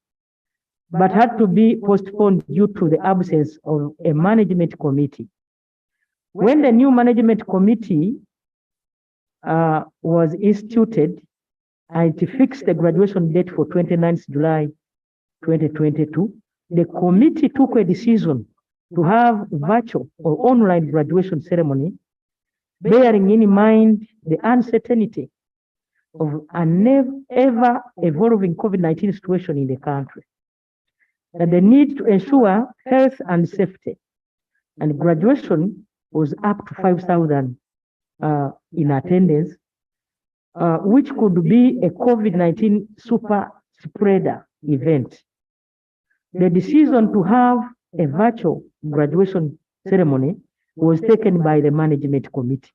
but had to be postponed due to the absence of a management committee. When the new management committee was instituted, and it fixed the graduation date for 29th July 2022, the committee took a decision to have virtual or online graduation ceremony, bearing in mind the uncertainty of an ever evolving COVID-19 situation in the country, and the need to ensure health and safety. And graduation was up to 5,000 in attendance, which could be a COVID-19 super spreader event. The decision to have a virtual graduation ceremony was taken by the management committee,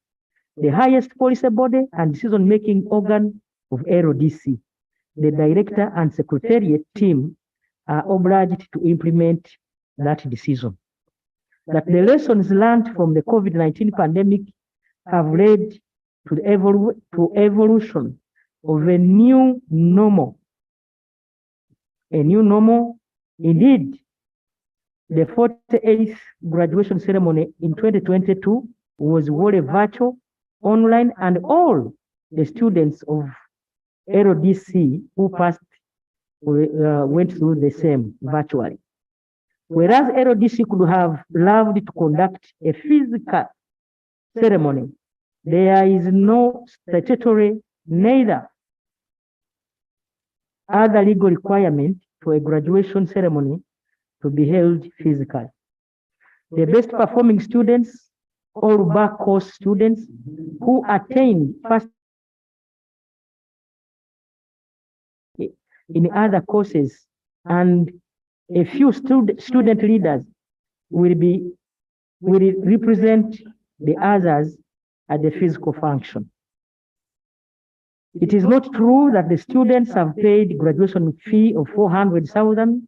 the highest policy body and decision-making organ of RODC. The director and secretariat team are obliged to implement that decision. That the lessons learned from the COVID-19 pandemic have led to the evolution of a new normal. A new normal. Indeed, the 48th graduation ceremony in 2022 was wholly virtual, online, and all the students of RODC who passed went through the same virtually. Whereas RODC could have loved to conduct a physical ceremony, there is no statutory, neither other legal requirement for a graduation ceremony to be held physically. The best performing students, all back course students who attained first in other courses, and a few student leaders will represent the others at the physical function. It is not true that the students have paid graduation fee of 400,000.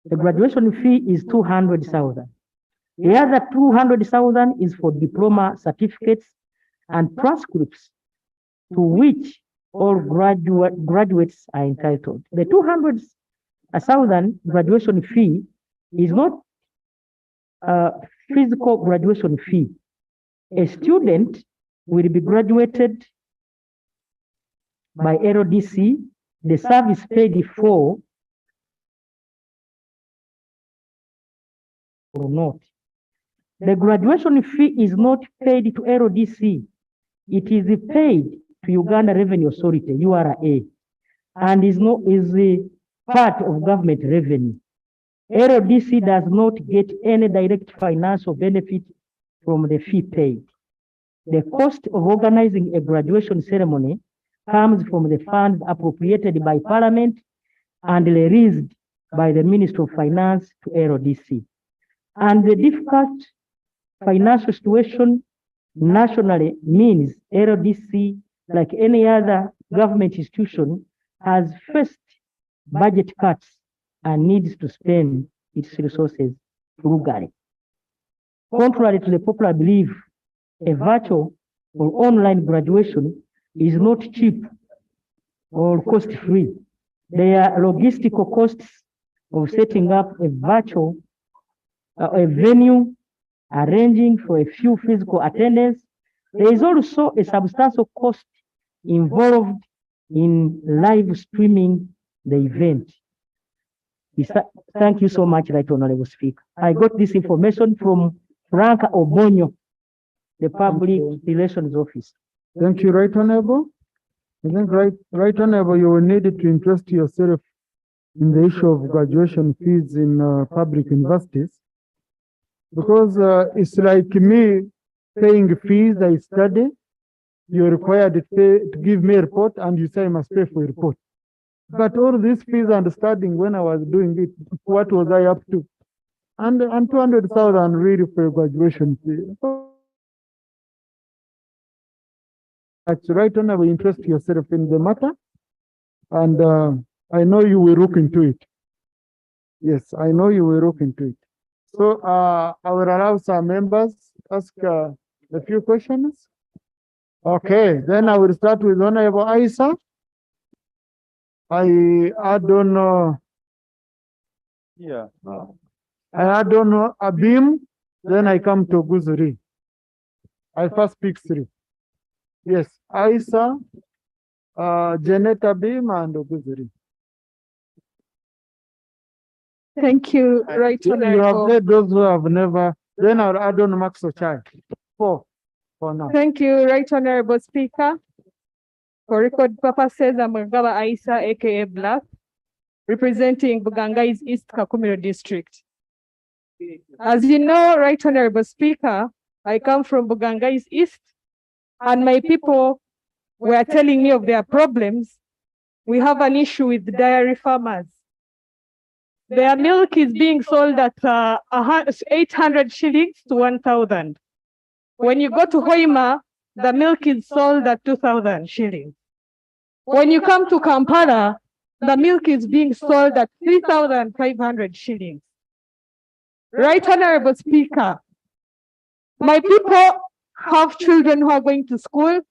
The graduation fee is 200,000. The other 200,000 is for diploma certificates and transcripts to which all graduates are entitled. The 200,000 graduation fee is not a physical graduation fee. A student will be graduated by RODC, the service paid for or not. The graduation fee is not paid to RODC. It is paid to Uganda Revenue Authority, URA, and is part of government revenue. RODC does not get any direct financial benefit from the fee paid. The cost of organizing a graduation ceremony comes from the funds appropriated by Parliament and released by the Ministry of Finance to RODC. And the difficult financial situation nationally means RODC, like any other government institution, has faced budget cuts and needs to spend its resources frugally. Contrary to the popular belief, a virtual or online graduation is not cheap or cost-free. There are logistical costs of setting up a virtual a venue, arranging for a few physical attendance. There is also a substantial cost involved in live streaming the event. Thank you so much, Right Honorable Speaker. I got this information from Franca Obonyo, the Public Relations Office. Thank you, Right Honorable. I think, Right Honorable, you will need to interest yourself in the issue of graduation fees in public universities, because it's like me paying fees, I study, you're required to give me a report, and you say I must pay for a report. But all these fees and studying, when I was doing it, what was I up to? And 200,000 really for a graduation fee. That's Right Honorable, interest yourself in the matter, and I know you will look into it. Yes, I know you will look into it. So I will allow some members ask a few questions. Okay, then I will start with Honorable Isa. I don't know. Yeah. I don't know Abim. Then I come to Guzuri. I first pick three. Yes, Isa, Janet Abim, and Guzuri. Thank you, Right You have Honorable. heard those who have never, then I'll add on Max Ochai. Four for now. Thank you, Right Honorable Speaker. For record purposes, I'm Ngaba Aisa, aka Black, representing Bugangai's East Kakumiro District. As you know, Right Honorable Speaker, I come from Bugangai's East, and my people were telling me of their problems. We have an issue with dairy farmers. Their milk is being sold at 800 shillings to 1,000. When you go to Hoima, the milk is sold at 2,000 shillings. When you come to Kampala, the milk is being sold at 3,500 shillings. Right Honorable Speaker, my people have children who are going to school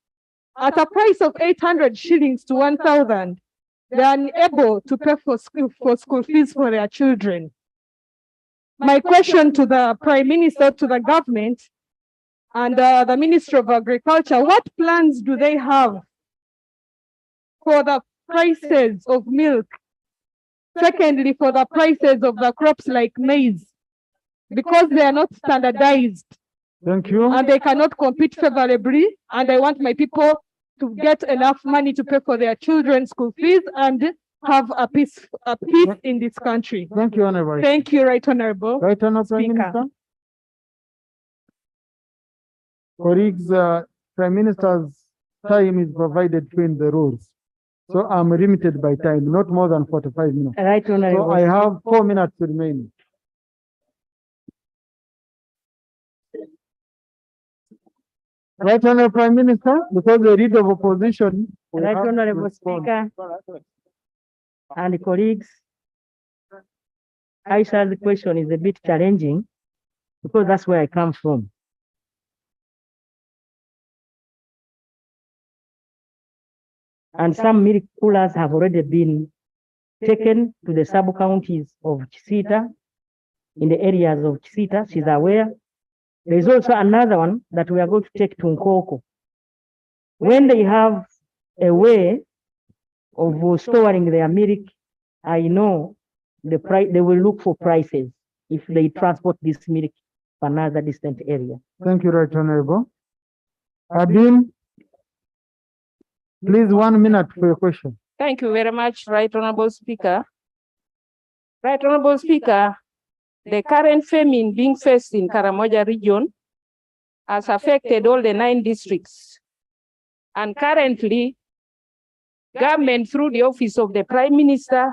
at a price of 800 shillings to 1,000. They are unable to pay for school fees for their children. My question to the Prime Minister, to the government, and the Ministry of Agriculture, what plans do they have for the prices of milk? Secondly, for the prices of the crops like maize, because they are not standardized. Thank you. And they cannot compete favorably. And I want my people to get enough money to pay for their children's school fees and have a peace in this country. Thank you, Honorable. Thank you, Right Honorable. Right Honorable Prime Speaker. Minister. Colleagues, Prime Minister's time is provided in the rules. So I'm limited by time, not more than 45 minutes. Right Honorable. So I have 4 minutes remaining. Right Honorable Prime Minister, because the leader of opposition. Right Honorable Speaker and colleagues, Aisha's question is a bit challenging because that's where I come from. And some milk coolers have already been taken to the sub-counties of Chisita, in the areas of Chisita, she's aware. There is also another one that we are going to take to Nkoko. When they have a way of storing their milk, I know the price, they will look for prices if they transport this milk to another distant area. Thank you, Right Honorable. Abim, please 1 minute for your question. Thank you very much, Right Honorable Speaker. Right Honorable Speaker, the current famine being faced in Karamoja region has affected all the 9 districts. And currently, government through the office of the Prime Minister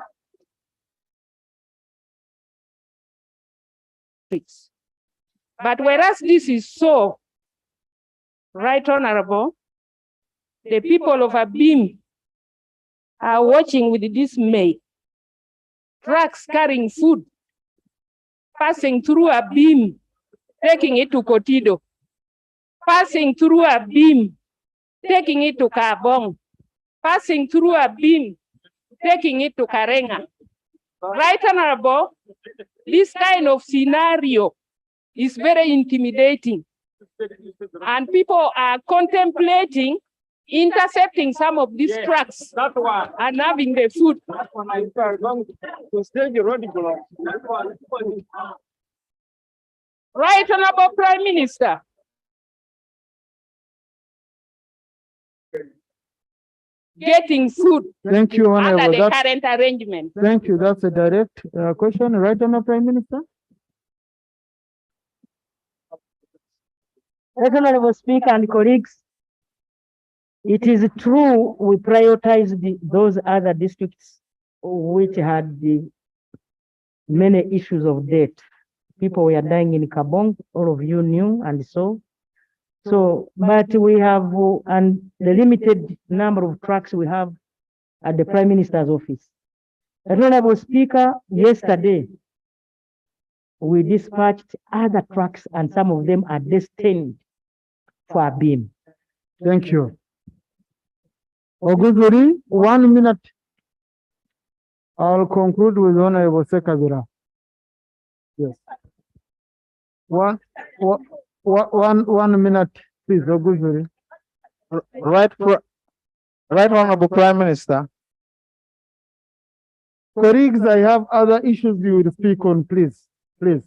but whereas this is so, Right Honorable, the people of Abim are watching with dismay. Trucks carrying food passing through Abim, taking it to Kotido, passing through Abim, taking it to Kabong, passing through Abim, taking it to Karenga. Right Honorable, this kind of scenario is very intimidating. And people are contemplating intercepting some of these trucks and having the food. Right Honorable Prime Minister. Getting food. Thank you, Honorable. Under the current arrangement. Thank you. That's a direct question. Right Honorable Prime Minister. Right Honorable Speaker and colleagues, it is true we prioritized those other districts which had many issues of death. People were dying in Kabong, all of you knew, and so, but we have, and the limited number of trucks we have at the Prime Minister's office. Honorable Speaker, yesterday, we dispatched other trucks and some of them are destined for Abim. Thank you. Oguzuri, 1 minute. I'll conclude with Honorable Sekabira. Yes. One minute, please, Oguzuri. Right Honorable Prime Minister. Colleagues, I have other issues you will speak on, please. Please.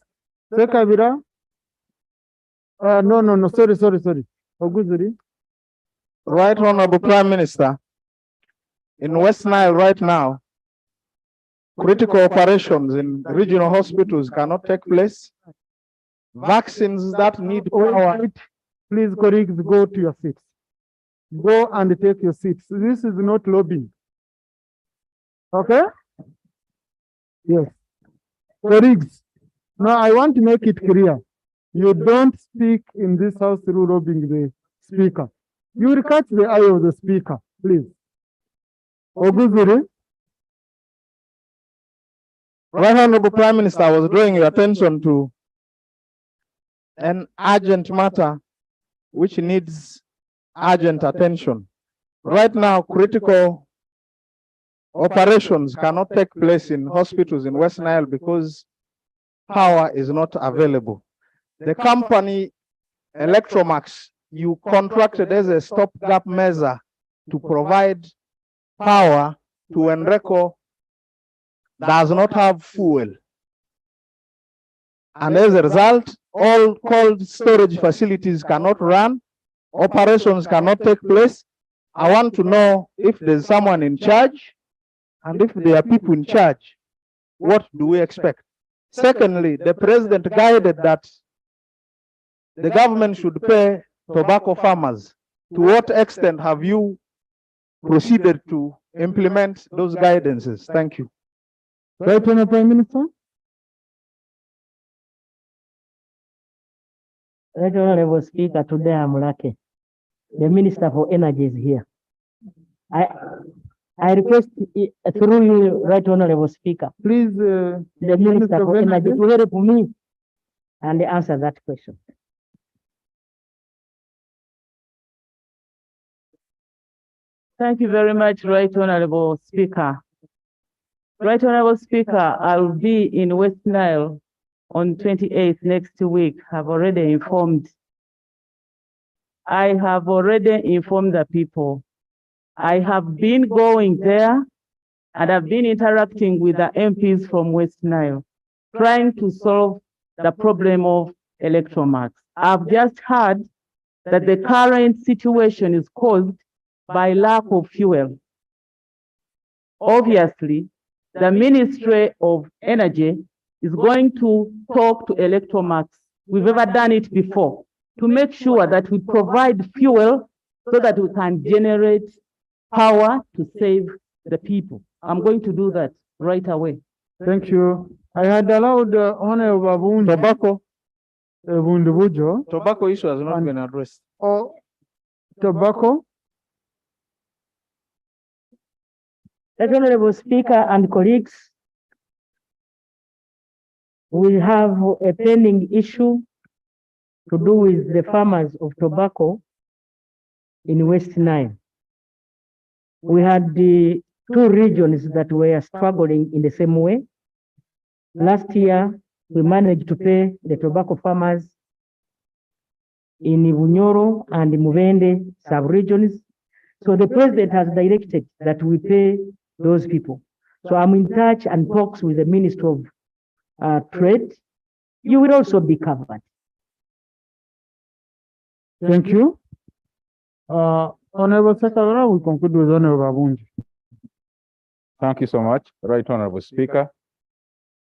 Sekabira? No, sorry. Oguzuri? Right Honorable Prime Minister, in West Nile right now, critical operations in regional hospitals cannot take place. Vaccines that need power. Wait. Please, colleagues, go to your seats. Go and take your seats. This is not lobbying. Okay? Yes. Colleagues, now I want to make it clear. You don't speak in this house through lobbying the speaker. You will catch the eye of the speaker, please. Oguzuri? Right Honorable Prime Minister, I was drawing your attention to an urgent matter which needs urgent attention. Right now, critical operations cannot take place in hospitals in West Nile because power is not available. The company Electromax, you contracted as a stopgap measure to provide power to Enreco does not have fuel. And as a result, all cold storage facilities cannot run, operations cannot take place. I want to know if there's someone in charge, and if there are people in charge, what do we expect? Secondly, the president guided that the government should pay tobacco farmers. To what extent have you proceeded to implement those guidances? Thank you. Right, Honorable Prime Minister? Right Honorable Speaker, today I'm lucky. The Minister for Energy is here. I request through you, Right Honorable Speaker, please, the Minister for Energy to help me and answer that question. Thank you very much, Right Honorable Speaker. Right Honorable Speaker, I'll be in West Nile on 28th next week. I've already informed. I have already informed the people. I have been going there and I've been interacting with the MPs from West Nile, trying to solve the problem of Electromax. I've just heard that the current situation is caused by lack of fuel. Obviously, the Ministry of Energy is going to talk to Electromax. We've ever done it before to make sure that we provide fuel so that we can generate power to save the people. I'm going to do that right away. Thank you. I had allowed Honorable Tobacco. Tobacco issue has not been addressed. Oh, tobacco? Right Honorable Speaker and colleagues, we have a pending issue to do with the farmers of tobacco in West Nile. We had the two regions that were struggling in the same way. Last year, we managed to pay the tobacco farmers in Bunyoro and Mubende sub-regions. So the president has directed that we pay those people. So I'm in touch and talks with the Minister of Trade. You will also be covered. Thank you. Honorable Secretary, we conclude with Honorable Abunji. Thank you so much, Right Honorable Speaker.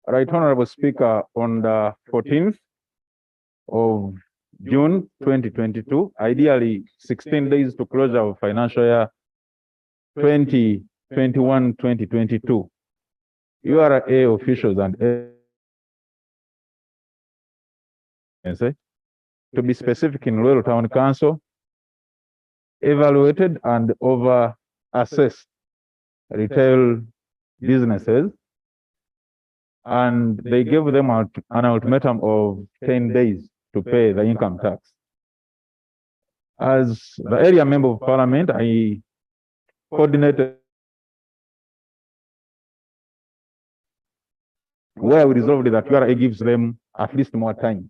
Right Honorable Speaker, on the 14th of June 2022, ideally 16 days to closure of financial year 2021-2022, URA officials and to be specific in Rural Town Council, evaluated and over-assessed retail businesses, and they gave them an ultimatum of 10 days to pay the income tax. As the area member of parliament, I coordinated where we resolved that URA gives them at least more time.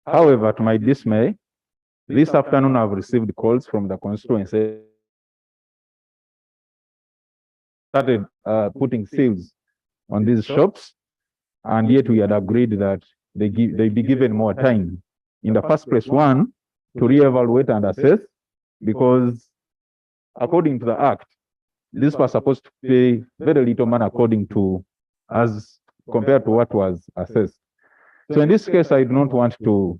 However, to my dismay, this afternoon I've received calls from the constituency started putting seals on these shops, and yet we had agreed that they be given more time. In the first place, one, to reevaluate and assess, because according to the Act, these were supposed to pay very little money according to, as compared to what was assessed. So in this case, I do not want to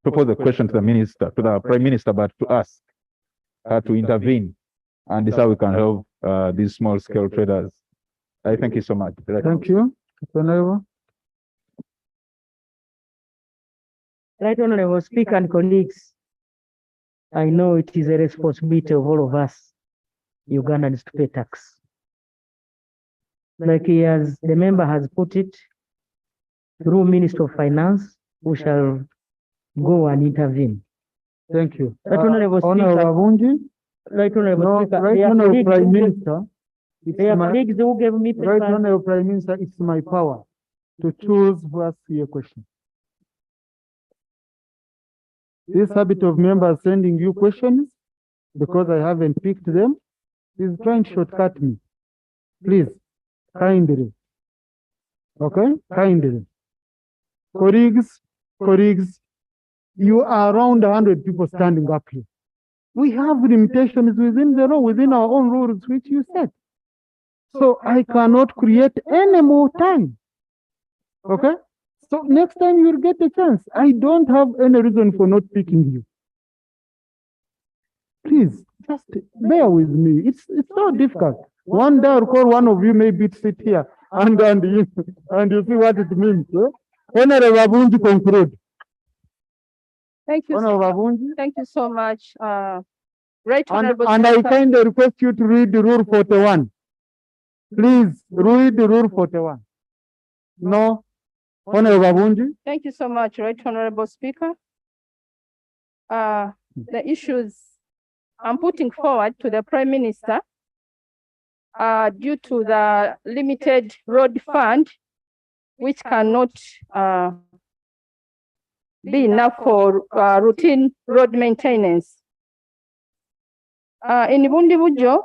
propose a question to the minister, to the Prime Minister, but to ask her to intervene, and this is how we can help these small-scale traders. I thank you so much. Thank you. Right Honorable Speaker and colleagues, I know it is a responsibility of all of us, Ugandans, to pay tax. Like the member has put it, through Minister of Finance, we shall go and intervene. Thank you. Right Honorable Speaker. Honorable Right Honorable Speaker. Right Honorable Prime Minister. There are colleagues who gave me papers. Right Honorable Prime Minister, it's my power to choose who asks you a question. This habit of members sending you questions because I haven't picked them is trying to shortcut me. Please, kindly. Okay? Kindly. Colleagues, you are around 100 people standing up here. We have limitations within the law, within our own rules, which you set. So I cannot create any more time. Okay? So next time you'll get a chance. I don't have any reason for not picking you. Please, just bear with me. It's so difficult. One day I'll call one of you, maybe to sit here and you see what it means. Honorable Abunji, conclude. Thank you. Thank you so much. Right Honorable And I Speaker. kindly request you to read the Rule 41. Please read the Rule 41. No. Honorable Abunji. Thank you so much, Right Honorable Speaker. The issues I'm putting forward to the Prime Minister due to the limited road fund, which cannot be enough for routine road maintenance. In Bundibujo,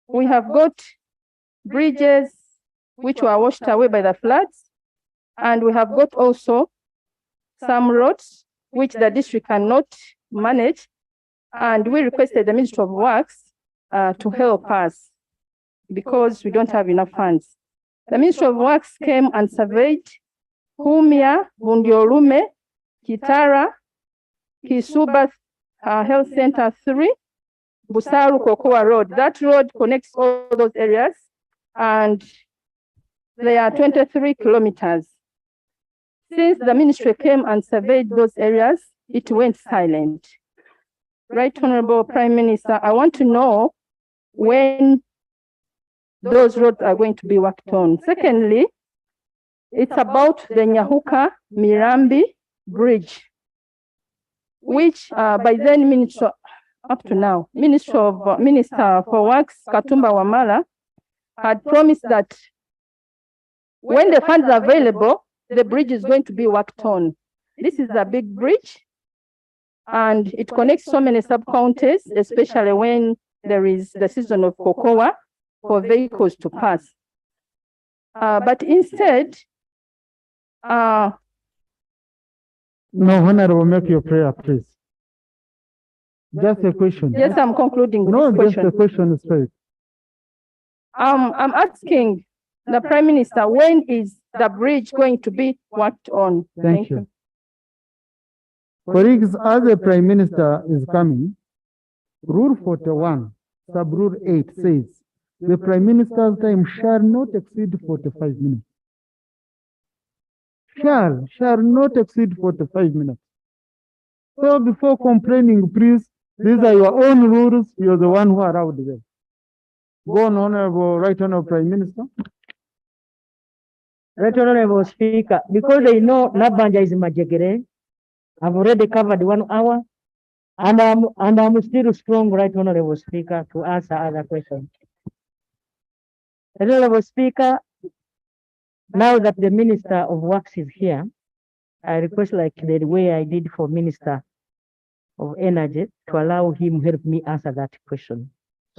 we have got bridges which were washed away by the floods, and we have got also some roads which the district cannot manage, and we requested the Ministry of Works to help us because we don't have enough funds. The Ministry of Works came and surveyed Humia, Bundiolume, Kitara, Kisuba Health Center 3, Busaru Kokoa Road. That road connects all those areas, and they are 23 kilometers. Since the ministry came and surveyed those areas, it went silent. Right Honorable Prime Minister, I want to know when those roads are going to be worked on. Secondly, it's about the Nyahuka Mirambi Bridge, which by then Minister, up to now, Minister for Works Katumba Wamala had promised that when the funds are available, the bridge is going to be worked on. This is a big bridge, and it connects so many sub-counties, especially when there is the season of cocoa for vehicles to pass. But instead, no, Honorable, make your prayer, please. Just a question. Yes, I'm concluding with no, this question. Just a question straight. I'm asking the Prime Minister, when is the bridge going to be worked on? Thank you. Colleagues, as the Prime Minister is coming, Rule 41, Sub-Rule 8 says, the Prime Minister's time shall not exceed 45 minutes. Shall not exceed 45 minutes. So before complaining, please, these are your own rules. You're the one who allowed them. Go on, Honorable, Right Honorable Prime Minister. Right Honorable Speaker, because they know Nabanja is Majegere, I've already covered 1 hour, and I'm still strong, Right Honorable Speaker, to answer other questions. Honorable Speaker, now that the Minister of Works is here, I request, like the way I did for Minister of Energy, to allow him help me answer that question.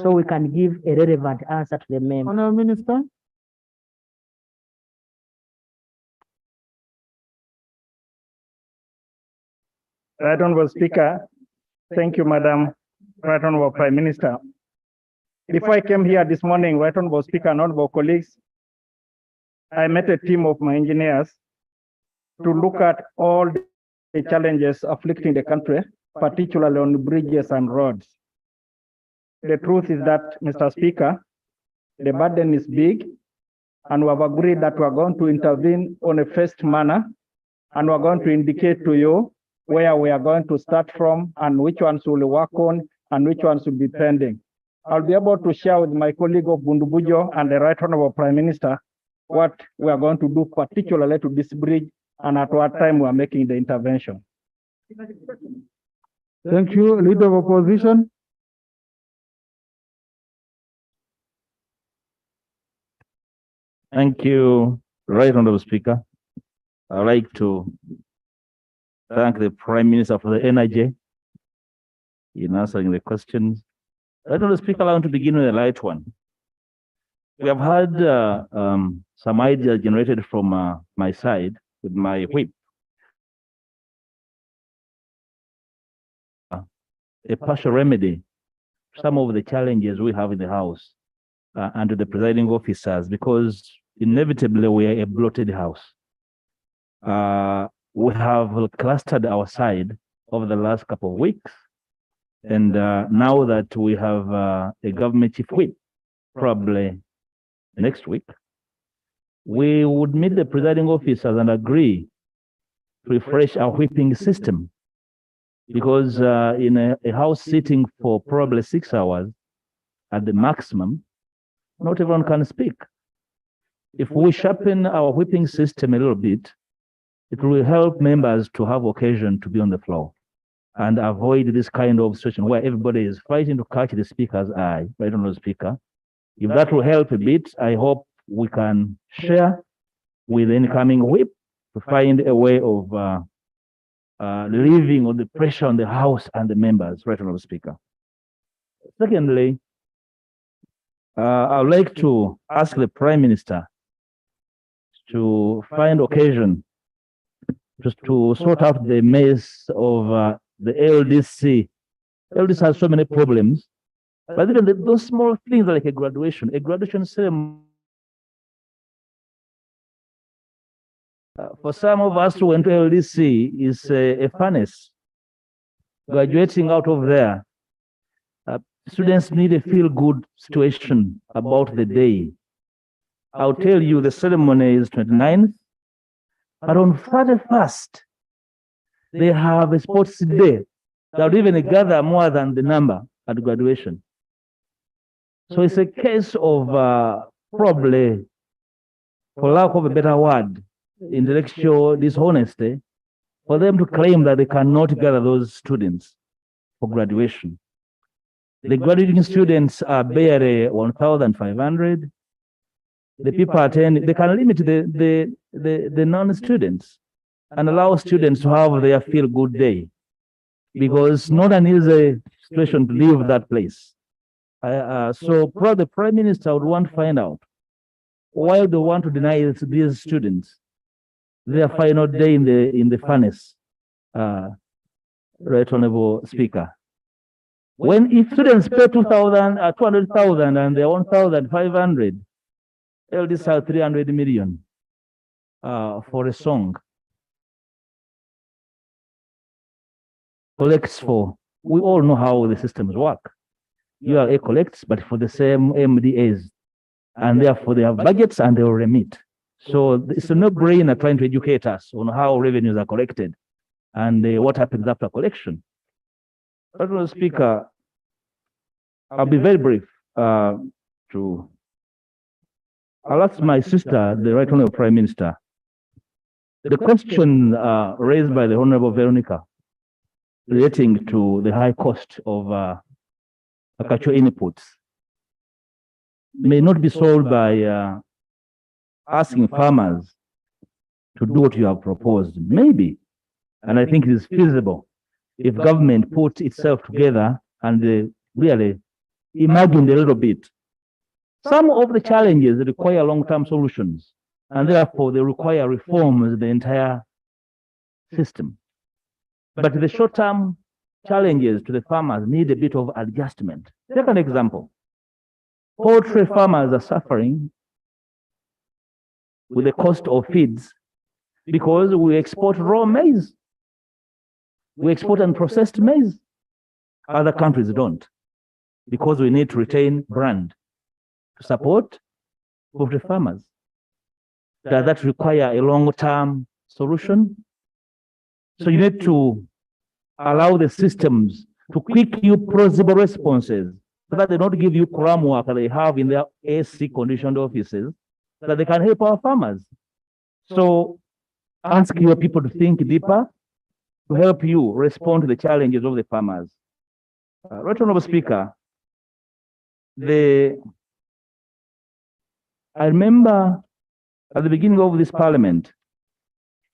so we can give a relevant answer to the member. Honorable Minister. Right Honorable Speaker, thank you, Madam Right Honorable Prime Minister. Before I came here this morning, Right Honorable Speaker and honorable colleagues, I met a team of my engineers to look at all the challenges afflicting the country, particularly on bridges and roads. The truth is that, Mr. Speaker, the burden is big, and we have agreed that we are going to intervene on a phased manner, and we are going to indicate to you where we are going to start from and which ones we'll work on and which ones will be pending. I'll be able to share with my colleague of Bundubujo and the Right Honorable Prime Minister what we are going to do particularly to this bridge and at what time we are making the intervention. Thank you, Leader of Opposition. Thank you, Right Honorable Speaker. I'd like to thank the Prime Minister for the energy in answering the questions. Right Honorable Speaker, I want to begin with a light one. We have had some ideas generated from my side with my whip. A partial remedy to some of the challenges we have in the House and to the presiding officers, because inevitably we are a bloated House. We have clustered our side over the last couple of weeks. And now that we have a government chief whip, probably next week, we would meet the presiding officers and agree to refresh our whipping system. Because in a House sitting for probably 6 hours at the maximum, not everyone can speak. If we sharpen our whipping system a little bit, it will help members to have occasion to be on the floor and avoid this kind of situation where everybody is fighting to catch the speaker's eye, right, Honorable Speaker. If that will help a bit, I hope we can share with the incoming whip to find a way of relieving on the pressure on the House and the members, right, Honorable Speaker. Secondly, I would like to ask the Prime Minister to find occasion just to sort out the mess of the LDC. LDC has so many problems, but even those small things like a graduation ceremony. For some of us who went to LDC is a furnace. Graduating out of there, students need a feel-good situation about the day. I'll tell you the ceremony is 29th, but on 31st, they have a sports day that would even gather more than the number at graduation. So it's a case of probably, for lack of a better word, intellectual dishonesty for them to claim that they cannot gather those students for graduation. The graduating students are barely 1,500. The people attend, they can limit the non-students and allow students to have their feel-good day, because not an easy situation to leave that place. So probably the Prime Minister would want to find out why they want to deny these students their final day in the furnace, Right Honorable Speaker. When if students pay 200,000 and they're 1,500, LDs have 300 million for a song. Collects for, we all know how the systems work. URA collects, but for the same MDAs, and therefore they have budgets and they will remit. So it's a no-brainer trying to educate us on how revenues are collected and what happens after collection. Honorable Speaker, I'll be very brief. I'll ask my sister, the Right Honorable Prime Minister, the question raised by the Honorable Veronica relating to the high cost of agricultural inputs may not be solved by asking farmers to do what you have proposed. Maybe, and I think it is feasible, if government put itself together and really imagined a little bit. Some of the challenges require long-term solutions, and therefore they require reforms in the entire system. But the short-term challenges to the farmers need a bit of adjustment. Take an example. Poultry farmers are suffering with the cost of feeds because we export raw maize. We export unprocessed maize. Other countries don't, because we need to retain brand to support poultry farmers. Does that require a long-term solution? So you need to allow the systems to quick you plausible responses so that they don't give you cram work that they have in their AC conditioned offices, so that they can help our farmers. So ask your people to think deeper to help you respond to the challenges of the farmers. Right Honorable Speaker, I remember at the beginning of this parliament,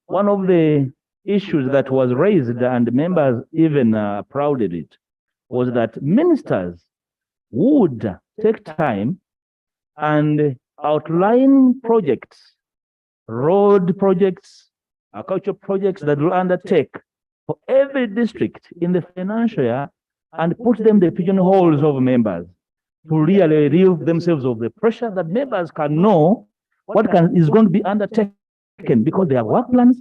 one of the issues that was raised, and members even applauded it, was that ministers would take time and outline projects, road projects, agricultural projects that will undertake for every district in the financial year, and put them in the pigeonholes of members to really relieve themselves of the pressure that members can know what is going to be undertaken, because they have work plans,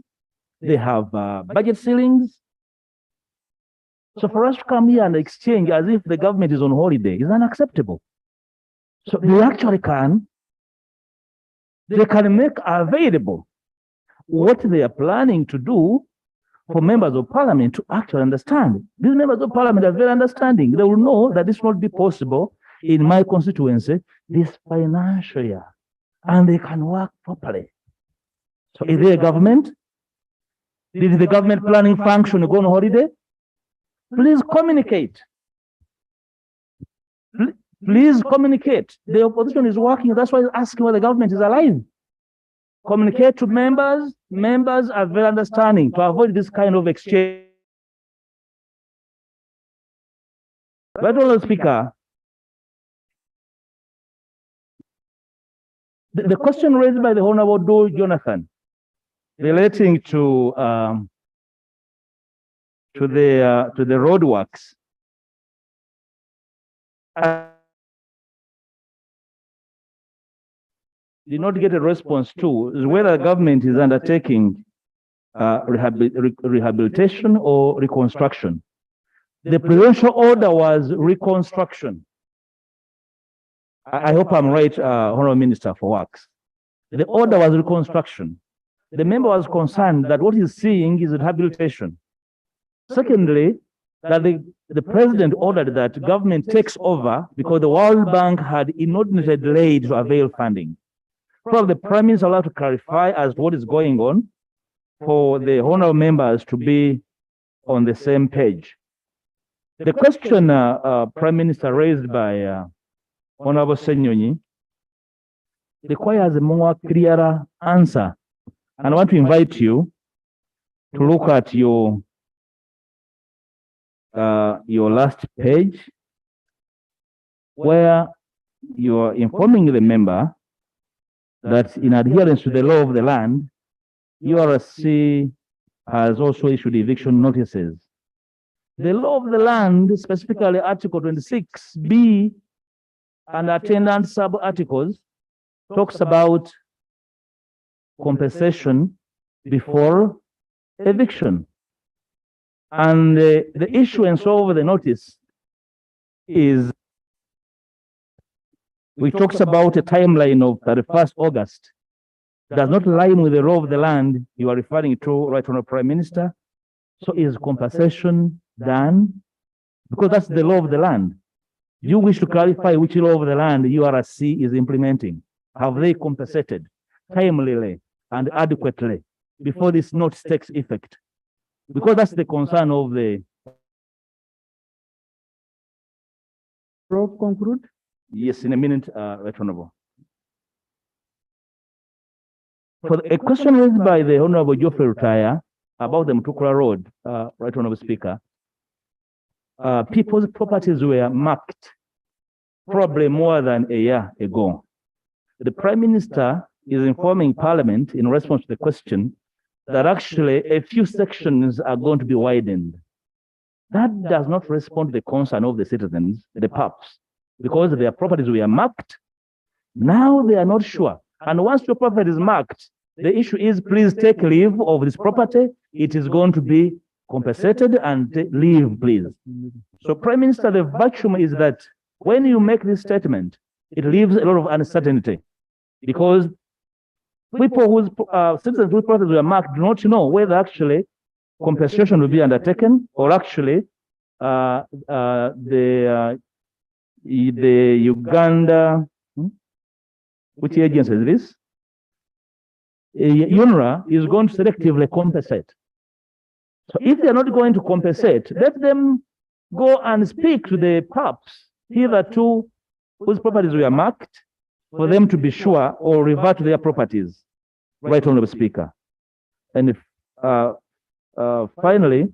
they have budget ceilings. So for us to come here and exchange as if the government is on holiday is unacceptable. So they actually can make available what they are planning to do for members of parliament to actually understand. These members of parliament are very understanding. They will know that this will not be possible in my constituency this financial year, and they can work properly. So is there a government? Did the government planning function go on holiday? Please communicate. Please communicate. The opposition is working. That's why it's asking whether the government is alive. Communicate to members. Members are very understanding to avoid this kind of exchange. Right, Honourable Speaker, the question raised by the Honourable Doe Jonathan relating to the roadworks. Did not get a response to is whether the government is undertaking rehabilitation or reconstruction. The presidential order was reconstruction. I hope I'm right, Honourable Minister for Works. The order was reconstruction. The member was concerned that what he's seeing is rehabilitation. Secondly, that the president ordered that government takes over because the World Bank had inordinately delayed to avail funding. Probably the Prime Minister will have to clarify as to what is going on for the honourable members to be on the same page. The question Prime Minister raised by Honourable Senyonyi requires a more clearer answer. And I want to invite you to look at your last page, where you are informing the member that in adherence to the law of the land, URC has also issued eviction notices. The law of the land, specifically Article 26B and attendant sub-articles, talks about compensation before eviction. And the issuance of the notice which talks about a timeline of 31st August, does not align with the law of the land you are referring to, Right Honourable Prime Minister. So is compensation done? Because that's the law of the land. You wish to clarify which law of the land URC is implementing. Have they compensated timely and adequately before this notice takes effect? Because that's the concern of the... Conclude? Yes, in a minute, Right Honourable. For a question raised by the Honourable Geoffrey Rutaya about the Mutukula Road, Right Honourable Speaker, people's properties were marked probably more than a year ago. The Prime Minister is informing Parliament in response to the question that actually a few sections are going to be widened. That does not respond to the concern of the citizens, the PUPs, because their properties were marked. Now they are not sure. And once your property is marked, the issue is please take leave of this property. It is going to be compensated and leave, please. So Prime Minister, the vacuum is that when you make this statement, it leaves a lot of uncertainty because people whose citizens whose properties were marked do not know whether actually compensation will be undertaken or actually the Uganda, which agency is this? UNRWA is going to selectively compensate. So if they're not going to compensate, let them go and speak to the PUPs, hitherto whose properties were marked, for them to be sure or revert to their properties. Right, Honorable Speaker. And if, finally,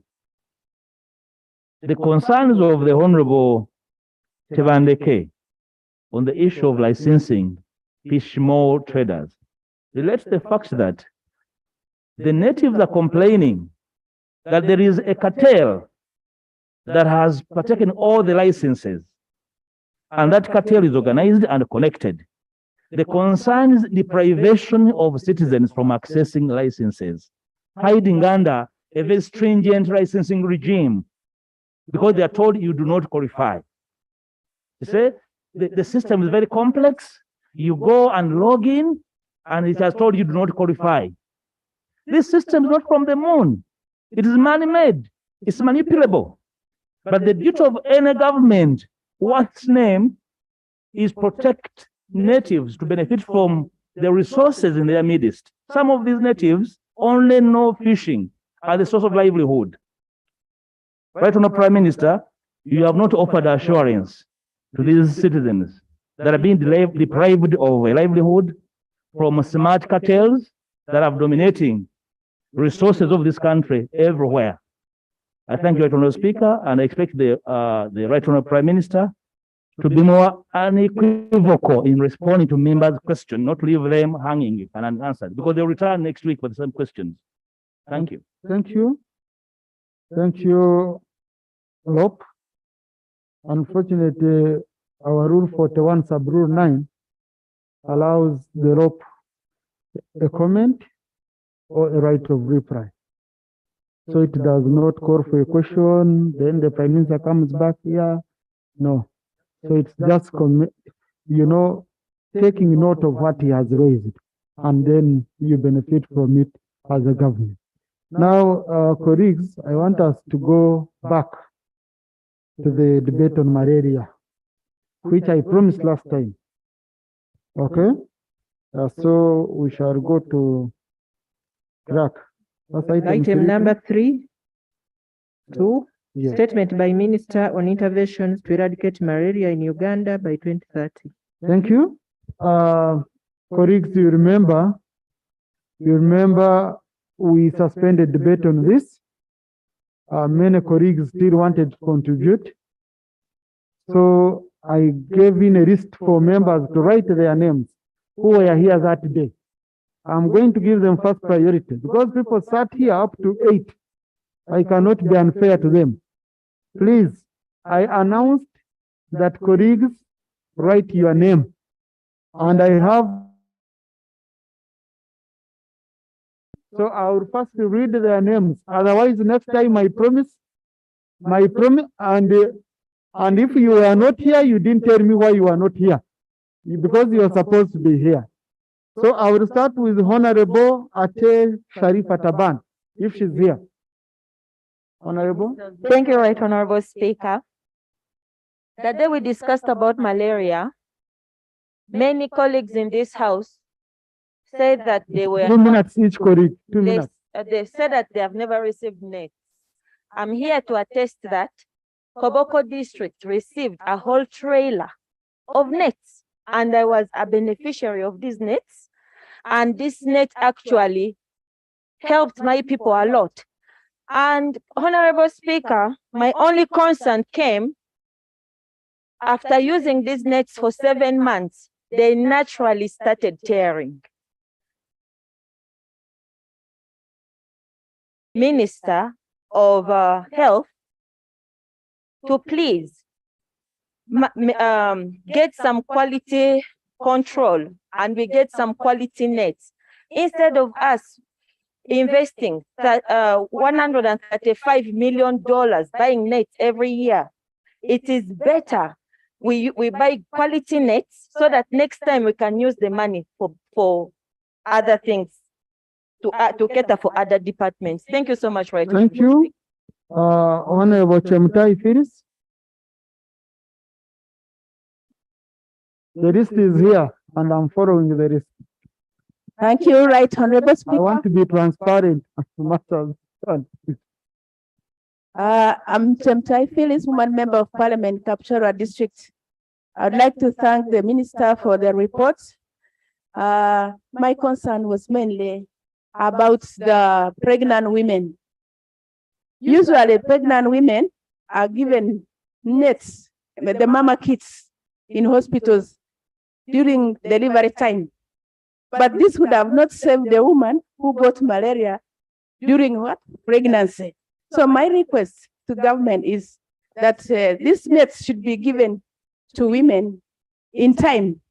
the concerns of the Honorable Tebandeke on the issue of licensing fish small traders relates to the fact that the natives are complaining that there is a cartel that has partaken all the licenses, and that cartel is organized and connected. The concern is deprivation of citizens from accessing licenses, hiding under a very stringent licensing regime because they are told you do not qualify. You see, the system is very complex. You go and log in, and it has told you do not qualify. This system is not from the moon. It is man-made. It's manipulable. But the duty of any government, what's name, is protect natives to benefit from the resources in their midst. Some of these natives only know fishing as the source of livelihood. Right, Honourable Prime Minister, you have not offered assurance to these citizens that are being deprived of a livelihood from smart cartels that are dominating resources of this country everywhere. I thank you, Right Honourable Speaker, and I expect the Right Honourable Prime Minister to be more unequivocal in responding to members' questions, not leave them hanging and unanswered, because they'll return next week with the same questions. Thank you. Thank you. Thank you, Lop. Unfortunately, our Rule 41, Sub-Rule 9 allows the Lop a comment or a right of reply. So it does not call for a question, then the Prime Minister comes back here. No. So it's just, taking note of what he has raised, and then you benefit from it as a government. Now, colleagues, I want us to go back to the debate on malaria, which I promised last time. Okay? So we shall go to track. Item number 3, 2, Yes. statement by Minister on interventions to eradicate malaria in Uganda by 2030. Thank you. Colleagues, you remember we suspended debate on this. Many colleagues still wanted to contribute. So I gave in a list for members to write their names who were here that day. I'm going to give them first priority because people sat here up to 8. I cannot be unfair to them. Please, I announced that colleagues write your name. And I have, so I will first read their names. Otherwise, next time I promise, and if you are not here, you didn't tell me why you are not here, because you are supposed to be here. So I will start with Honorable Ate Sharifa Taban, if she's here. Honorable. Thank you, Right Honorable Speaker. The day we discussed about malaria, many colleagues in this house said that they were 2 minutes each colleague, 2 minutes. They said that they have never received nets. I'm here to attest that Koboko district received a whole trailer of nets, and I was a beneficiary of these nets. And this net actually helped my people a lot. And Honorable Speaker, my only concern came After using these nets for 7 months, they naturally started tearing. Minister of Health to please get some quality control and we get some quality nets. Instead of us investing $135 million buying nets every year, it is better we buy quality nets so that next time we can use the money for other things, to cater for other departments. Thank you so much, right? Thank you. Honorable Chemtai Fisheries. The list is here and I'm following the list. Thank you, Right Honorable Speaker. I want to be transparent as to matters. I'm Chemtai Phyllis, woman member of Parliament, Kapchorwa District. I'd like to thank the Minister for the report. My concern was mainly about the pregnant women. Usually pregnant women are given nets, the mama kits in hospitals during delivery time. But this would have not saved the woman who got malaria during what? Pregnancy. So my request to government is that these nets should be given to women in time,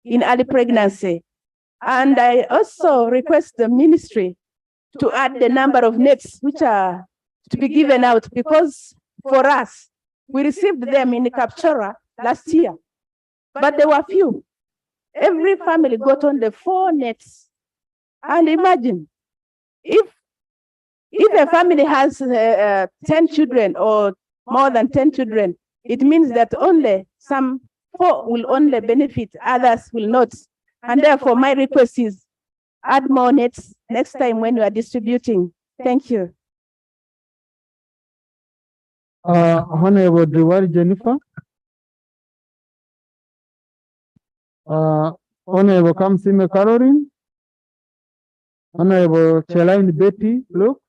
in early pregnancy. And I also request the ministry to add the number of nets which are to be given out, because for us, we received them in Kapchorwa last year, but there were few. Every family got only 4 nets. And imagine, if a family has 10 children or more than 10 children, it means that only some 4 will only benefit, others will not. And therefore, my request is add more nets next time when you are distributing. Thank you. Honorable Diwali Jennifer. Honorable Kamsime Caroline. Honorable Chelaine Betty Luke.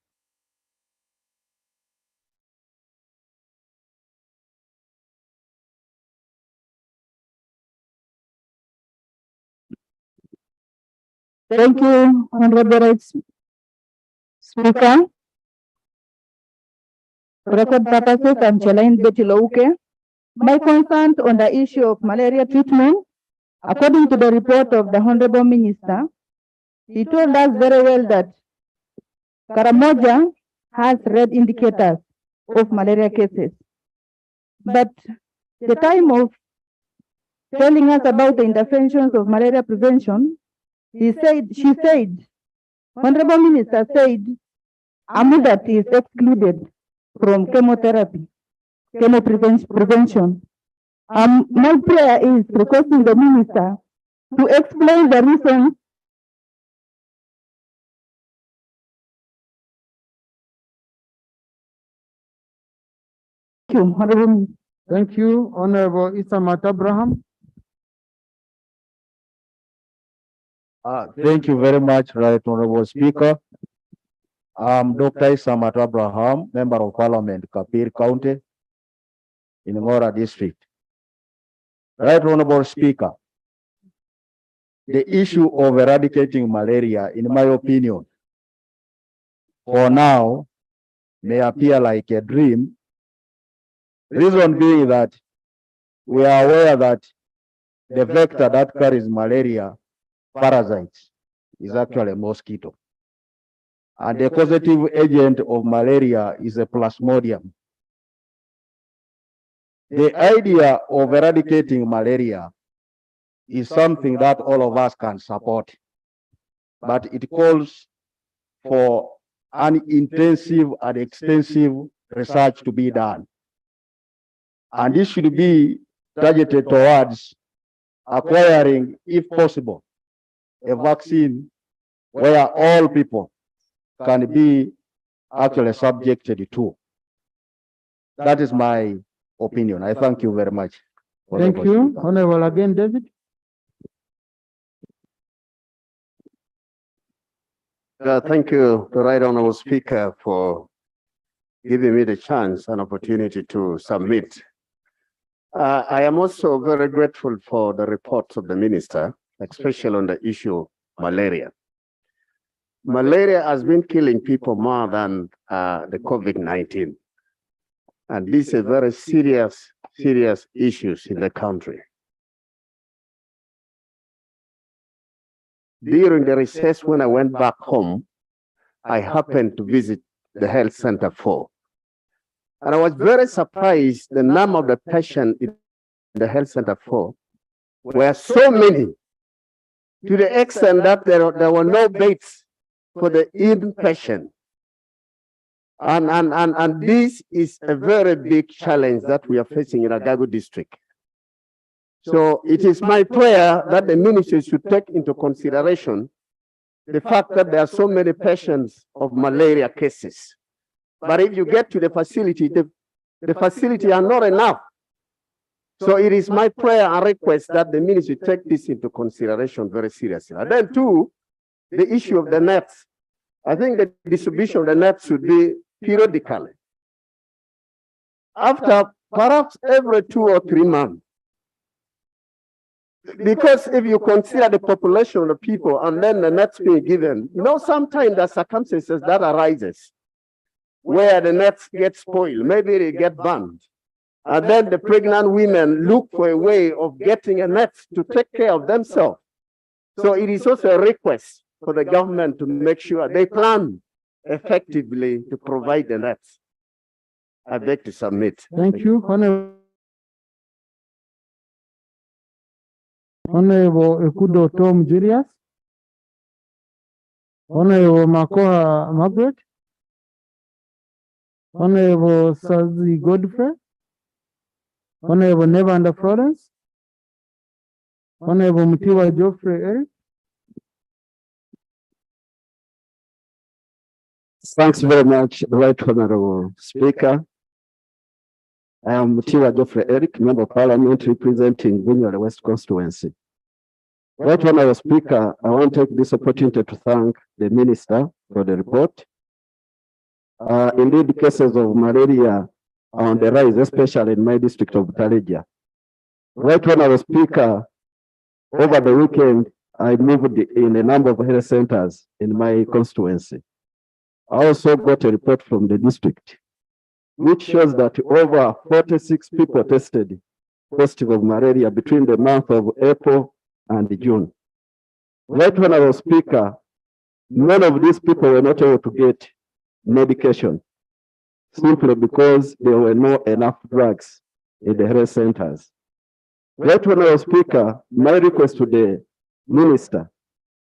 Thank you, Honorable Speaker. For record purposes, I'm Chelaine Betty Louke. My concern on the issue of malaria treatment, according to the report of the Honorable Minister, he told us very well that Karamoja has red indicators of malaria cases. But the time of telling us about the interventions of malaria prevention, she said, Honorable Minister said, Amudat is excluded from chemotherapy, prevention. My prayer is requesting the minister to explain the reasons Thank you, Honorable Isamat Abraham. Thank you very much, Right Honorable Speaker. I'm Dr. Isamat Abraham, Member of Parliament, Kapir County, in Ngora District. Right Honorable Speaker, the issue of eradicating malaria, in my opinion, for now, may appear like a dream. Reason being that we are aware that the vector that carries malaria parasites is actually a mosquito. And the causative agent of malaria is a plasmodium. The idea of eradicating malaria is something that all of us can support, but it calls for an intensive and extensive research to be done. And this should be targeted towards acquiring, if possible, a vaccine where all people can be actually subjected to. That is my opinion. I thank you very much. Thank you. Honorable again, David. Thank you, the Right Honorable Speaker, for giving me the chance and opportunity to submit. I am also very grateful for the reports of the minister, especially on the issue of malaria. Malaria has been killing people more than the COVID-19. And these are very serious issues in the country. During the recess, when I went back home, I happened to visit the health center 4. And I was very surprised the number of the patients in the health center 4 were so many, to the extent that there were no beds for the inpatient. And this is a very big challenge that we are facing in Agago district. So it is my prayer that the ministry should take into consideration the fact that there are so many patients of malaria cases. But if you get to the facility, the facility are not enough. So it is my prayer and request that the ministry take this into consideration very seriously. And then too, the issue of the nets. I think the distribution of the nets should be periodically. After perhaps every 2 or 3 months. Because if you consider the population of the people and then the nets being given, sometimes there are circumstances that arises where the nets get spoiled, maybe they get burned. And then the pregnant women look for a way of getting a net to take care of themselves. So it is also a request for the government to make sure they plan effectively to provide the nets. I beg to submit. Thank you. Honorable Ekudo Tom Julius. Honorable Makoha Margaret. Honorable Sazi Godfrey. Honorable Nevanda Florence. Honorable Mutiwa Geoffrey Eric. Thanks very much, Right Honorable Speaker. I am Mutiwa Geoffrey Eric, Member of Parliament representing Bunyore West Constituency. Right Honorable Speaker, I want to take this opportunity to thank the Minister for the report. Indeed, cases of malaria are on the rise, especially in my district of Butaleja. Right Honorable Speaker, over the weekend, I moved in a number of health centers in my constituency. I also got a report from the district, which shows that over 46 people tested positive of malaria between the month of April and June. Right Honorable Speaker, none of these people were not able to get medication simply because there were not enough drugs in the health centers. Right Honorable Speaker, my request to the Minister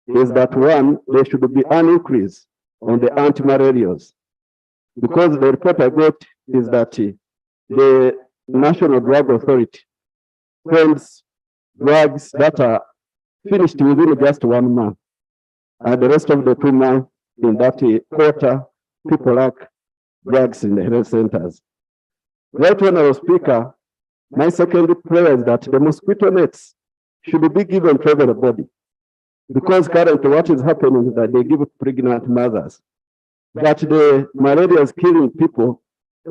is that one, there should be an increase on the anti-malarials, because the report I got is that the National Drug Authority sends drugs that are finished within just 1 month, and the rest of the 2 months in that quarter, people lack drugs in the health centers. Right Honorable Speaker, my second prayer is that the mosquito nets should be given to everybody, because currently what is happening is that they give pregnant mothers. But the malaria is killing people,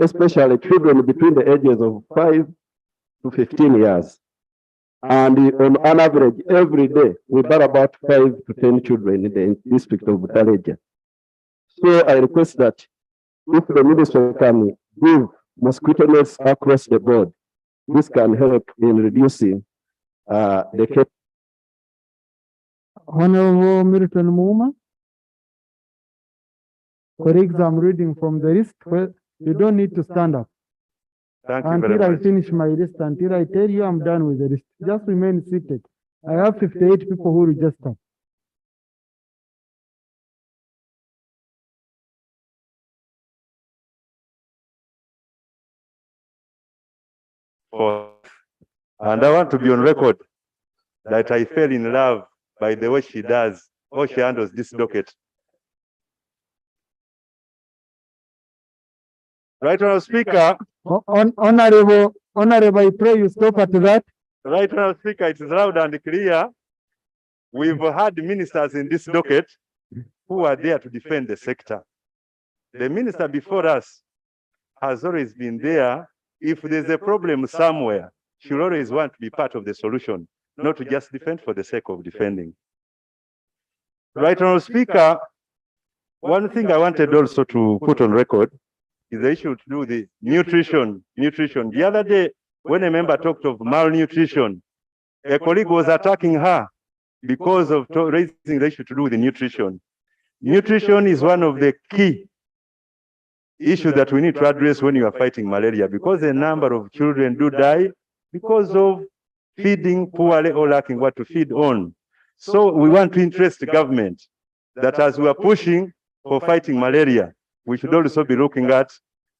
especially children between the ages of 5 to 15 years. And on average, every day, we bear about 5 to 10 children in the district of Butaleja. So I request that if the minister can give mosquito nets across the board, this can help in reducing the case. Honorable Milton Muma. Colleagues, I'm reading from the list. Well, you don't need to stand up. Thank you Until very I much. finish my list, until I tell you I'm done with the list. Just remain seated. I have 58 people who registered. And I want to be on record that I fell in love by the way she does, how she handles this docket. Right Honorable Speaker. Honorable, I pray you stop at that. Right Honorable Speaker, it is loud and clear. We've had ministers in this docket who are there to defend the sector. The minister before us has always been there. If there's a problem somewhere, should always want to be part of the solution, not to just defend for the sake of defending. Right, Honourable Speaker, one thing I wanted also to put on record is the issue to do with the nutrition. The other day, when a member talked of malnutrition, a colleague was attacking her because of raising the issue to do with the nutrition. Nutrition is one of the key issues that we need to address when you are fighting malaria, because a number of children do die because of feeding poorly or lacking what to feed on. So we want to interest the government that as we are pushing for fighting malaria, we should also be looking at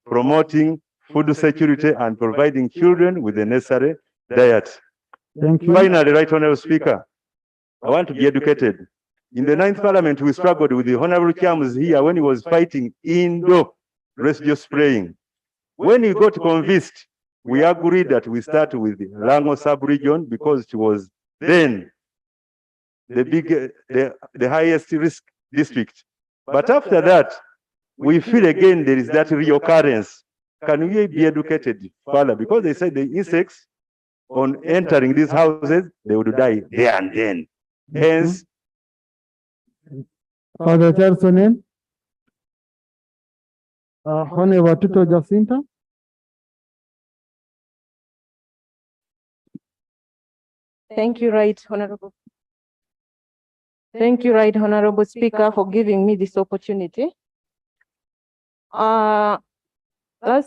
promoting food security and providing children with the necessary diet. Thank you. Finally, Right Honourable Speaker, I want to be educated. In the 9th Parliament, we struggled with the Honourable Chams here when he was fighting indoor residue spraying. When he got convinced, we agreed that we start with the Lango sub-region because it was then the highest risk district. But after that, we feel again there is that reoccurrence. Can we be educated further? Because they said the insects on entering these houses, they would die there and then. Hence, Father Charlson, Honorable Tuto Jacinta. Thank you, Right Honorable. Thank you, Right Honorable Speaker, for giving me this opportunity. Last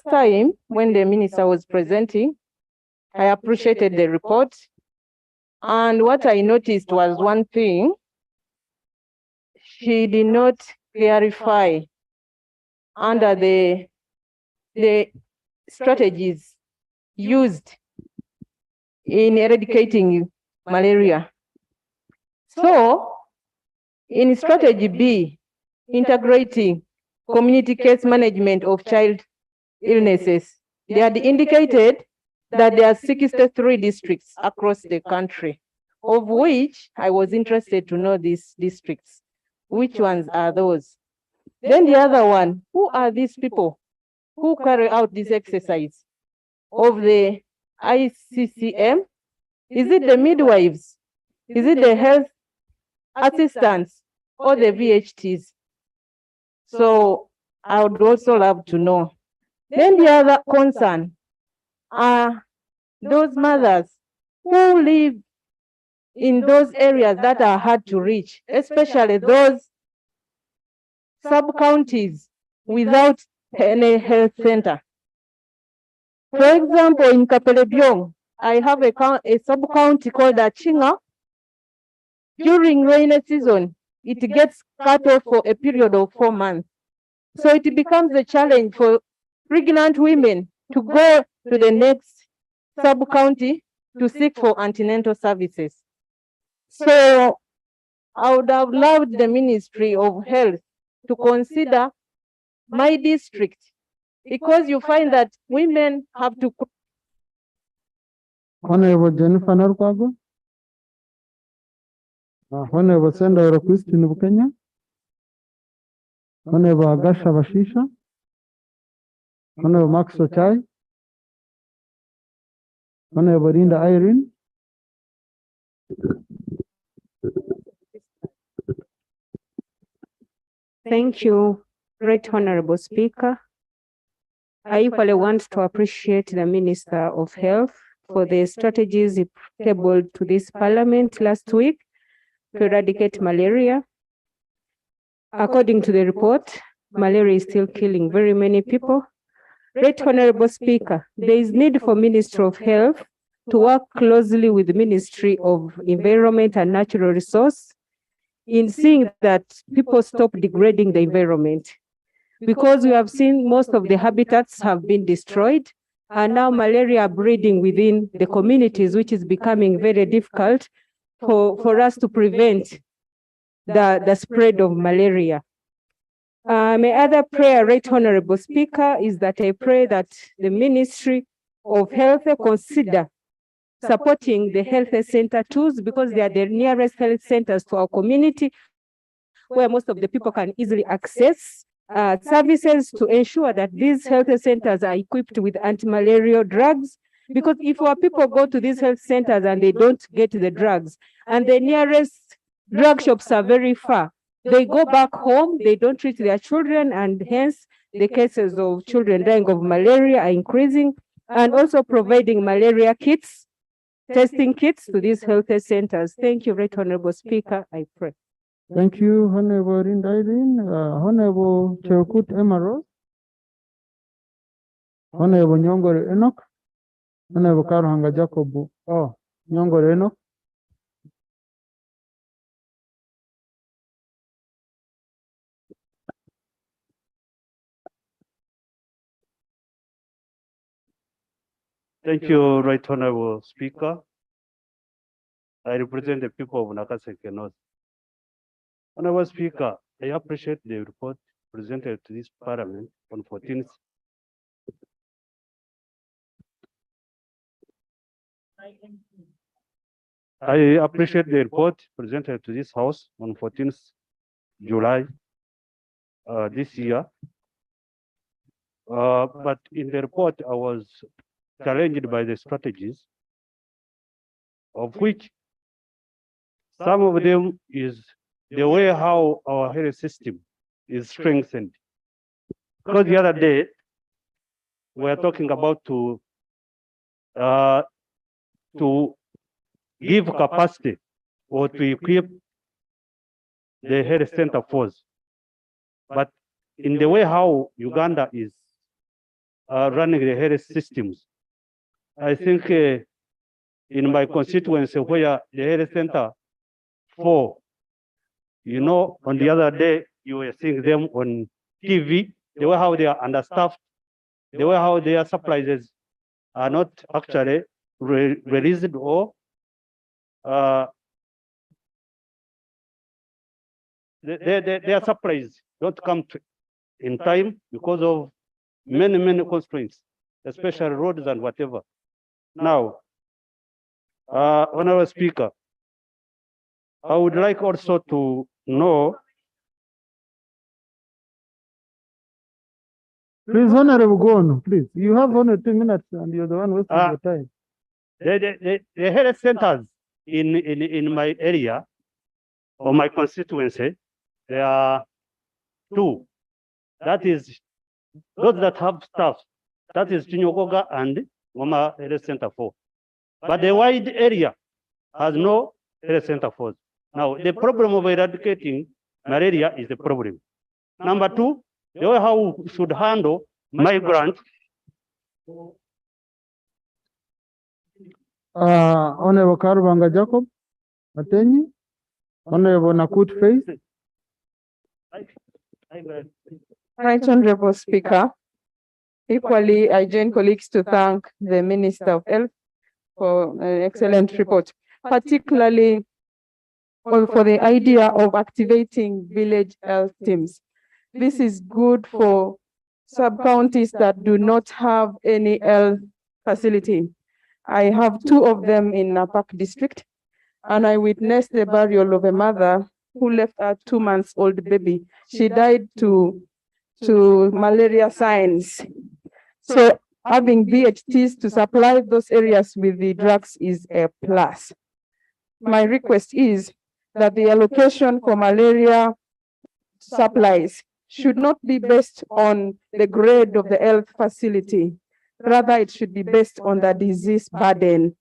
time, when the minister was presenting, I appreciated the report. And what I noticed was one thing: she did not clarify under the strategies used in eradicating malaria. So, in strategy B, integrating community case management of child illnesses, they had indicated that there are 63 districts across the country, of which I was interested to know these districts. Which ones are those? Then the other one, who are these people who carry out this exercise of the ICCM? Is it the midwives? Is it the health assistants or the VHTs? So I would also love to know. Then the other concern are those mothers who live in those areas that are hard to reach, especially those sub-counties without any health center. For example, in Kapelebyong, I have a sub-county called Achinga. During rainy season, it gets cut off for a period of 4 months. So it becomes a challenge for pregnant women to go to the next sub-county to seek for antenatal services. So I would have loved the Ministry of Health to consider my district, because you find that women have to. Honorable Jennifer Narukwago. Honorable Senda Christine Bukenya. Honorable Agasha Bashisha. Honorable Max Ochai. Honorable Linda Irene. Thank you, Right Honorable Speaker. I equally want to appreciate the Minister of Health for the strategies he tabled to this Parliament last week to eradicate malaria. According to the report, malaria is still killing very many people. Right Honorable Speaker, there is need for Ministry of Health to work closely with the Ministry of Environment and Natural Resource in seeing that people stop degrading the environment. Because we have seen most of the habitats have been destroyed, and now malaria breeding within the communities, which is becoming very difficult for us to prevent the spread of malaria. My other prayer, Right Honorable Speaker, is that I pray that the Ministry of Health consider supporting the health center tools, because they are the nearest health centers to our community, where most of the people can easily access services, to ensure that these health centers are equipped with anti-malarial drugs, Because if our people go to these health centers and they don't get the drugs, and the nearest drug shops are very far, they go back home, they don't treat their children, and hence the cases of children dying of malaria are increasing, and also providing malaria kits, testing kits to these health centers. Thank you, Right Honorable Speaker. I pray. Thank you, Honorable Rindaidin. Honorable Cherkut Emerald. Honorable Nyongore Enoch. Honorable Karuhanga Jacob. Oh, Nyongore Enoch. Thank you, Right Honorable Speaker. I represent the people of Nakaseke North. Honorable Speaker, I appreciate the report presented to this Parliament on 14th. I appreciate the report presented to this House on 14th July this year. But in the report, I was challenged by the strategies, of which some of them is the way how our health system is strengthened. Because the other day, we were talking about to give capacity or to equip the health center force. But in the way how Uganda is running the health systems, I think in my constituency where the health center for, on the other day, you were seeing them on TV, the way how they are understaffed, the way how their supplies are not actually released or their supplies don't come in time because of many constraints, especially roads and whatever. Now, Honorable Speaker, I would like also to know. Please, Honorable, go on, please. You have only 2 minutes and you're the one wasting your time. The health centers in my area or my constituency, there are 2. That is those that have staff. That is Chinyogoga and Goma Health Center 4. But the wide area has no health center 4. Now, the problem of eradicating malaria is the problem. Number 2, the way how we should handle migrants. Honorable Karubanga Jacob, Atenyi, Honorable Nakut Faith. Right Honorable Speaker, equally I join colleagues to thank the Minister of Health for an excellent report, particularly for the idea of activating village health teams. This is good for sub-counties that do not have any health facility. I have 2 of them in Napak district, and I witnessed the burial of a mother who left a 2-month-old baby. She died to malaria signs. So having VHTs to supply those areas with the drugs is a plus. My request is that the allocation for malaria supplies should not be based on the grade of the health facility. Rather, it should be based on the disease burden.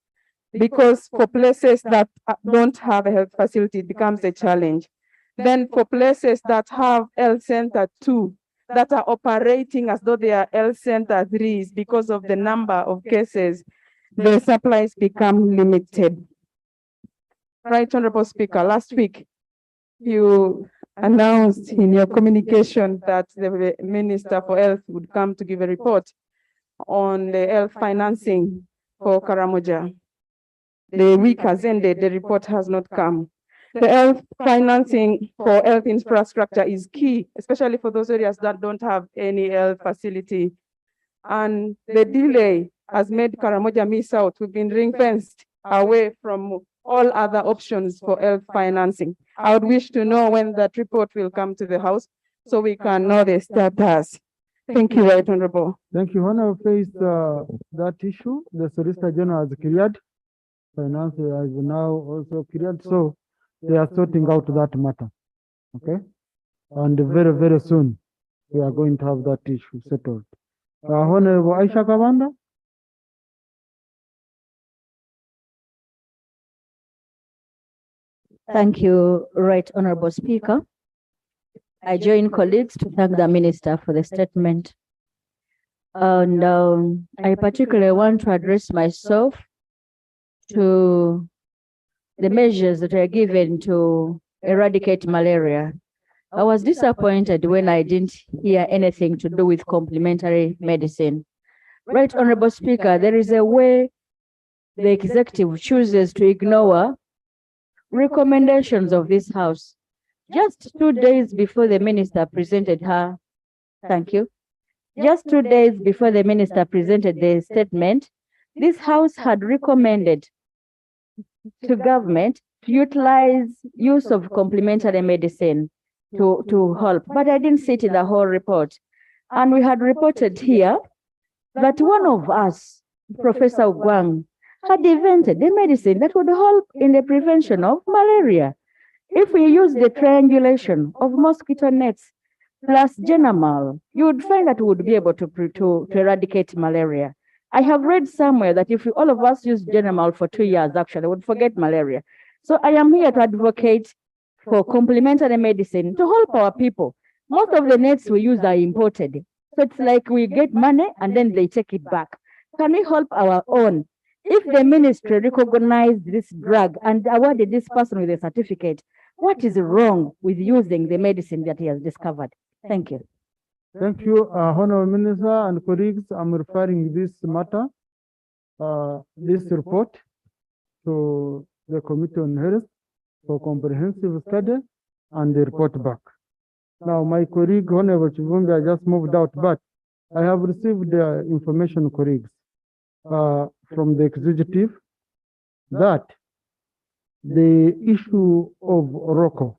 Because for places that don't have a health facility, it becomes a challenge. Then for places that have health center 2, that are operating as though they are health center 3s because of the number of cases, the supplies become limited. Right Honorable Speaker, last week, you announced in your communication that the Minister for Health would come to give a report on the health financing for Karamoja. The week has ended, the report has not come. The health financing for health infrastructure is key, especially for those areas that don't have any health facility. And the delay has made Karamoja miss out. We've been ring-fenced away from all other options for health financing. I would wish to know when that report will come to the House so we can know the status. Thank you, Right Honorable. Thank you. When I faced that issue, the Solicitor General has cleared, Finance has now also cleared, so they are sorting out that matter. Okay? And very, very soon, we are going to have that issue settled. Honorable Aisha Kavanda? Thank you, Right Honorable Speaker. I join colleagues to thank the Minister for the statement. And I particularly want to address myself to the measures that are given to eradicate malaria. I was disappointed when I didn't hear anything to do with complementary medicine. Right Honorable Speaker, there is a way the executive chooses to ignore recommendations of this House. Just 2 days before the minister presented her, thank you. Just 2 days before the minister presented the statement, this House had recommended to government to utilize use of complementary medicine to help, but I didn't see it in the whole report. And we had reported here that one of us, Professor Gwang, had invented the medicine that would help in the prevention of malaria. If we use the triangulation of mosquito nets plus Genamal, you would find that we would be able to eradicate malaria. I have read somewhere that if all of us use Genamal for 2 years, actually, we would forget malaria. So I am here to advocate for complementary medicine to help our people. Most of the nets we use are imported. So it's like we get money and then they take it back. Can we help our own? If the ministry recognized this drug and awarded this person with a certificate, what is wrong with using the medicine that he has discovered? Thank you. Thank you, Honorable Minister and colleagues. I'm referring this matter, this report to the Committee on Health for comprehensive study and the report back. Now, my colleague, Honorable Chivumbi, just moved out, but I have received information, colleagues, from the executive that the issue of ROCO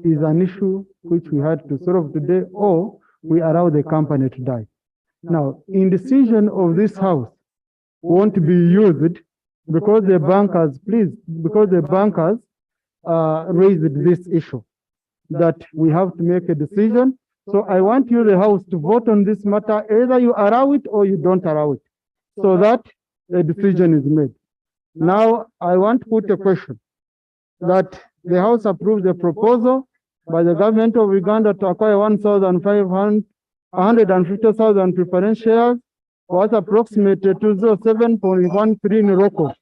is an issue which we had to solve today, or we allow the company to die. Now, in decision of this House won't be used because the bankers, raised this issue that we have to make a decision. So I want you, the House, to vote on this matter. Either you allow it or you don't allow it, so that a decision is made. Now, I want to put a question that the House approves the proposal by the government of Uganda to acquire 150,000 preference shares worth approximately 207.13 in ROCO.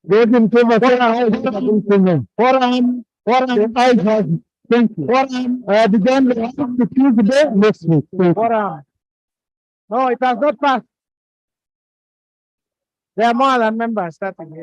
Those in favor, thank you. The Tuesday next week. No, it has not passed. There are more than members starting here.